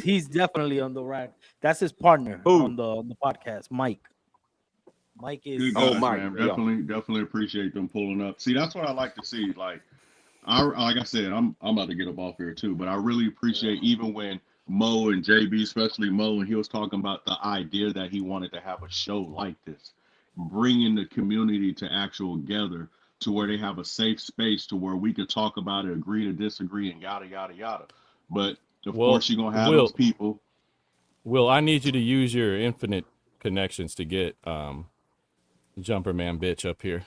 He's definitely on the right. That's his partner Who? on the podcast, Mike. Mike is. good Oh, guys, Mike. man. Yeah. Definitely appreciate them pulling up. See, that's what I like to see. Like I said, I'm about to get up off here too, but I really appreciate even when Mo and JB, especially Mo, and he was talking about the idea that he wanted to have a show like this, bringing the community to actual gather to where they have a safe space to where we could talk about it, agree to disagree, and yada yada yada. But of Well, course, you're gonna have those people. Will, I need you to use your infinite connections to get Jumper Man bitch up here.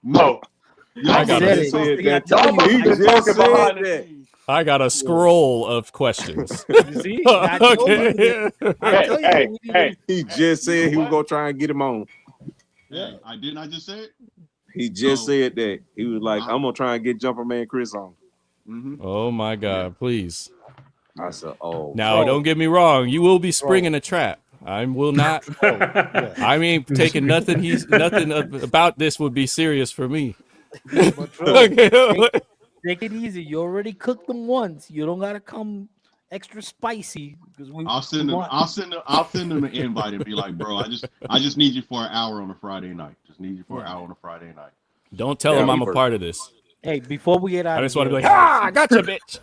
Mo, I I got said a, it. said See, I that. told you. He just said that. I got a scroll of questions. You see, I told you. Okay. I told you. we need to- He just said he was gonna try and get him on. Hey, I didn't. I just say it. He just So- said that. He was like, I'm gonna try and get Jumper Man Chris on. Mm-hmm. Oh my God! Please. I said, oh. Now, don't get me wrong. You will be springing a trap. I will not. I mean, taking nothing. Nothing about this would be serious for me. But bro, Okay. take it easy. You already cooked them once. You don't gotta come extra spicy because I'll send them. I'll send them an invite and be like, bro, I just need you for an hour on a Friday night. Just need you for an hour on a Friday night. Don't tell him I'm a part of this. Hey, before we get out, I just of want to be here, like, I got you, bitch.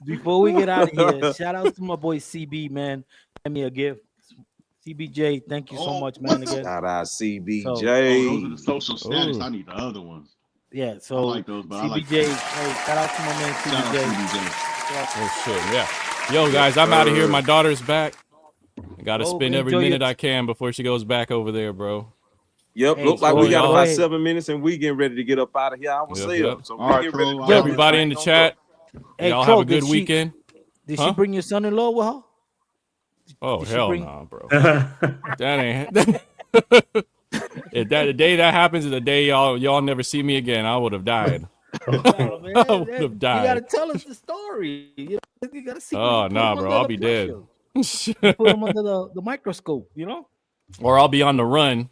before we get out of here, shout out to my boy CB, man. Send me a gift. CBJ, thank you so much, man. Again, Shout out CBJ. Oh, those are the social status. Ooh. I need the other ones. yeah. I So like those, but I like CBJ, hey, shout out to my man Shout out CBJ. CBJ. Oh shit, yeah. Yo, guys, I'm out of here. My daughter's back. I gotta Oh, spend every enjoy minute your- I can before she goes back over there, bro. Yep, Hey, look like so we got y'all- about Hey. 7 minutes and we getting ready to get up out of here ourselves. Yep. So All we right, get ready to Troll. jump Yo, Everybody this in the thing chat, Hey, y'all Troll, have a good did she- weekend. Did Huh? she bring your son-in-law with her? Oh Did she hell bring- no, bro. That ain't. If that the day that happens is the day y'all never see me again, I would have died. Oh, man, I would that- have You gotta died. tell us the story. You gotta see. Oh nah, bro, I'll be dead. Put him under the microscope. You know. Or I'll be on the run.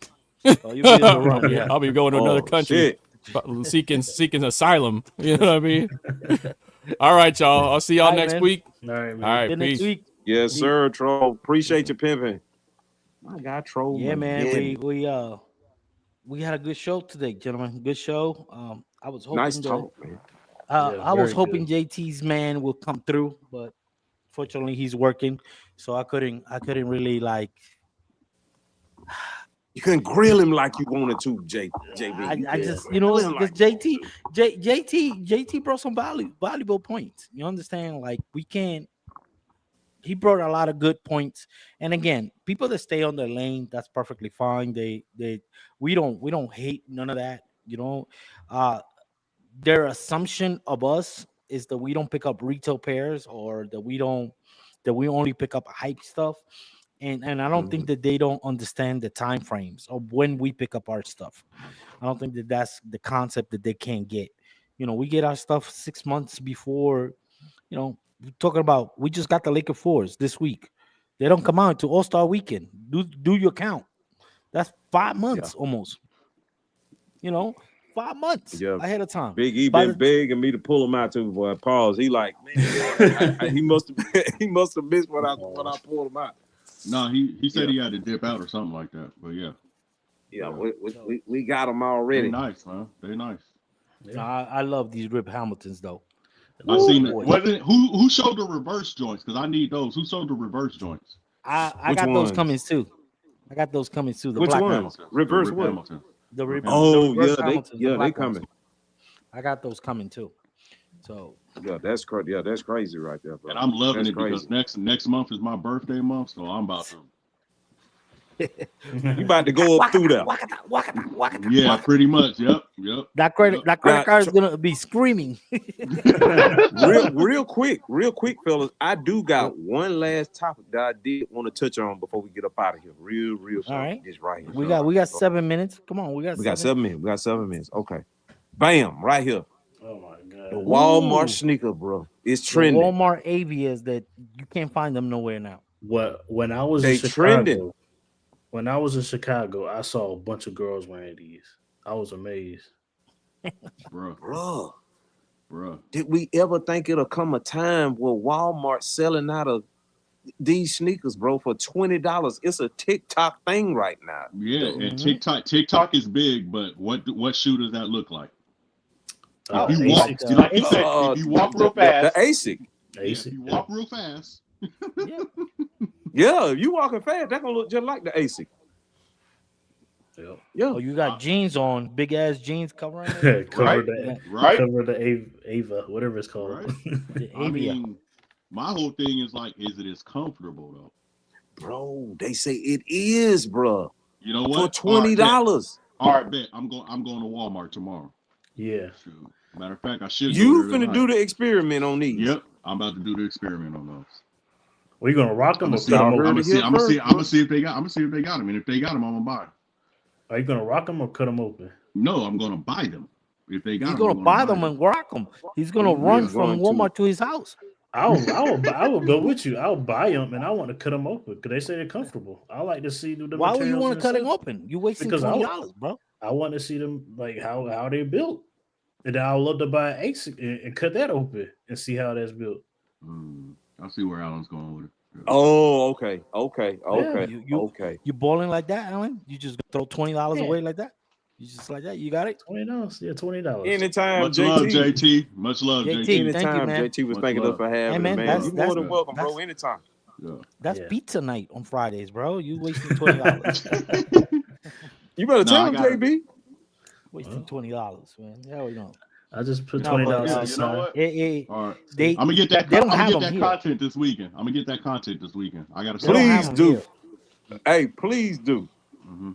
Oh, you be in the run. Yeah. I'll be going to another Oh, country, shit. seeking asylum. You know what I mean? All right, y'all. I'll see y'all All right, next man. week. All right, man. All right, Then next peace. week. Yes, sir, Troll. Appreciate you pimping. My God, Troll. Yeah, man. again. We had a good show today, gentlemen. Good show. I was hoping Nice that- talk, man. I was very hoping good. JT's man will come through, but fortunately he's working, so I couldn't really like. You couldn't grill him like you wanted to, JB. I just Grill him because JT brought some valuable points. You understand? Like we can't. He brought a lot of good points, and again, people that stay on their lane, that's perfectly fine. We don't hate none of that. You know, their assumption of us is that we don't pick up retail pairs or that we only pick up hype stuff. And I don't think that they don't understand the time frames of when we pick up our stuff. I don't think that that's the concept that they can't get. You know, we get our stuff 6 months before. You know, we're talking about we just got the Laker 4s this week. They don't come out until All-Star weekend. Do your count. That's 5 months almost. 5 months ahead of time. Big E been begging me to pull him out too, boy. Pause. He like, man, he must have missed when I pulled him out. No, he said he had to dip out or something like that. But yeah. Yeah, we got them already. They're nice, man. They're nice. Yeah. I love these Rip Hamiltons though. I seen it. Wasn't who showed the reverse joints? Because I need those. Who showed the reverse joints? I got those coming too. I got those coming too. The Which black ones? Reverse what? Hamilton. The they coming. I got those coming too. So that's crazy. Yeah, that's crazy right there, bro. And I'm loving that's it crazy. because next month is my birthday month, so I'm about to. You about to go up through there. Yeah, pretty much. Yep. That credit card is gonna be screaming. real quick, fellas. I do got one last topic that I did want to touch on before we get up out of here. Real. All right. This right here. We got 7 minutes. Come on, we got 7 minutes. We got 7 minutes. Okay. Bam, right here. Oh my god. The Walmart sneaker, bro. It's trending. The Walmart AVs that you can't find them nowhere now. When I was in Chicago, when I was in Chicago, I saw a bunch of girls wearing these. I was amazed. Bro. Did we ever think it'll come a time where Walmart selling out of these sneakers, bro, for $20? It's a TikTok thing right now. Yeah, and TikTok is big, but what shoe does that look like? If you walk real fast, the ASIC. If you walk real fast. Yeah, if you walking fast, that's gonna look just like the ASIC. Yeah. Oh, you got jeans on, big ass jeans covering it. Cover the Ava, whatever it's called. Right? I mean, my whole thing is like, is it as comfortable though? Bro, they say it is, bro. You know what? For $20. All right, bet. I'm going to Walmart tomorrow. Yeah. Shoot. Matter of fact, I should. You finna do the experiment on these. Yep, I'm about to do the experiment on those. Are you gonna rock them? I'm gonna see if they got them, and if they got them, I'm gonna buy them. Are you gonna rock them or cut them open? No, I'm gonna buy them. If they got He's them, gonna buy them and rock them. He's gonna run from Walmart to his house. I will go with you. I'll buy them and I want to cut them open because they say they're comfortable. I like to see the. Why would you want to cut them open? You wasting $20, bro. I want to see them like how they built, and then I would love to buy an ASIC and cut that open and see how that's built. I see where Alan's going with it. Yeah. Oh, okay. Yeah, you balling like that, Alan? You just throw $20 away like that? You just like that? You got it? $20. Yeah, $20. Anytime, Much love, JT. Much love, JT. Anytime, JT was thanking us for having me, man. You're more than welcome, bro. Anytime. Yeah. That's pizza night on Fridays, bro. You wasting $20. You better tell him, JB. Wasting $20, man. Hell no. I just put $20 aside. You know what? All right. I'm gonna get that. I'm gonna get that content this weekend. I gotta. Please do. Hey, please do. Mm-hmm.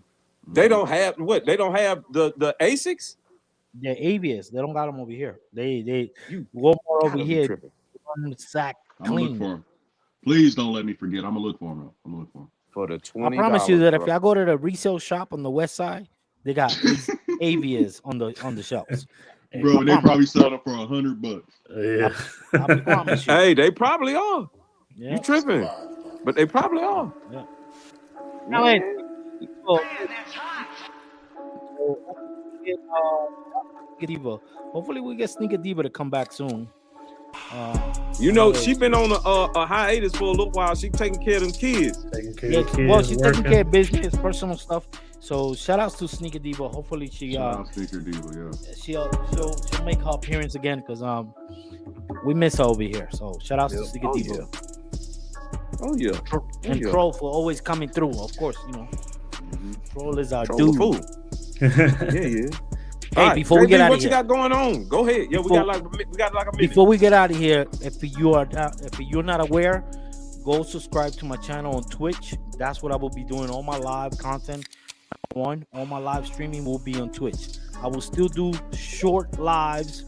They don't have what? They don't have the ASICs. The AVS. They don't got them over here. They Walmart over here. Sack clean. I'm gonna look for them. Please don't let me forget. I'm gonna look for them. For the $20. I promise you that if y'all go to the resale shop on the west side, they got these AVS on the shelves. Bro, they probably sell them for $100. Yeah, I promise you. Hey, they probably are. Yeah. You tripping? But they probably are. Yeah. Hopefully we get Sneaker Diva to come back soon. She been on a hiatus for a little while. She taking care of them kids. She's taking care of business, personal stuff. So shout outs to Sneaker Diva. Hopefully Sneaker Diva, she'll make her appearance again because we miss her over here. So shout outs to Sneaker Diva. Yeah. Oh yeah. And Troll for always coming through. Of course, Troll is our dude. Yeah. Hey, before we get out of here, what you got going on? Go ahead. Yeah, we got like a minute. Before we get out of here, if you're not aware, go subscribe to my channel on Twitch. That's what I will be doing. All my live content. All my live streaming will be on Twitch. I will still do short lives,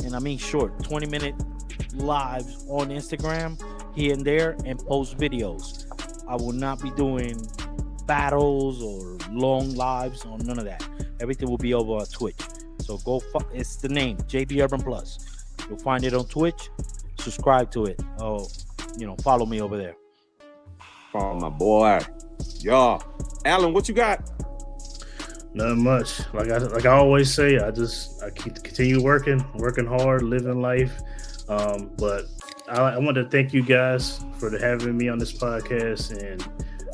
and I mean short, 20-minute lives on Instagram here and there, and post videos. I will not be doing battles or long lives or none of that. Everything will be over on Twitch. So it's the name JB Urban Plus. You'll find it on Twitch. Subscribe to it. Follow me over there. from my boy. Y'all. Alan, what you got? Nothing much. Like I always say, I continue working hard, living life. But I want to thank you guys for having me on this podcast, and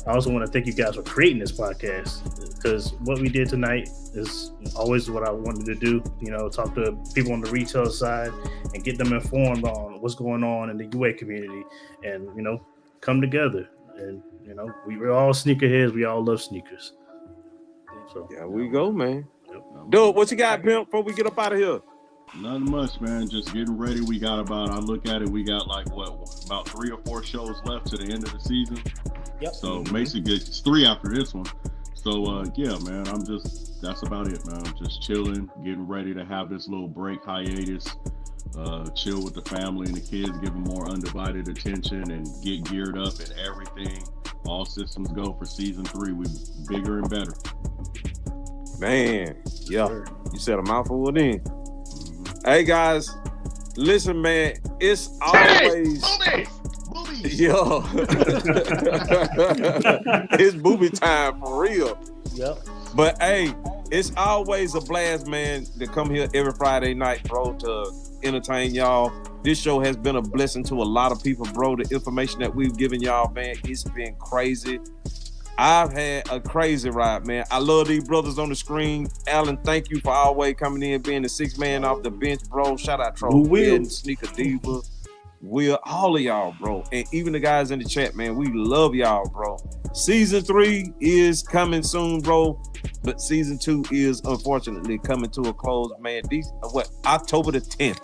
I also want to thank you guys for creating this podcast, because what we did tonight is always what I wanted to do. You know, talk to people on the retail side and get them informed on what's going on in the UA community, and you know, come together. And you know, we're all sneakerheads. We all love sneakers. So Yeah, we go, man. Yep. Dude, what you got, Pimp, before we get up out of here? Nothing much, man. Just getting ready. We got I look at it, we got like about 3 or 4 shows left to the end of the season. Yep. So basically it's 3 after this one. So yeah, man, that's about it, man. I'm just chilling, getting ready to have this little break hiatus, chill with the family and the kids, give them more undivided attention and get geared up and everything. All systems go for season 3. We bigger and better. Man, yeah, you said a mouthful then. Hey guys, listen, man, it's always yo, it's booby time for real. Yep. But hey, it's always a blast, man, to come here every Friday night, bro, to entertain y'all. This show has been a blessing to a lot of people, bro. The information that we've given y'all, man, it's been crazy. I've had a crazy ride, man. I love these brothers on the screen. Alan, thank you for always coming in, being the 6th man off the bench, bro. Shout out Troy and Sneaker Diva. Will, all of y'all, bro. And even the guys in the chat, man, we love y'all, bro. Season 3 is coming soon, bro. But season 2 is unfortunately coming to a close, man. October the 10th.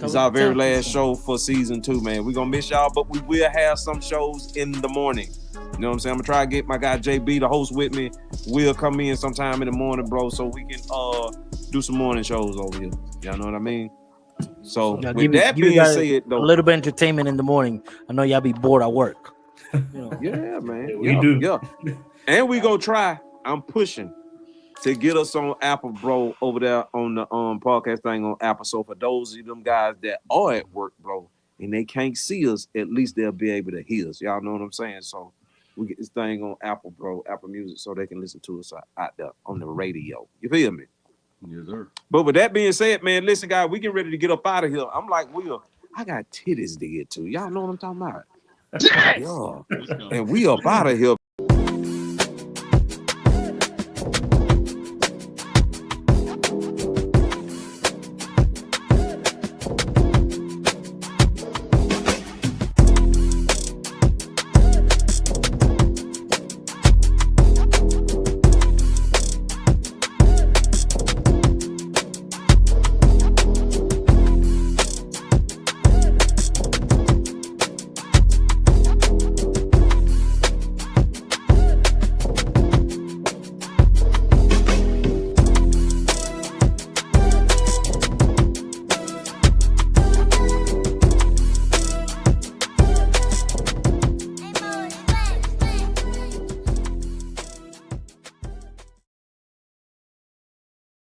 It's our very last show for season 2, man. We're gonna miss y'all, but we will have some shows in the morning. You know what I'm saying? I'm gonna try to get my guy JB to host with me. We'll come in sometime in the morning, bro, so we can do some morning shows over here. Y'all know what I mean? So Now, with that being said, though, a little bit of entertainment in the morning. I know y'all be bored at work. yeah, man. Yeah, we do. Yeah. And we gonna try. I'm pushing to get us on Apple, bro, over there on the podcast thing on Apple. So for those of them guys that are at work, bro, and they can't see us, at least they'll be able to hear us. Y'all know what I'm saying? So we get this thing on Apple, bro, Apple Music, so they can listen to us out there on the radio. You feel me? Yes, sir. But with that being said, man, listen, guys, we get ready to get up out of here. I'm like, Will, I got titties to get to. Y'all know what I'm talking about? Yes! Yeah. Let's go. And we up out of here.